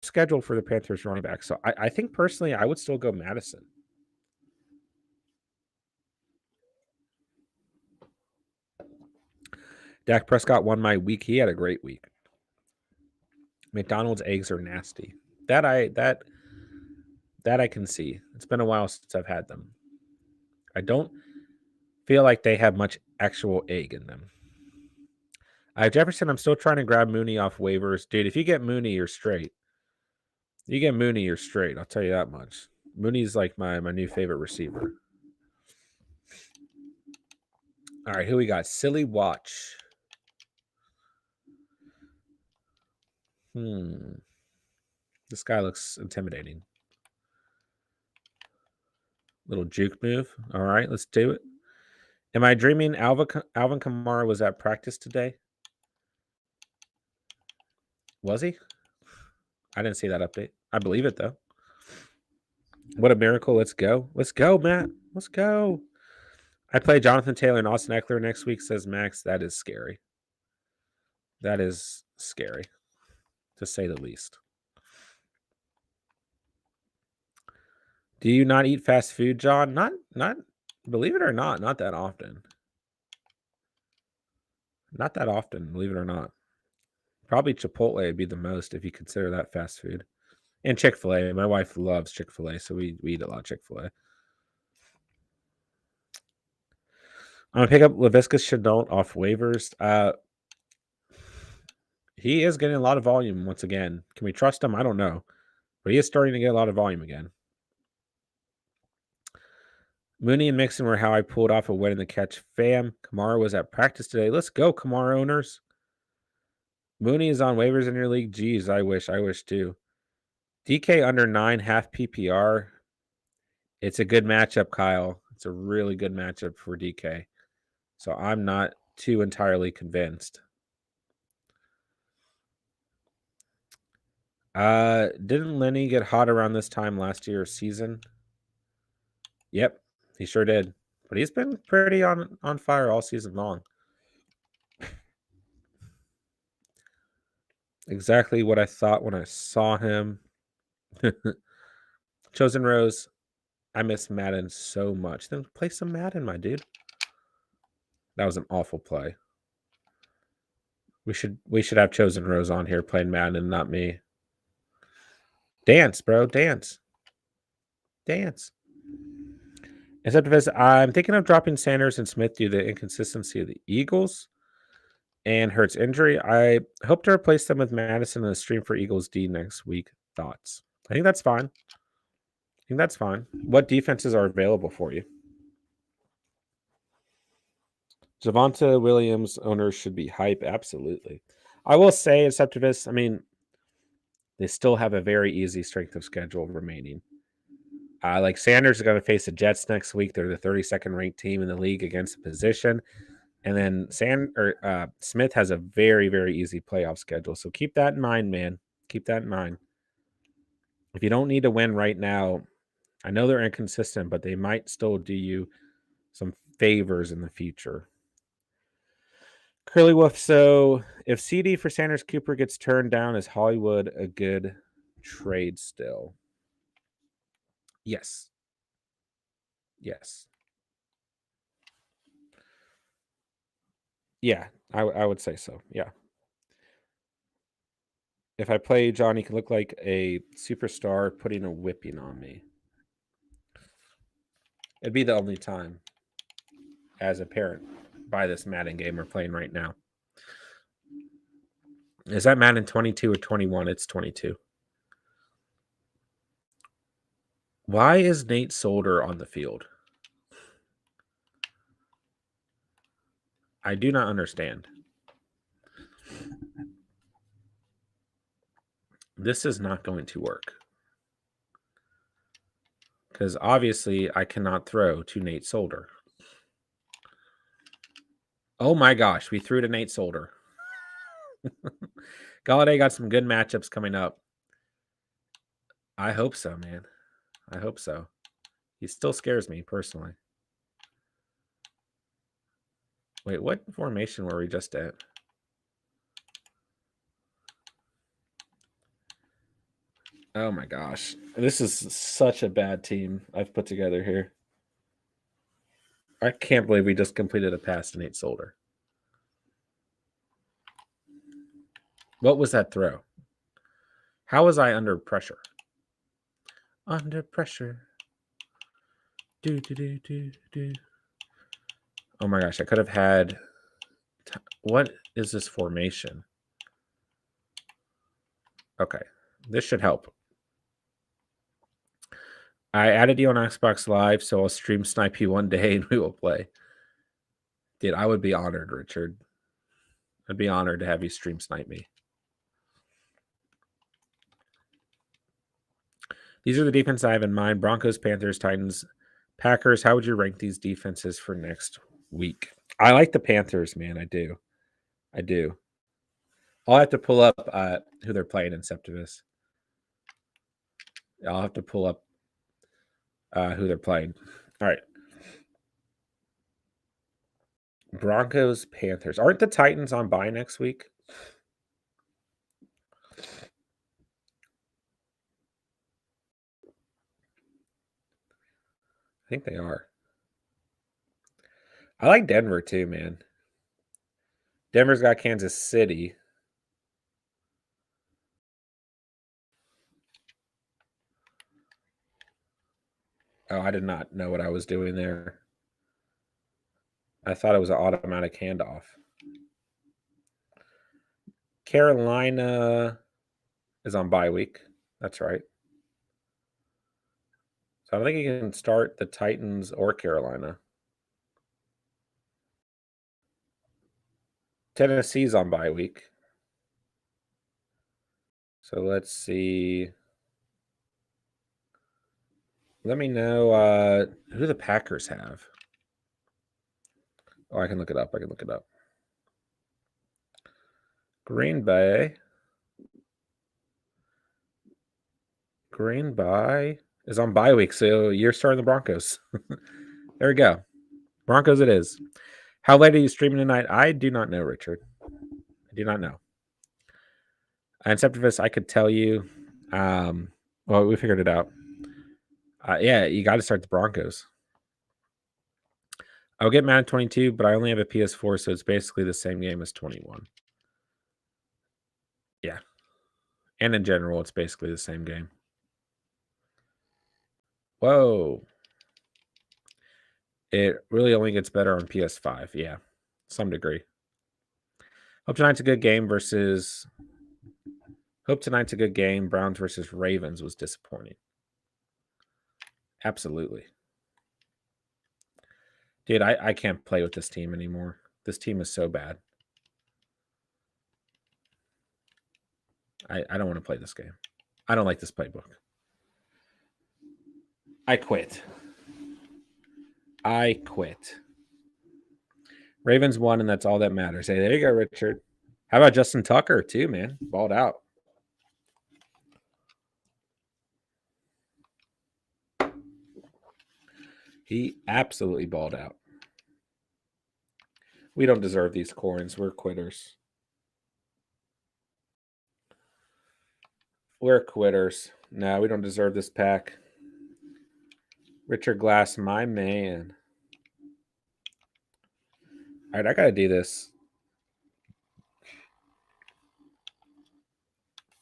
schedule for the Panthers running back. So I think personally I would still go Madison. Dak Prescott won my week. He had a great week. McDonald's eggs are nasty. That I can see. It's been a while since I've had them. I don't feel like they have much actual egg in them. Jefferson, I'm still trying to grab Mooney off waivers. Dude, if you get Mooney, you're straight. You get Mooney, you're straight. I'll tell you that much. Mooney's like my new favorite receiver. All right, who we got? Silly Watch. This guy looks intimidating. Little juke move. All right, let's do it. Am I dreaming Alvin Kamara was at practice today? Was he? I didn't see that update. I believe it, though. What a miracle. Let's go. Let's go, Matt. Let's go. I play Jonathan Taylor and Austin Eckler next week, says Max. That is scary. That is scary, to say the least. Do you not eat fast food, John? Not believe it or not that often. Not that often, believe it or not. Probably Chipotle would be the most if you consider that fast food. And Chick-fil-A. My wife loves Chick-fil-A, so we eat a lot of Chick-fil-A. I'm going to pick up Laviska Shenault off waivers. He is getting a lot of volume once again. Can we trust him? I don't know. But he is starting to get a lot of volume again. Mooney and Mixon were how I pulled off a win in the catch. Fam, Kamara was at practice today. Let's go, Kamara owners. Mooney is on waivers in your league. Geez, I wish too. DK under 9, half PPR. It's a good matchup, Kyle. It's a really good matchup for DK. So I'm not too entirely convinced. Didn't Lenny get hot around this time last year's season? Yep, he sure did. But he's been pretty on fire all season long. Exactly what I thought when I saw him. Chosen Rose, I miss Madden so much. Then play some Madden, my dude. That was an awful play. We should have Chosen Rose on here playing Madden, not me. Dance, bro, dance. Dance. Except if I'm thinking of dropping Sanders and Smith due to the inconsistency of the Eagles and Hurts injury. I hope to replace them with Madison in the stream for Eagles D next week. Thoughts? I think that's fine. What defenses are available for you? Javonte Williams owners should be hype. Absolutely. I will say, Inceptivus, I mean, they still have a very easy strength of schedule remaining. Like Sanders is going to face the Jets next week. They're the 32nd ranked team in the league against the position. And then Smith has a very, very easy playoff schedule. So keep that in mind, man. Keep that in mind. If you don't need to win right now, I know they're inconsistent, but they might still do you some favors in the future. Curly Wolf. So if CD for Sanders Cooper gets turned down, is Hollywood a good trade still? Yes. Yes. Yeah, I would say so. Yeah. If I play Johnny, can look like a superstar putting a whipping on me. It'd be the only time as a parent by this Madden game we're playing right now. Is that Madden 22 or 21? It's 22. Why is Nate Solder on the field? I do not understand. This is not going to work. Because obviously I cannot throw to Nate Solder. Oh my gosh, we threw to Nate Solder. Galladay got some good matchups coming up. I hope so, man. I hope so. He still scares me personally. Wait, what formation were we just at? Oh my gosh. This is such a bad team I've put together here. I can't believe we just completed a pass to Nate Solder. What was that throw? How was I under pressure? Under pressure. Do. Oh my gosh, I could have had... What is this formation? Okay, this should help. I added you on Xbox Live, so I'll stream snipe you one day and we will play. Dude, I would be honored, Richard. I'd be honored to have you stream snipe me. These are the defenses I have in mind. Broncos, Panthers, Titans, Packers. How would you rank these defenses for next week? I like the Panthers, man. I do. I'll have to pull up who they're playing in Septimus. I'll have to pull up who they're playing. All right. Broncos, Panthers. Aren't the Titans on bye next week? I think they are. I like Denver too, man. Denver's got Kansas City. Oh, I did not know what I was doing there. I thought it was an automatic handoff. Carolina is on bye week. That's right. So I don't think you can start the Titans or Carolina. Tennessee's on bye week. So let's see. Let me know who the Packers have. Oh, I can look it up. Green Bay is on bye week, so you're starting the Broncos. There we go. Broncos it is. How late are you streaming tonight? I do not know, Richard. I do not know. Inceptivus, I could tell you. Well, we figured it out. Yeah, you got to start the Broncos. I'll get Madden 22, but I only have a PS4, so it's basically the same game as 21. Yeah. And in general, it's basically the same game. Whoa. It really only gets better on PS5. Yeah, some degree. Hope tonight's a good game. Browns versus Ravens was disappointing. Absolutely. Dude, I can't play with this team anymore. This team is so bad. I don't want to play this game. I don't like this playbook. I quit. Ravens won, and that's all that matters. Hey, there you go, Richard. How about Justin Tucker, too, man? Balled out. He absolutely balled out. We don't deserve these coins. We're quitters. We're quitters. No, we don't deserve this pack. Richard Glass, my man. All right, I got to do this.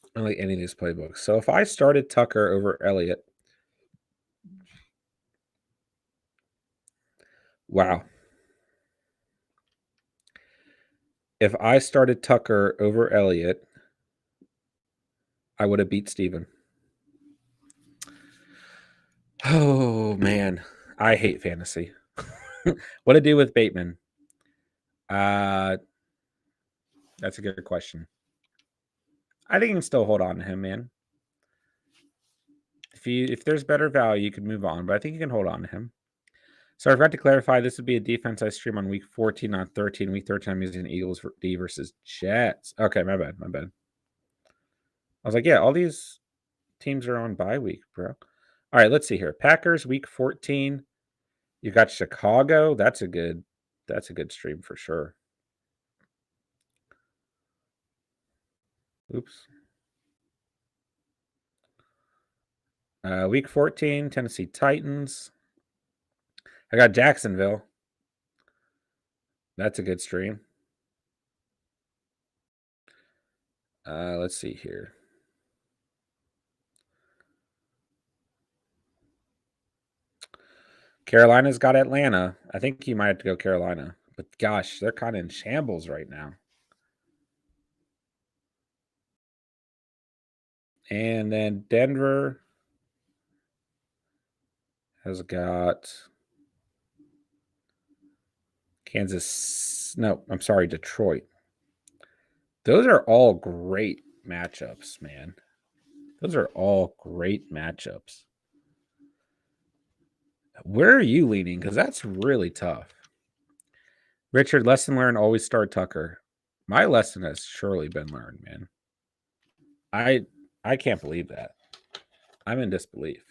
I don't like any of these playbooks. So if I started Tucker over Elliott. Wow. If I started Tucker over Elliott, I would have beat Steven. Oh, man. I hate fantasy. What to do with Bateman? That's a good question. I think you can still hold on to him, man. If there's better value, you can move on, but I think you can hold on to him. So I forgot to clarify, this would be a defense I stream on week 14, not 13. Week 13, I'm using Eagles for D versus Jets. Okay, my bad. I was like, yeah, all these teams are on bye week, bro. All right, let's see here. Packers, week 14. You got Chicago. That's a good stream for sure. Oops. Week 14, Tennessee Titans. I got Jacksonville. That's a good stream. Let's see here. Carolina's got Atlanta. I think you might have to go Carolina. But gosh, they're kind of in shambles right now. And then Denver has got Detroit. Those are all great matchups, man. Those are all great matchups. Where are you leaning? Because that's really tough. Richard, lesson learned, always start Tucker. My lesson has surely been learned, man. I can't believe that. I'm in disbelief.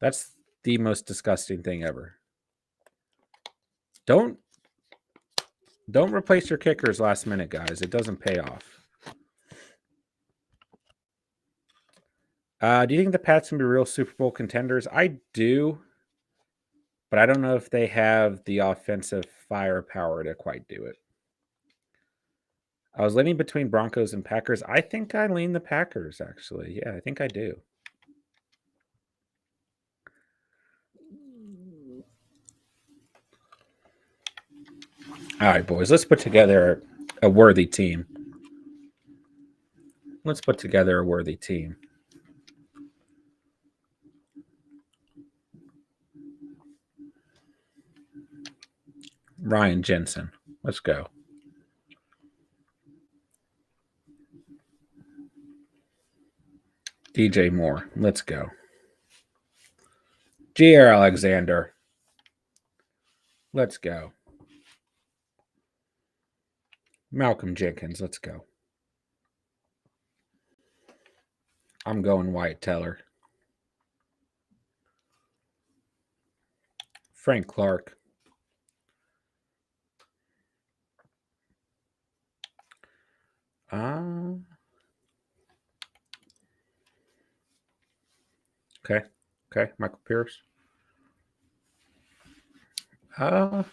That's the most disgusting thing ever. Don't replace your kickers last minute, guys. It doesn't pay off. Do you think the Pats can be real Super Bowl contenders? I do, but I don't know if they have the offensive firepower to quite do it. I was leaning between Broncos and Packers. I think I lean the Packers, actually. Yeah, I think I do. All right, boys, let's put together a worthy team. Ryan Jensen. Let's go. DJ Moore. Let's go. J.R. Alexander. Let's go. Malcolm Jenkins. Let's go. I'm going Wyatt Teller. Frank Clark. Okay. Michael Pierce. Let's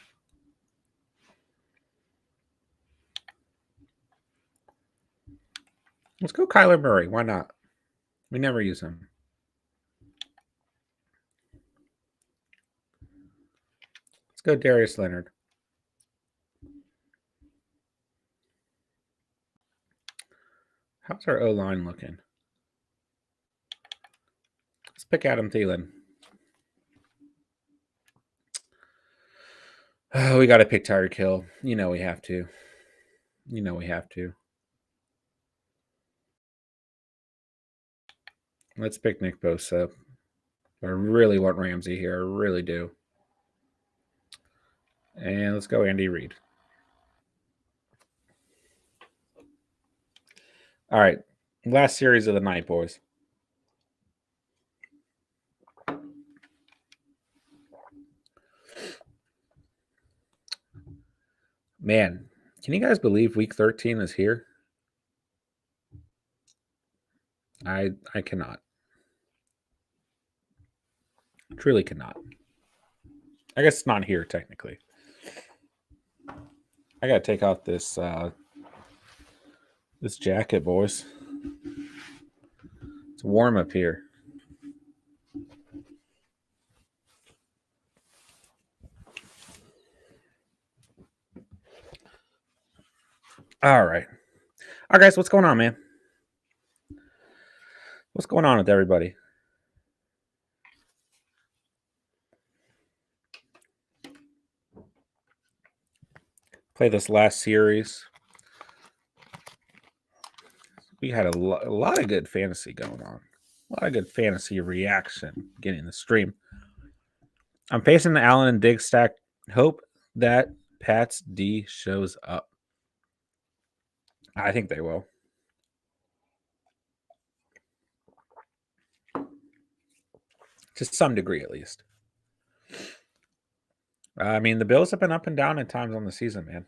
go Kyler Murray. Why not? We never use him. Let's go Darius Leonard. How's our O-line looking? Let's pick Adam Thielen. Oh, we got to pick Tyreek Hill. You know we have to. Let's pick Nick Bosa. I really want Ramsey here. I really do. And let's go Andy Reid. All right. Last series of the night, boys. Man, can you guys believe week 13 is here? I cannot. Truly cannot. I guess it's not here technically. I gotta take out this this jacket, boys. It's warm up here. All right, guys, what's going on, man? What's going on with everybody? Play this last series. We had a lot of good fantasy going on. A lot of good fantasy reaction getting the stream. I'm facing the Allen and Diggs stack. Hope that Pat's D shows up. I think they will. To some degree, at least. I mean, the Bills have been up and down at times on the season, man.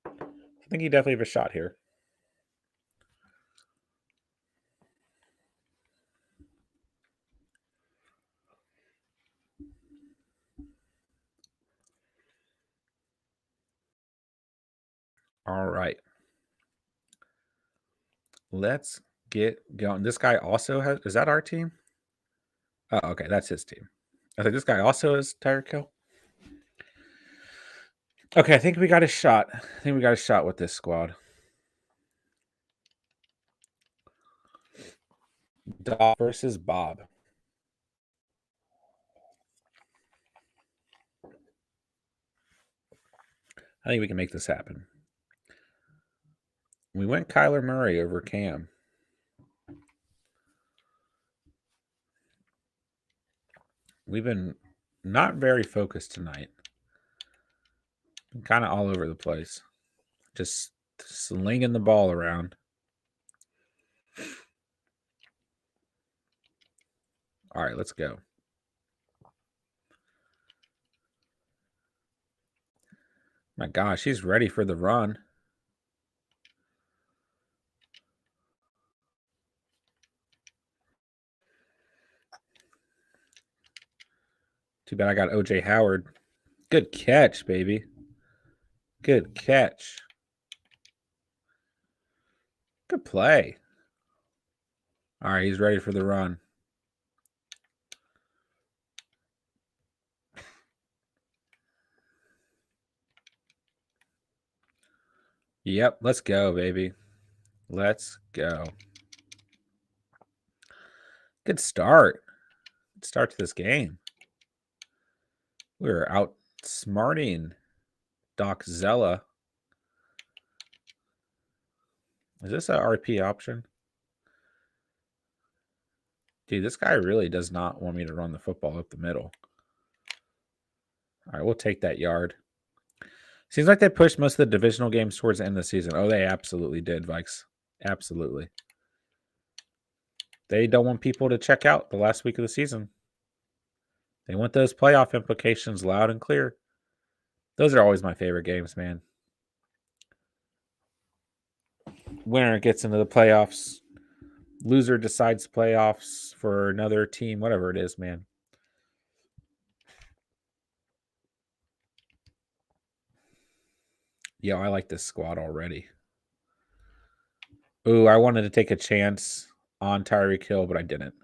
I think you definitely have a shot here. All right. Let's get going. This guy also has, is that our team? Oh, okay, that's his team. I think this guy also is Tyreek Hill. Okay, I think we got a shot. With this squad. Doc versus Bob. I think we can make this happen. We went Kyler Murray over Cam. We've been not very focused tonight. Been kind of all over the place. Just slinging the ball around. All right, let's go. My gosh, he's ready for the run. Too bad I got O.J. Howard. Good catch, baby. Good catch. Good play. All right, he's ready for the run. Yep, let's go, baby. Let's go. Good start. Good start to this game. We're outsmarting Doc Zella. Is this an RP option? Dude, this guy really does not want me to run the football up the middle. All right, we'll take that yard. Seems like they pushed most of the divisional games towards the end of the season. Oh, they absolutely did, Vikes. Absolutely. They don't want people to check out the last week of the season. They want those playoff implications loud and clear. Those are always my favorite games, man. Winner gets into the playoffs. Loser decides playoffs for another team, whatever it is, man. Yo, I like this squad already. Ooh, I wanted to take a chance on Tyreek Hill, but I didn't.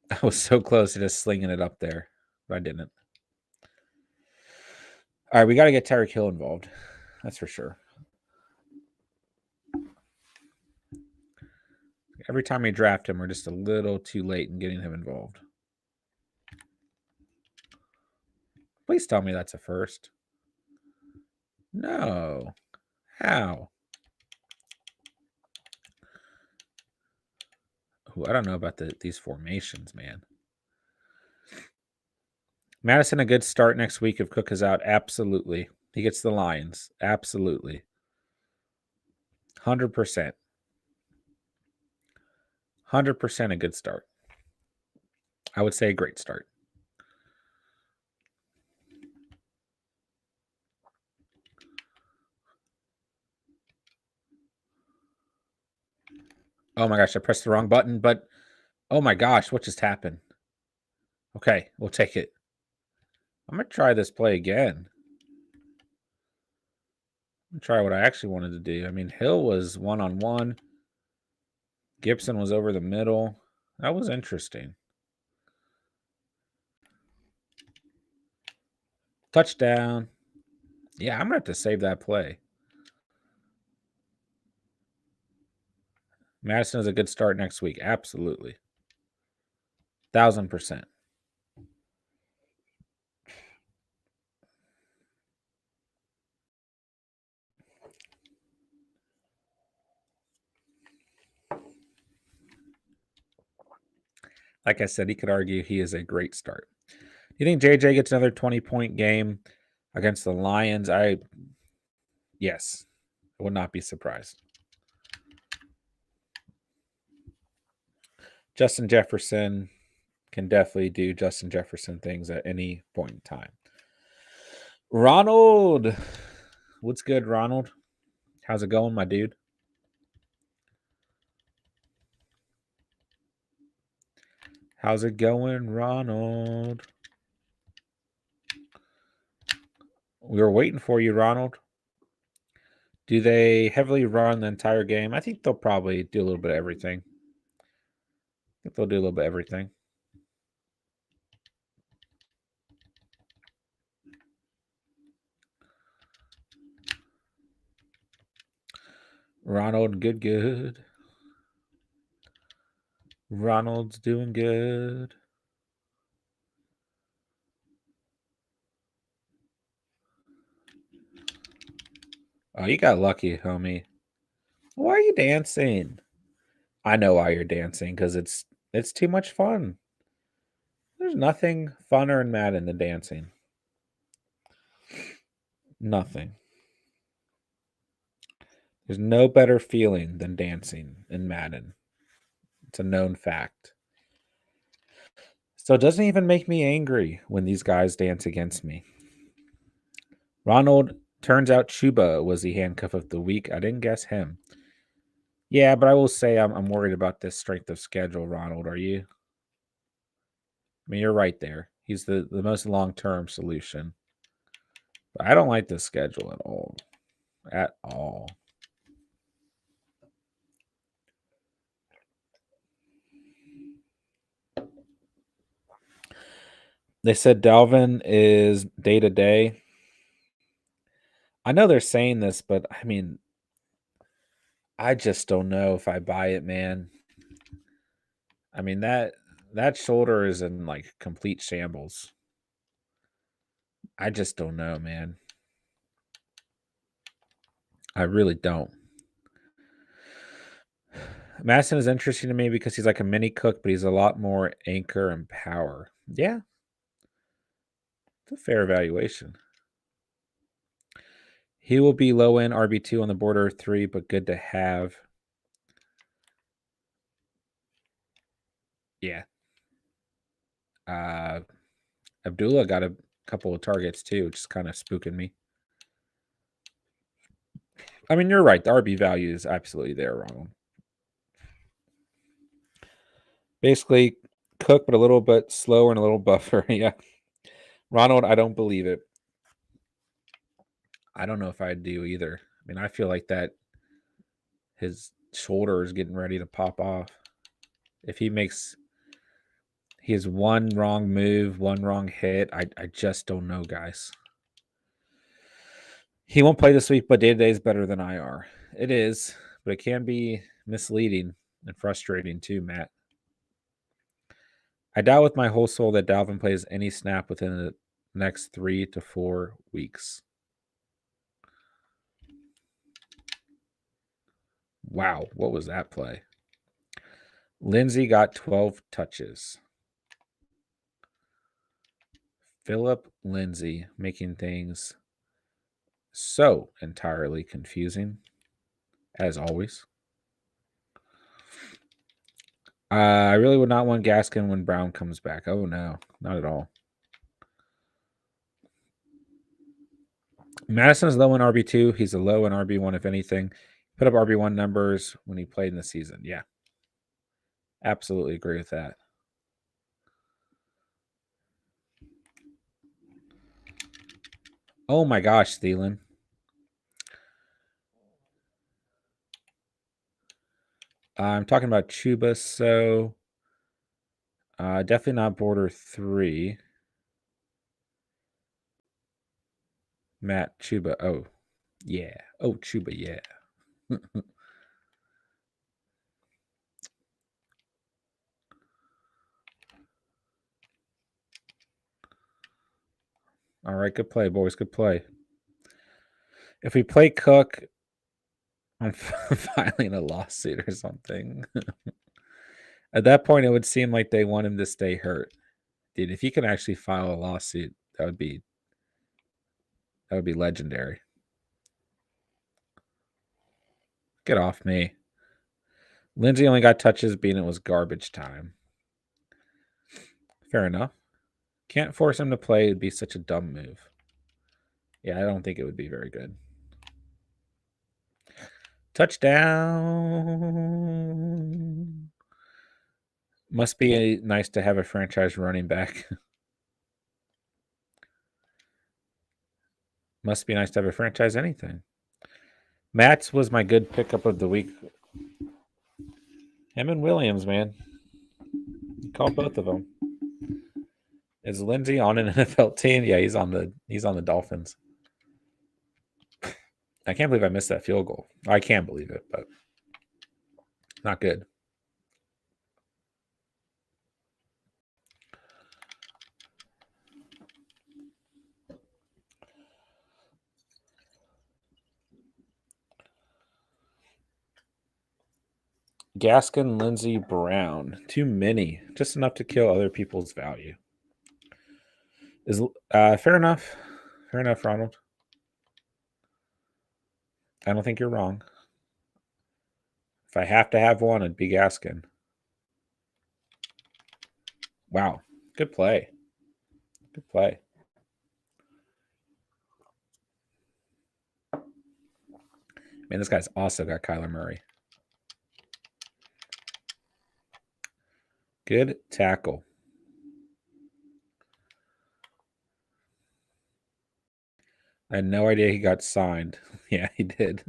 I was so close to just slinging it up there, but I didn't. All right, we got to get Tyreek Hill involved. That's for sure. Every time we draft him, we're just a little too late in getting him involved. Please tell me that's a first. No. How? Ooh, I don't know about these formations, man. Madison, a good start next week if Cook is out. Absolutely. He gets the Lions. Absolutely. 100%. 100% a good start. I would say a great start. Oh my gosh, I pressed the wrong button, but oh my gosh, what just happened? Okay, we'll take it. I'm going to try this play again. Try what I actually wanted to do. I mean, Hill was one-on-one. Gibson was over the middle. That was interesting. Touchdown. Yeah, I'm going to have to save that play. Madison is a good start next week. Absolutely. 1,000%. Like I said, he could argue he is a great start. Do you think JJ gets another 20-point game against the Lions? Yes. I would not be surprised. Justin Jefferson can definitely do Justin Jefferson things at any point in time. Ronald. What's good, Ronald? How's it going, my dude? How's it going, Ronald? We were waiting for you, Ronald. Do they heavily run the entire game? I think they'll probably do a little bit of everything. I think they'll do a little bit of everything. Ronald, good. Ronald's doing good. Oh, you got lucky, homie. Why are you dancing? I know why you're dancing, because it's too much fun. There's nothing funner and Madden than dancing. Nothing. There's no better feeling than dancing in Madden. It's a known fact. So it doesn't even make me angry when these guys dance against me. Ronald, turns out Chuba was the handcuff of the week. I didn't guess him. Yeah, but I will say I'm worried about this strength of schedule, Ronald. Are you? I mean, you're right there. He's the most long-term solution. But I don't like this schedule at all. At all. They said Dalvin is day-to-day. I know they're saying this, but I mean, I just don't know if I buy it, man. I mean, that shoulder is in, like, complete shambles. I just don't know, man. I really don't. Madison is interesting to me because he's like a mini Cook, but he's a lot more anchor and power. Yeah. It's a fair evaluation. He will be low end RB2 on the border of 3, but good to have. Yeah. Abdullah got a couple of targets too, which is kind of spooking me. I mean, you're right. The RB value is absolutely there, Ronald. Basically, Cook, but a little bit slower and a little buffer. Yeah. Ronald, I don't believe it. I don't know if I do either. I mean, I feel like that his shoulder is getting ready to pop off. If he has one wrong move, one wrong hit, I just don't know, guys. He won't play this week, but day-to-day is better than IR. It is, but it can be misleading and frustrating too, Matt. I doubt with my whole soul that Dalvin plays any snap within the next 3 to 4 weeks. Wow, what was that play? Lindsey got 12 touches. Philip Lindsey making things so entirely confusing, as always. I really would not want Gaskin when Brown comes back. Oh, no, not at all. Madison's low in RB2. He's a low in RB1, if anything. Put up RB1 numbers when he played in the season. Yeah. Absolutely agree with that. Oh, my gosh, Thielen. I'm talking about Chuba, so definitely not border 3. Matt Chuba. Oh, yeah. Oh, Chuba, yeah. All right, good play, boys. Good play. If we play Cook, I'm filing a lawsuit or something. At that point, it would seem like they want him to stay hurt. Dude, if he can actually file a lawsuit, that would be legendary. Get off me. Lindsey only got touches being it was garbage time. Fair enough. Can't force him to play. It'd be such a dumb move. Yeah, I don't think it would be very good. Touchdown. Must be nice to have a franchise running back. Must be nice to have a franchise anything. Matt's was my good pickup of the week. Him and Williams, man. You call both of them. Is Lindsey on an NFL team? Yeah, he's on the Dolphins. I can't believe I missed that field goal. I can't believe it, but not good. Gaskin, Lindsey, Brown. Too many. Just enough to kill other people's value. Is fair enough. Fair enough, Ronald. I don't think you're wrong. If I have to have one, it'd be Gaskin. Wow. Good play. Good play. Man, this guy's also got Kyler Murray. Good tackle. I had no idea he got signed. Yeah, he did.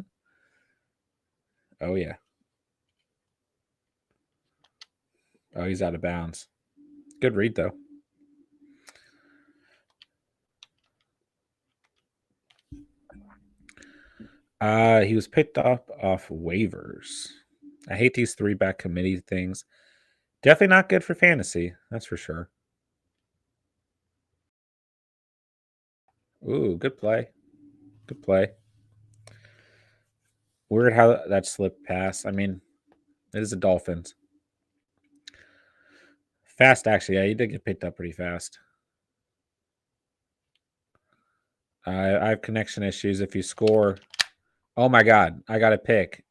Oh, yeah. Oh, he's out of bounds. Good read, though. He was picked up off waivers. I hate these 3-back committee things. Definitely not good for fantasy. That's for sure. Ooh, good play. Good play. Weird how that slipped past. I mean, it is the Dolphins. Fast, actually. Yeah, he did get picked up pretty fast. I have connection issues. If you score... Oh, my God. I got a pick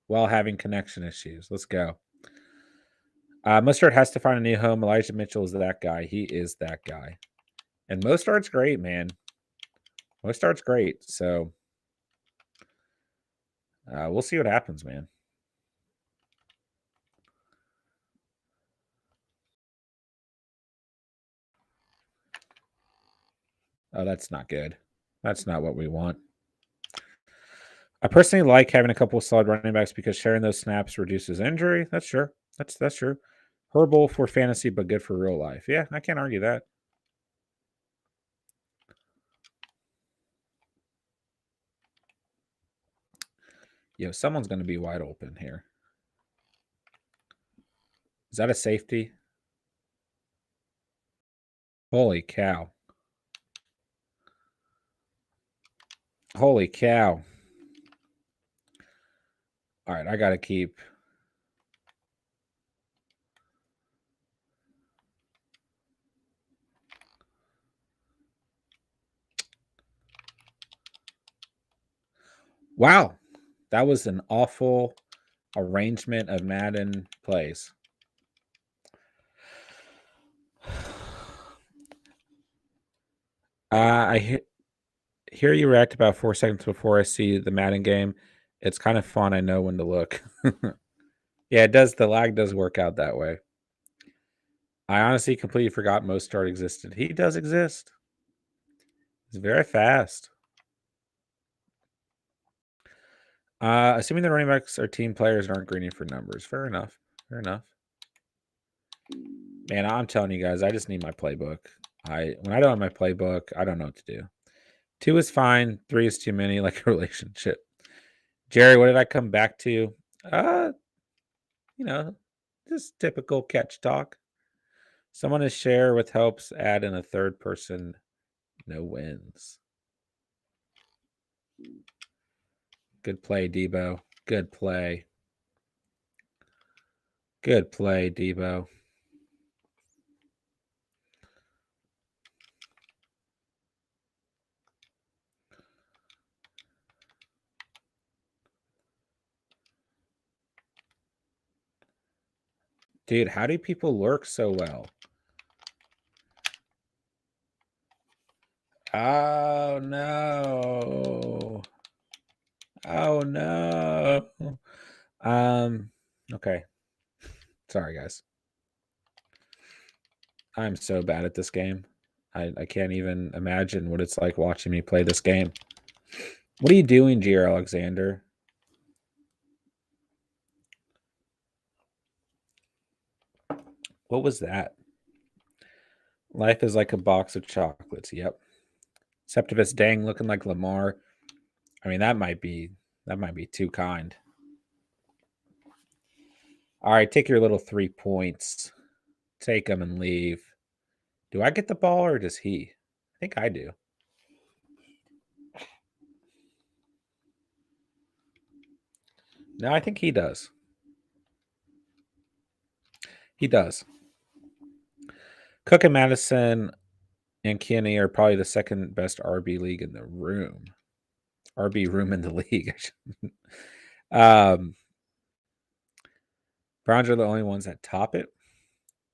while having connection issues. Let's go. Mustard has to find a new home. Elijah Mitchell is that guy. He is that guy. And Mostart's great, man. Mostart's great. So we'll see what happens, man. Oh, that's not good. That's not what we want. I personally like having a couple of solid running backs because sharing those snaps reduces injury. That's true. That's true. Horrible for fantasy, but good for real life. Yeah, I can't argue that. Yo, someone's going to be wide open here. Is that a safety? Holy cow. Holy cow. All right, I got to keep. Wow. That was an awful arrangement of Madden plays. I hear you react about 4 seconds before I see the Madden game. It's kind of fun. I know when to look. Yeah, it does. The lag does work out that way. I honestly completely forgot Most Start existed. He does exist. He's very fast. Assuming the running backs are team players and aren't greening for numbers. Fair enough. Fair enough. Man, I'm telling you guys, I just need my playbook. When I don't have my playbook, I don't know what to do. 2 is fine. 3 is too many, like a relationship. Jerry, what did I come back to? Just typical catch talk. Someone to share with helps add in a third person. No wins. Good play, Debo. Good play. Good play, Debo. Dude, how do people lurk so well? Oh, no. Oh, no. Okay. Sorry, guys. I'm so bad at this game. I can't even imagine what it's like watching me play this game. What are you doing, Jair Alexander? What was that? Life is like a box of chocolates. Yep. Septimus Dang looking like Lamar. I mean, that might be too kind. All right, take your little 3 points. Take them and leave. Do I get the ball or does he? I think I do. No, I think he does. He does. Cook and Madison and Kenny are probably the second best RB league in the room. RB room in the league. Browns are the only ones that top it.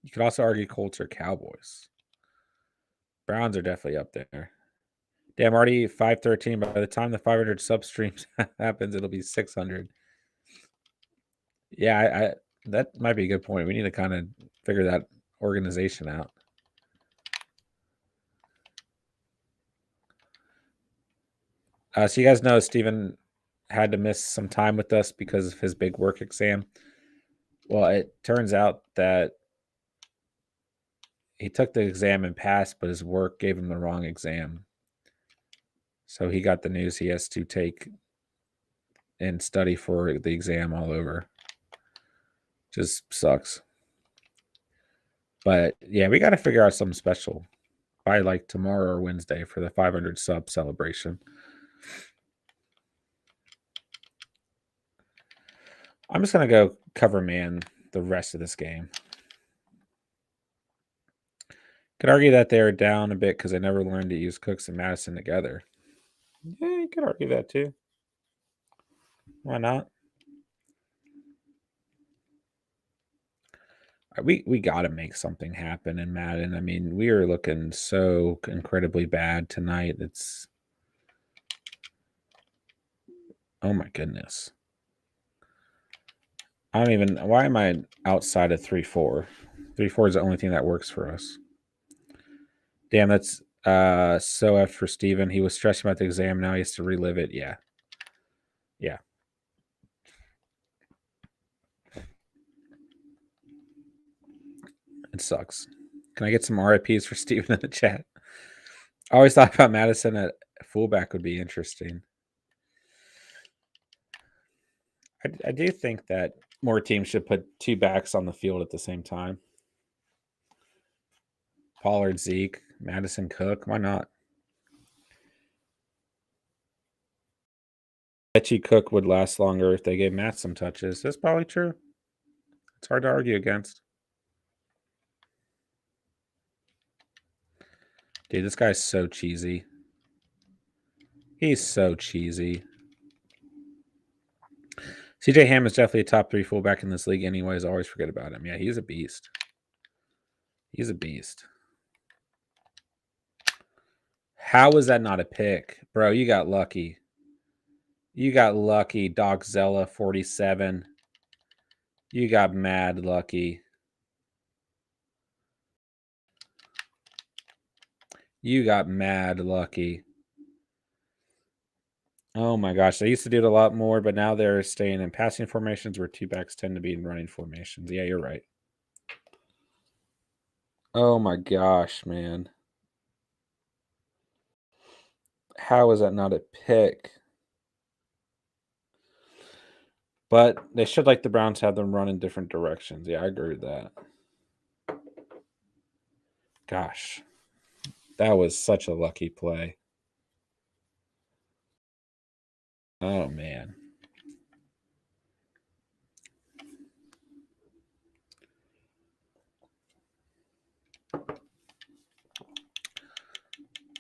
You could also argue Colts or Cowboys. Browns are definitely up there. Damn, already 513. By the time the 500 sub streams happens, it'll be 600. Yeah, I that might be a good point. We need to kind of figure that organization out. So you guys know Steven had to miss some time with us because of his big work exam. Well, it turns out that he took the exam and passed, but his work gave him the wrong exam. So he got the news he has to take and study for the exam all over. Just sucks. But yeah, we got to figure out something special by like tomorrow or Wednesday for the 500 sub celebration. I'm just going to go cover man the rest of this game. Could argue that they're down a bit because they never learned to use Cooks and Madison together. Yeah, you could argue that too. Why not? We got to make something happen in Madden. I mean, we are looking so incredibly bad tonight. It's oh my goodness. I don't even. Why am I outside of 3-4? 3-4 is the only thing that works for us. Damn, that's so F for Steven. He was stressing about the exam. Now he has to relive it. Yeah. Yeah. It sucks. Can I get some RIPs for Steven in the chat? I always thought about Madison at fullback would be interesting. I do think that more teams should put 2 backs on the field at the same time. Pollard, Zeke, Madison, Cook. Why not? Bet you Cook would last longer if they gave Matt some touches. That's probably true. It's hard to argue against. Dude, this guy's so cheesy. He's so cheesy. CJ Ham is definitely a top 3 fullback in this league anyways. I always forget about him. Yeah, he's a beast. He's a beast. How is that not a pick? Bro, you got lucky. You got lucky, Dogzella 47. You got mad lucky. You got mad lucky. Oh my gosh, they used to do it a lot more, but now they're staying in passing formations where 2 backs tend to be in running formations. Yeah, you're right. Oh my gosh, man. How is that not a pick? But they should, like the Browns, have them run in different directions. Yeah, I agree with that. Gosh, that was such a lucky play. Oh, man.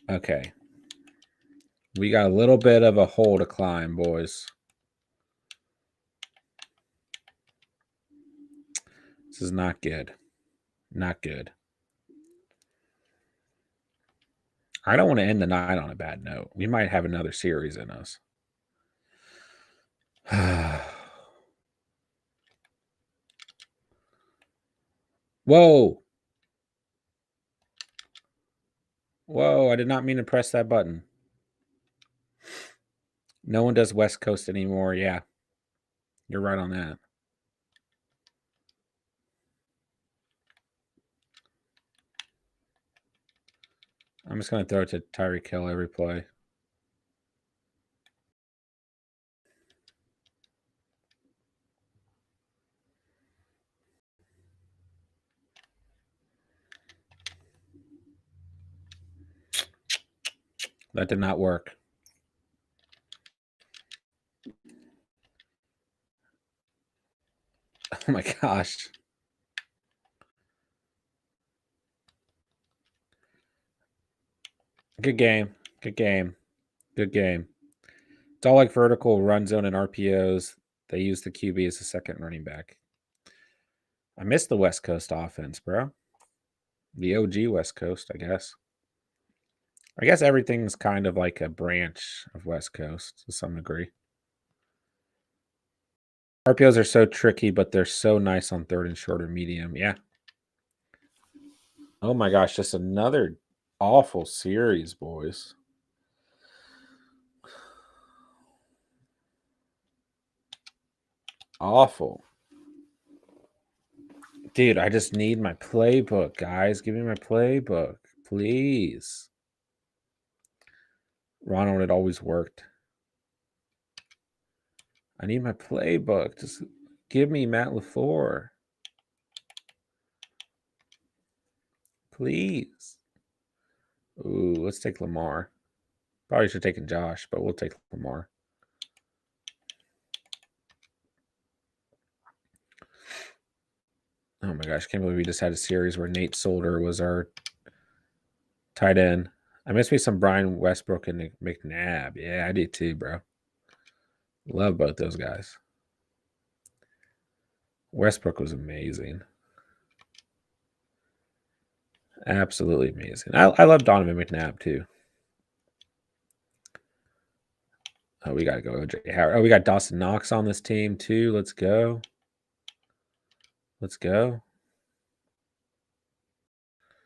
Okay. We got a little bit of a hole to climb, boys. This is not good. Not good. I don't want to end the night on a bad note. We might have another series in us. Whoa. Whoa, I did not mean to press that button. No one does West Coast anymore. Yeah. You're right on that. I'm just going to throw it to Tyreek Hill every play. That did not work. Oh my gosh. Good game. Good game. Good game. It's all like vertical run zone and RPOs. They use the QB as a second running back. I miss the West Coast offense, bro. The OG West Coast, I guess. I guess everything's kind of like a branch of West Coast to some degree. RPOs are so tricky, but they're so nice on third and short or medium. Yeah. Oh my gosh, just another awful series, boys. Awful. Dude, I just need my playbook, guys. Give me my playbook, please. Ronald, it always worked. I need my playbook. Just give me Matt LaFleur. Please. Ooh, let's take Lamar. Probably should have taken Josh, but we'll take Lamar. Oh my gosh, can't believe we just had a series where Nate Solder was our tight end. I miss me some Brian Westbrook and McNabb. Yeah, I do too, bro. Love both those guys. Westbrook was amazing. Absolutely amazing. I love Donovan McNabb too. Oh, we got to go OJ Howard. Oh, we got Dawson Knox on this team too. Let's go. Let's go.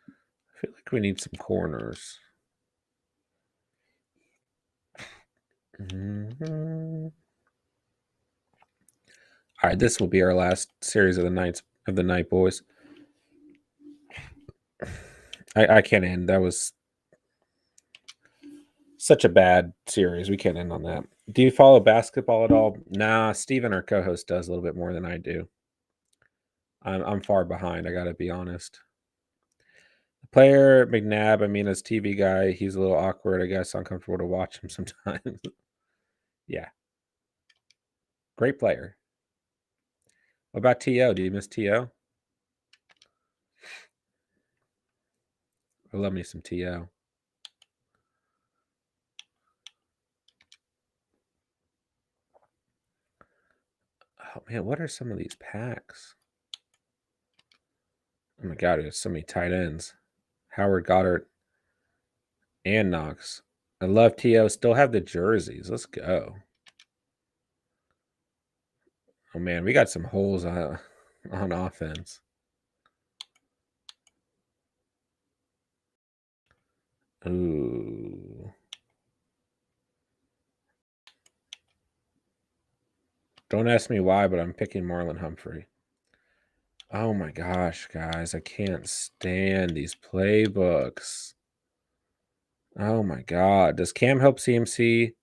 I feel like we need some corners. Mm-hmm. All right, this will be our last series of the night, boys. I can't end. That was such a bad series. We can't end on that. Do you follow basketball at all? Nah, Steven, our co-host, does a little bit more than I do. I'm far behind, I gotta be honest. Player McNabb, I mean, as TV guy, he's a little awkward, I guess, uncomfortable to watch him sometimes. Yeah. Great player. What about T.O.? Do you miss T.O.? I love me some T.O. Oh, man, what are some of these packs? Oh, my God, there's so many tight ends. Howard, Goddard, and Knox. I love T.O. Still have the jerseys. Let's go. Oh, man, we got some holes on offense. Ooh. Don't ask me why, but I'm picking Marlon Humphrey. Oh, my gosh, guys. I can't stand these playbooks. Oh, my God. Does Cam help CMC?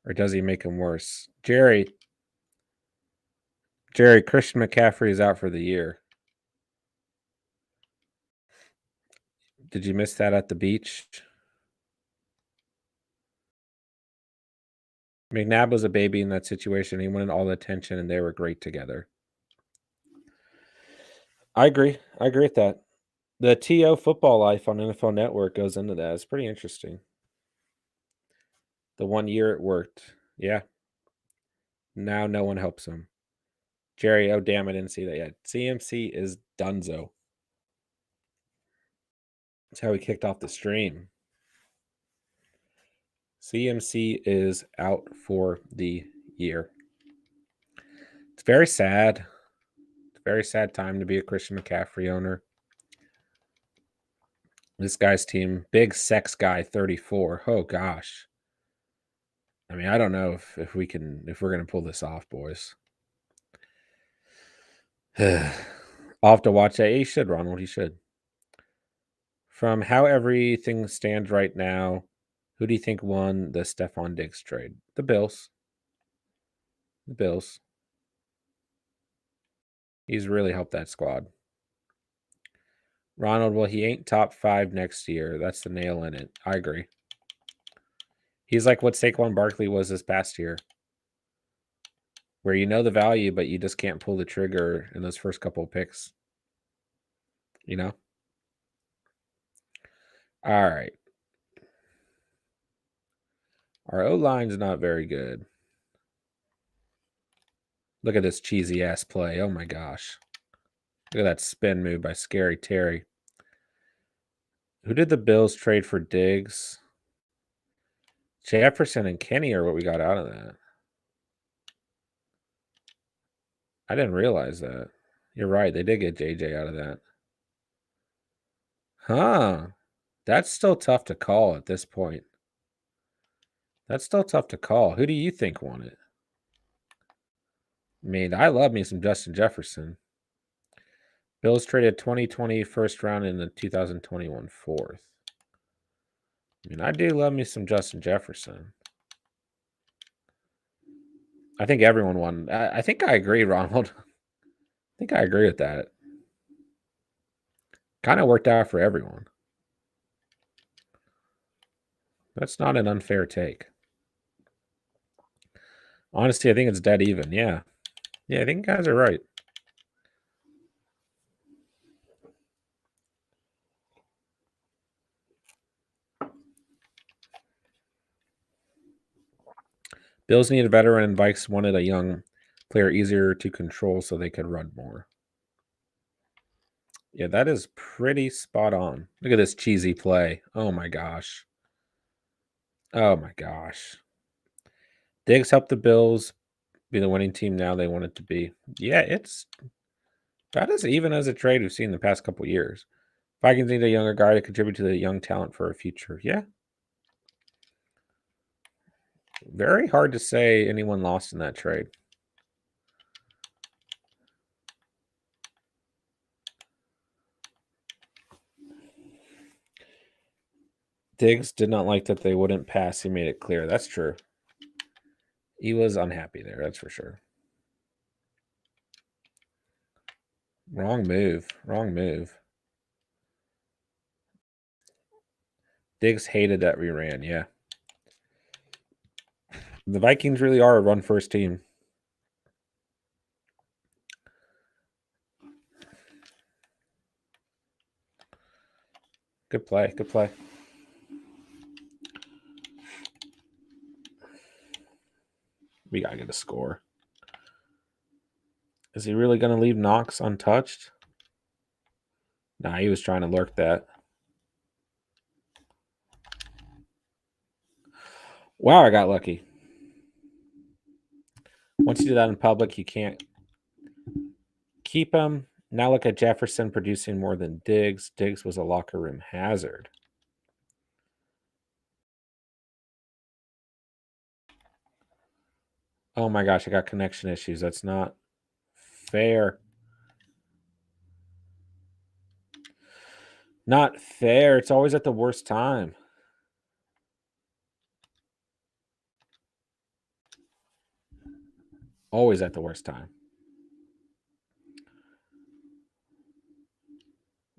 Or does he make him worse? Jerry, Christian McCaffrey is out for the year. Did you miss that at the beach? McNabb was a baby in that situation. He wanted all the attention, and they were great together. I agree. I agree with that. The TO football life on NFL Network goes into that. It's pretty interesting. The 1 year it worked. Yeah. Now no one helps him. Jerry, oh, damn, I didn't see that yet. CMC is donezo. That's how we kicked off the stream. CMC is out for the year. It's very sad. It's a very sad time to be a Christian McCaffrey owner. This guy's team, big sex guy, 34. Oh gosh. I mean, I don't know if we're gonna pull this off, boys. I'll have to watch that. He should, Ronald. He should. From how everything stands right now, who do you think won the Stephon Diggs trade? The Bills. The Bills. He's really helped that squad. Ronald, well, he ain't top 5 next year. That's the nail in it. I agree. He's like what Saquon Barkley was this past year, where you know the value, but you just can't pull the trigger in those first couple of picks. You know? All right. Our O-line's not very good. Look at this cheesy-ass play. Oh, my gosh. Look at that spin move by Scary Terry. Who did the Bills trade for Diggs? Jefferson and Kenny are what we got out of that. I didn't realize that. You're right. They did get JJ out of that. Huh. That's still tough to call at this point. That's still tough to call. Who do you think won it? I mean, I love me some Justin Jefferson. Bills traded 2020 first round in the 2021 fourth. I mean, I do love me some Justin Jefferson. I think everyone won. I think I agree, Ronald. I think I agree with that. Kind of worked out for everyone. That's not an unfair take. Honestly, I think it's dead even. Yeah. Yeah, I think you guys are right. Bills need a veteran, and Vikes wanted a young player easier to control so they could run more. Yeah, that is pretty spot on. Look at this cheesy play. Oh, my gosh. Oh, my gosh. Diggs helped the Bills be the winning team now they want it to be. Yeah, it's about as even as a trade we've seen the past couple years. Vikings need a younger guy to contribute to the young talent for a future. Yeah. Very hard to say anyone lost in that trade. Diggs did not like that they wouldn't pass. He made it clear. That's true. He was unhappy there. That's for sure. Wrong move. Wrong move. Diggs hated that we ran. Yeah. The Vikings really are a run-first team. Good play. Good play. We got to get a score. Is he really going to leave Knox untouched? Nah, he was trying to lurk that. Wow, I got lucky. Once you do that in public, you can't keep him. Now look at Jefferson producing more than Diggs. Diggs was a locker room hazard. Oh my gosh, I got connection issues. That's not fair. Not fair. It's always at the worst time. Always at the worst time.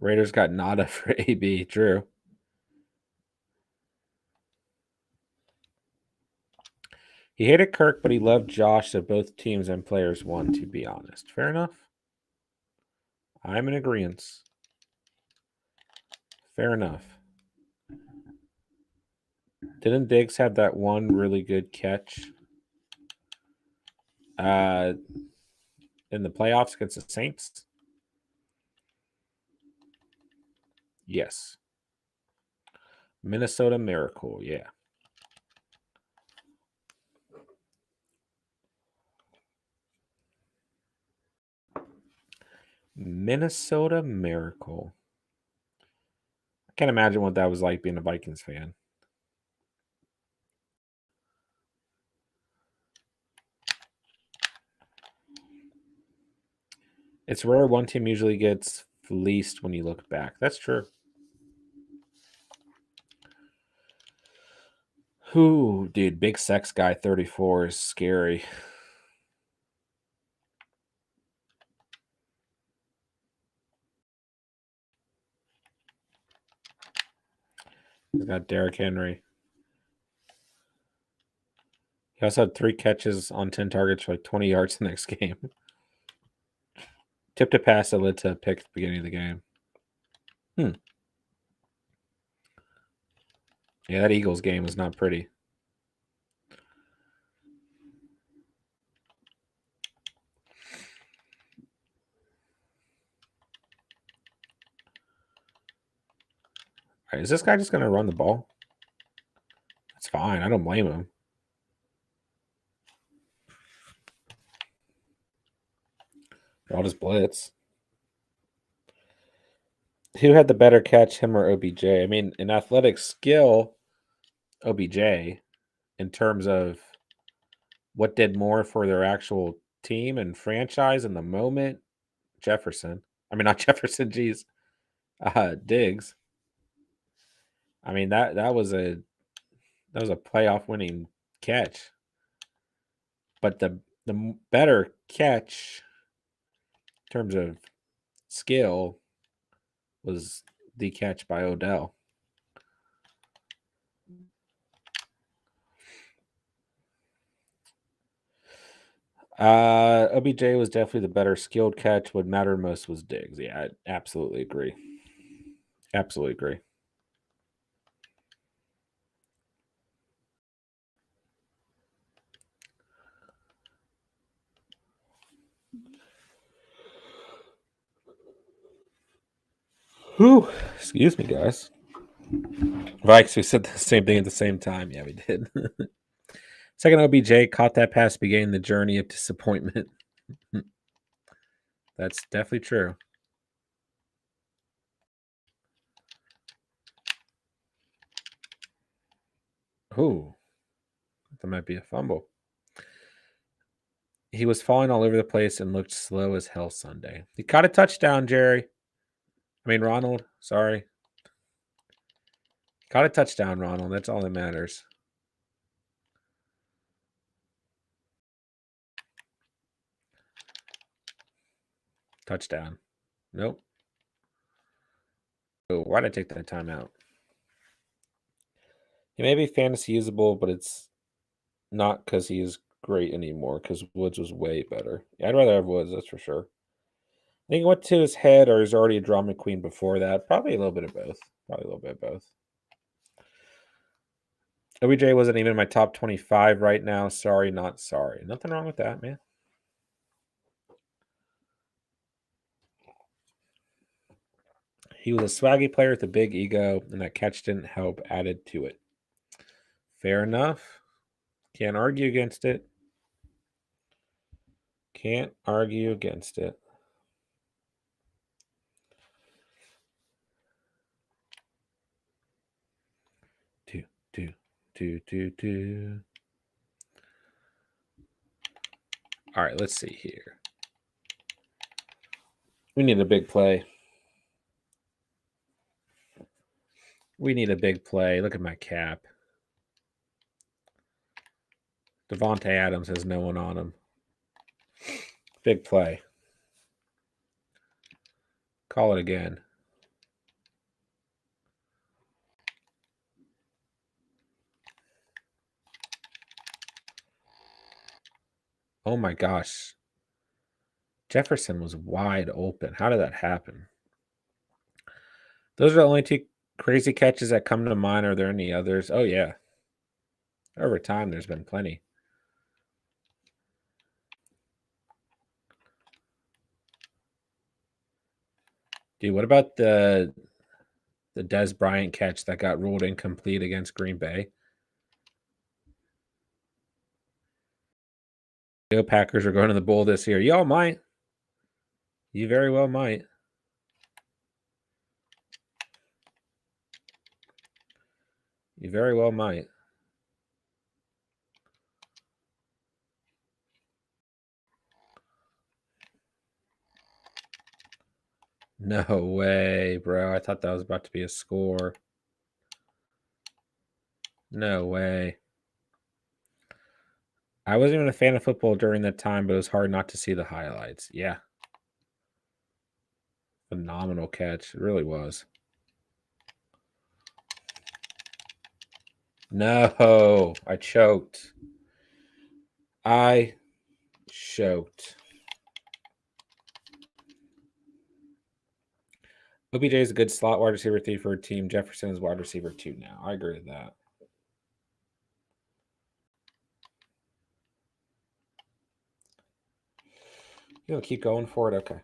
Raiders got nada for AB. Drew. He hated Kirk, but he loved Josh, so both teams and players won, to be honest. Fair enough. I'm in agreement. Fair enough. Didn't Diggs have that one really good catch in the playoffs against the Saints? Yes. Minnesota Miracle, yeah. Minnesota Miracle. I can't imagine what that was like being a Vikings fan. It's rare one team usually gets fleeced when you look back. That's true. Who, dude, big sex guy 34 is scary. He's got Derrick Henry. He also had 3 catches on 10 targets for like 20 yards the next game. Tipped a pass that led to a pick at the beginning of the game. Yeah, that Eagles game was not pretty. All right, is this guy just going to run the ball? That's fine. I don't blame him. I'll just blitz. Who had the better catch, him or OBJ? I mean, in athletic skill, OBJ, in terms of what did more for their actual team and franchise in the moment, Jefferson. I mean, not Jefferson, geez. Diggs. I mean, that was a playoff winning catch. But the better catch in terms of skill was the catch by Odell. OBJ was definitely the better skilled catch. What mattered most was Diggs. Yeah, I absolutely agree. Absolutely agree. Whew. Excuse me, guys. Vikes, we said the same thing at the same time. Yeah, we did. Second OBJ caught that pass, beginning the journey of disappointment. That's definitely true. Ooh, that might be a fumble. He was falling all over the place and looked slow as hell Sunday. He caught a touchdown, Jerry. I mean, Ronald. Sorry. Caught a touchdown, Ronald. That's all that matters. Touchdown. Nope. Oh, why did I take that timeout? He may be fantasy usable, but it's Not because he's great anymore, because Woods was way better. Yeah, I'd rather have Woods, that's for sure. I think what to his head, or is already a drama queen before that? Probably a little bit of both. Probably a little bit of both. OBJ wasn't even in my top 25 right now. Sorry, not sorry. Nothing wrong with that, man. He was a swaggy player with a big ego, and that catch didn't help, added to it. Fair enough. Can't argue against it. Can't argue against it. Two. All right, let's see here. We need a big play. We need a big play. Look at my cap. Devontae Adams has no one on him. Big play. Call it again. Oh my gosh. Jefferson was wide open. How did that happen? Those are the only two crazy catches that come to mind. Are there any others? Oh, yeah. Over time, there's been plenty. Dude, what about the Dez Bryant catch that got ruled incomplete against Green Bay? The Packers are going to the bowl this year. Y'all might. You very well might. You very well might. No way, bro. I thought that was about to be a score. No way. I wasn't even a fan of football during that time, but it was hard not to see the highlights. Yeah. Phenomenal catch. It really was. No, I choked. I choked. OBJ is a good slot wide receiver 3 for a team. Jefferson is wide receiver 2 now. I agree with that. You gonna keep going for it? Okay.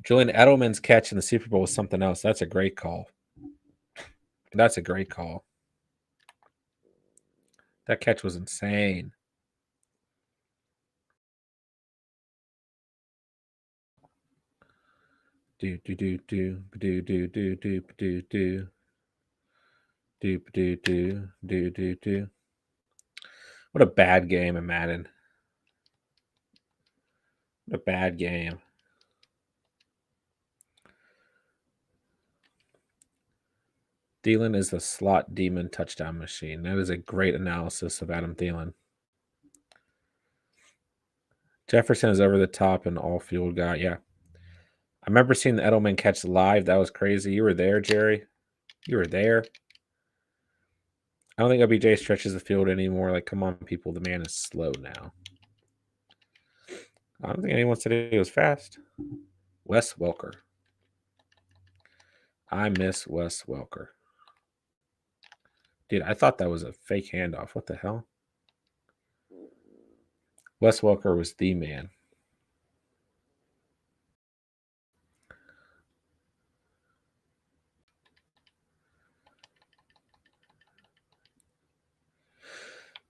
Julian Edelman's catch in the Super Bowl was something else. That's a great call. That's a great call. That catch was insane. Do. What a bad game in Madden. What a bad game. Thielen is the slot demon touchdown machine. That is a great analysis of Adam Thielen. Jefferson is over the top and all field guy. Yeah. I remember seeing the Edelman catch live. That was crazy. You were there, Jerry. You were there. I don't think OBJ stretches the field anymore. Like, come on, people. The man is slow now. I don't think anyone said he was fast. Wes Welker. I miss Wes Welker. Dude, I thought that was a fake handoff. What the hell? Wes Welker was the man.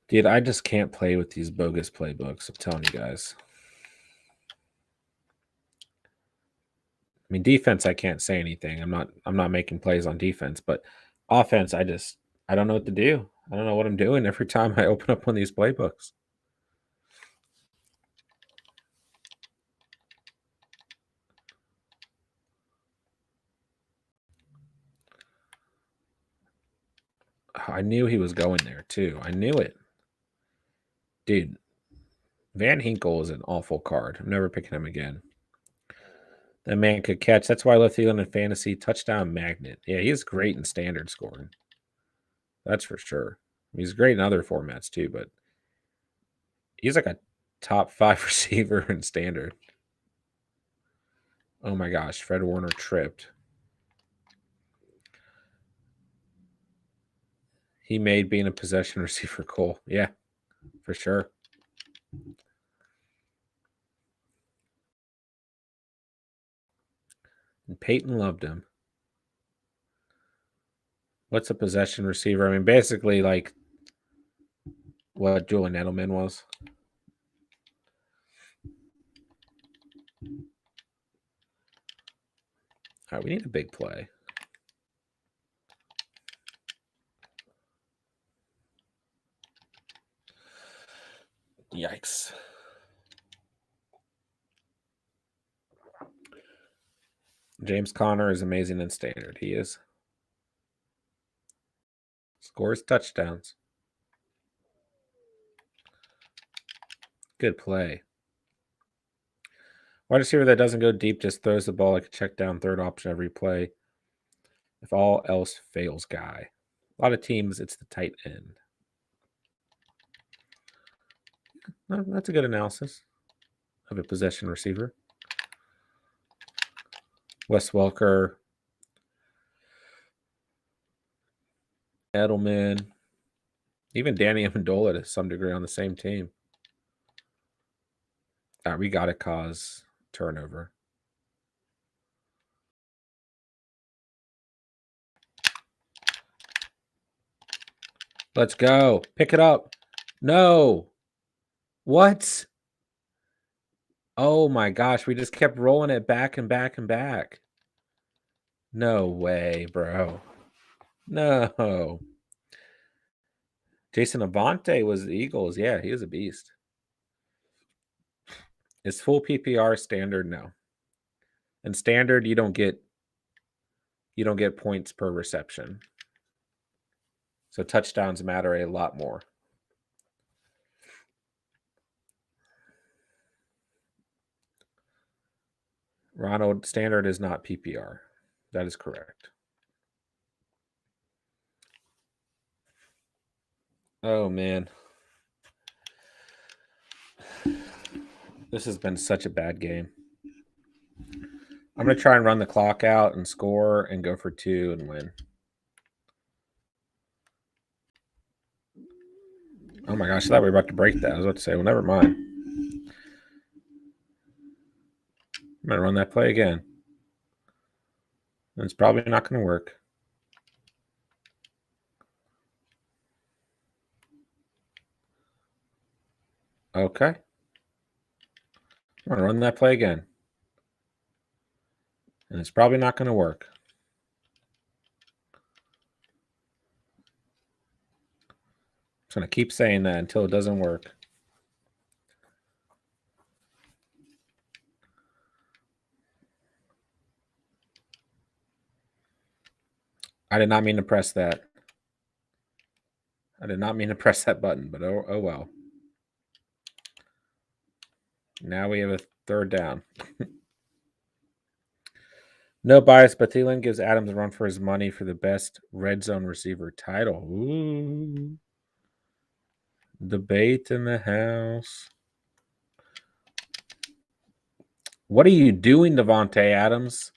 Dude, I just can't play with these bogus playbooks. I'm telling you guys. I mean, defense, I can't say anything. I'm not making plays on defense, but offense, I don't know what to do. I don't know what I'm doing every time I open up one of these playbooks. I knew he was going there too. I knew it. Dude, Van Hinkle is an awful card. I'm never picking him again. That man could catch. That's why I love Thielen in fantasy. Touchdown magnet. Yeah, he is great in standard scoring. That's for sure. He's great in other formats too, but he's like a top 5 receiver in standard. Oh my gosh, Fred Warner tripped. He made being a possession receiver cool. Yeah, for sure. And Peyton loved him. What's a possession receiver? I mean, basically like what Julian Edelman was. All right, we need a big play. Yikes. James Conner is amazing in standard. He is. Scores touchdowns. Good play. Wide receiver that doesn't go deep just throws the ball like a check down third option every play. If all else fails, guy. A lot of teams, it's the tight end. That's a good analysis of a possession receiver. Wes Welker, Edelman, even Danny Amendola to some degree on the same team. All right, we got to cause turnover. Let's go. Pick it up. No. What? Oh my gosh, we just kept rolling it back and back and back. No way, bro. No. Jason Avante was the Eagles. Yeah, he was a beast. Is full PPR standard? No. And standard, you don't get points per reception. So touchdowns matter a lot more. Ronald, standard is not PPR. That is correct. Oh, man. This has been such a bad game. I'm going to try and run the clock out and score and go for 2 and win. Oh, my gosh. I thought we were about to break that. I was about to say, well, never mind. I'm going to run that play again. And it's probably not going to work. Okay. I'm going to run that play again. And it's probably not going to work. I'm just going to keep saying that until it doesn't work. I did not mean to press that. I did not mean to press that button, but oh well. Now we have a third down. No bias, but Thielen gives Adams a run for his money for the best red zone receiver title. Ooh. Debate in the house. What are you doing, Devontae Adams?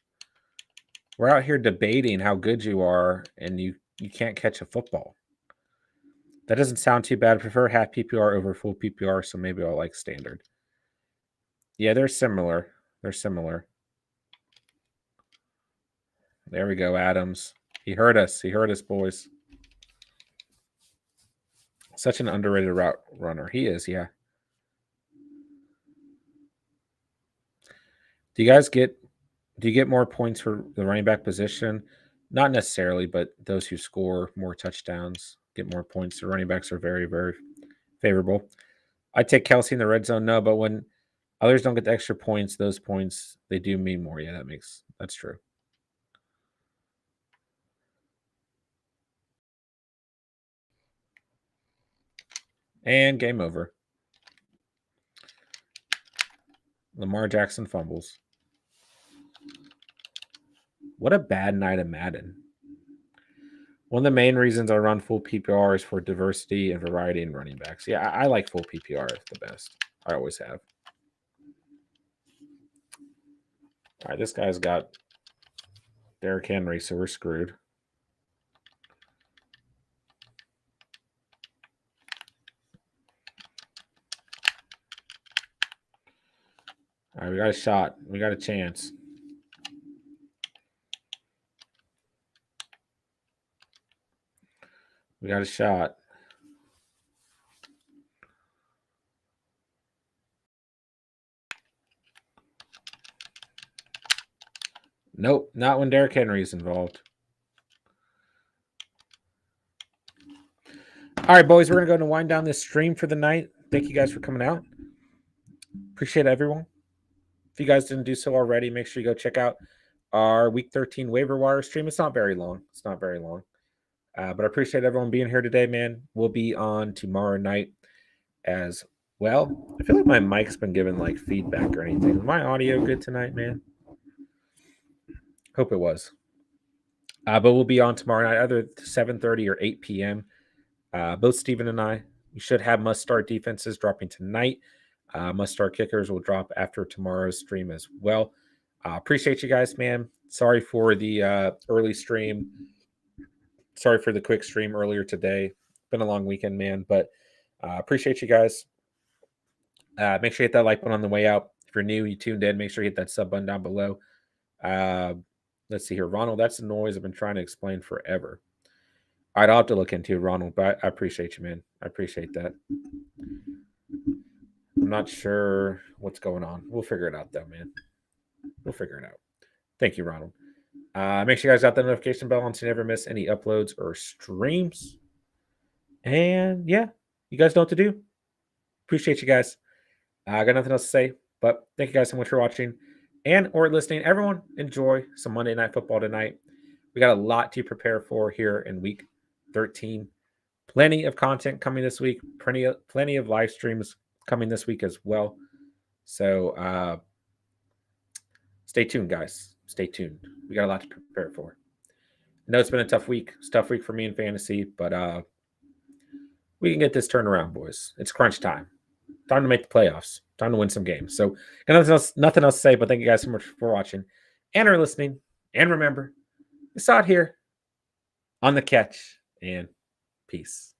We're out here debating how good you are, and you can't catch a football. That doesn't sound too bad. I prefer half PPR over full PPR, so maybe I'll like standard. Yeah, they're similar. They're similar. There we go, Adams. He heard us. He heard us, boys. Such an underrated route runner. He is, yeah. Do you get more points for the running back position? Not necessarily, but those who score more touchdowns get more points. The running backs are very, very favorable. I take Kelsey in the red zone, no, but when others don't get the extra points, those points, they do mean more. Yeah, that's true. And game over. Lamar Jackson fumbles. What a bad night of Madden. One of the main reasons I run full PPR is for diversity and variety in running backs. Yeah, I like full PPR the best. I always have. All right, this guy's got Derrick Henry, so we're screwed. All right, we got a shot. We got a chance. We got a shot. Nope, not when Derrick Henry's involved. All right, boys, we're going to go and wind down this stream for the night. Thank you guys for coming out. Appreciate everyone. If you guys didn't do so already, make sure you go check out our Week 13 waiver wire stream. It's not very long. But I appreciate everyone being here today, man. We'll be on tomorrow night as well. I feel like my mic's been giving like feedback or anything. Is my audio good tonight, man? Hope it was. But we'll be on tomorrow night, either 7:30 or 8 p.m. Both Steven and I, we should have must-start defenses dropping tonight. Must-start kickers will drop after tomorrow's stream as well. Appreciate you guys, man. Sorry for the early stream. Sorry for the quick stream earlier today. Been a long weekend, man, but appreciate you guys. Make sure you hit that like button on the way out. If you're new, you tuned in, make sure you hit that sub button down below. Let's see here. Ronald, that's the noise I've been trying to explain forever. All right, I'll have to look into it, Ronald, but I appreciate you, man. I appreciate that. I'm not sure what's going on. We'll figure it out, though, man. We'll figure it out. Thank you, Ronald. Make sure you guys got the notification bell on so you never miss any uploads or streams. And, yeah, you guys know what to do. Appreciate you guys. I got nothing else to say, but thank you guys so much for watching and or listening. Everyone, enjoy some Monday Night Football tonight. We got a lot to prepare for here in Week 13. Plenty of content coming this week. Plenty of live streams coming this week as well. So stay tuned, guys. Stay tuned. We got a lot to prepare for. I know it's been a tough week. It's a tough week for me in fantasy, but we can get this turned around, boys. It's crunch time. Time to make the playoffs. Time to win some games. So nothing else to say, but thank you guys so much for watching and or listening. And remember, it's out here on the catch, and peace.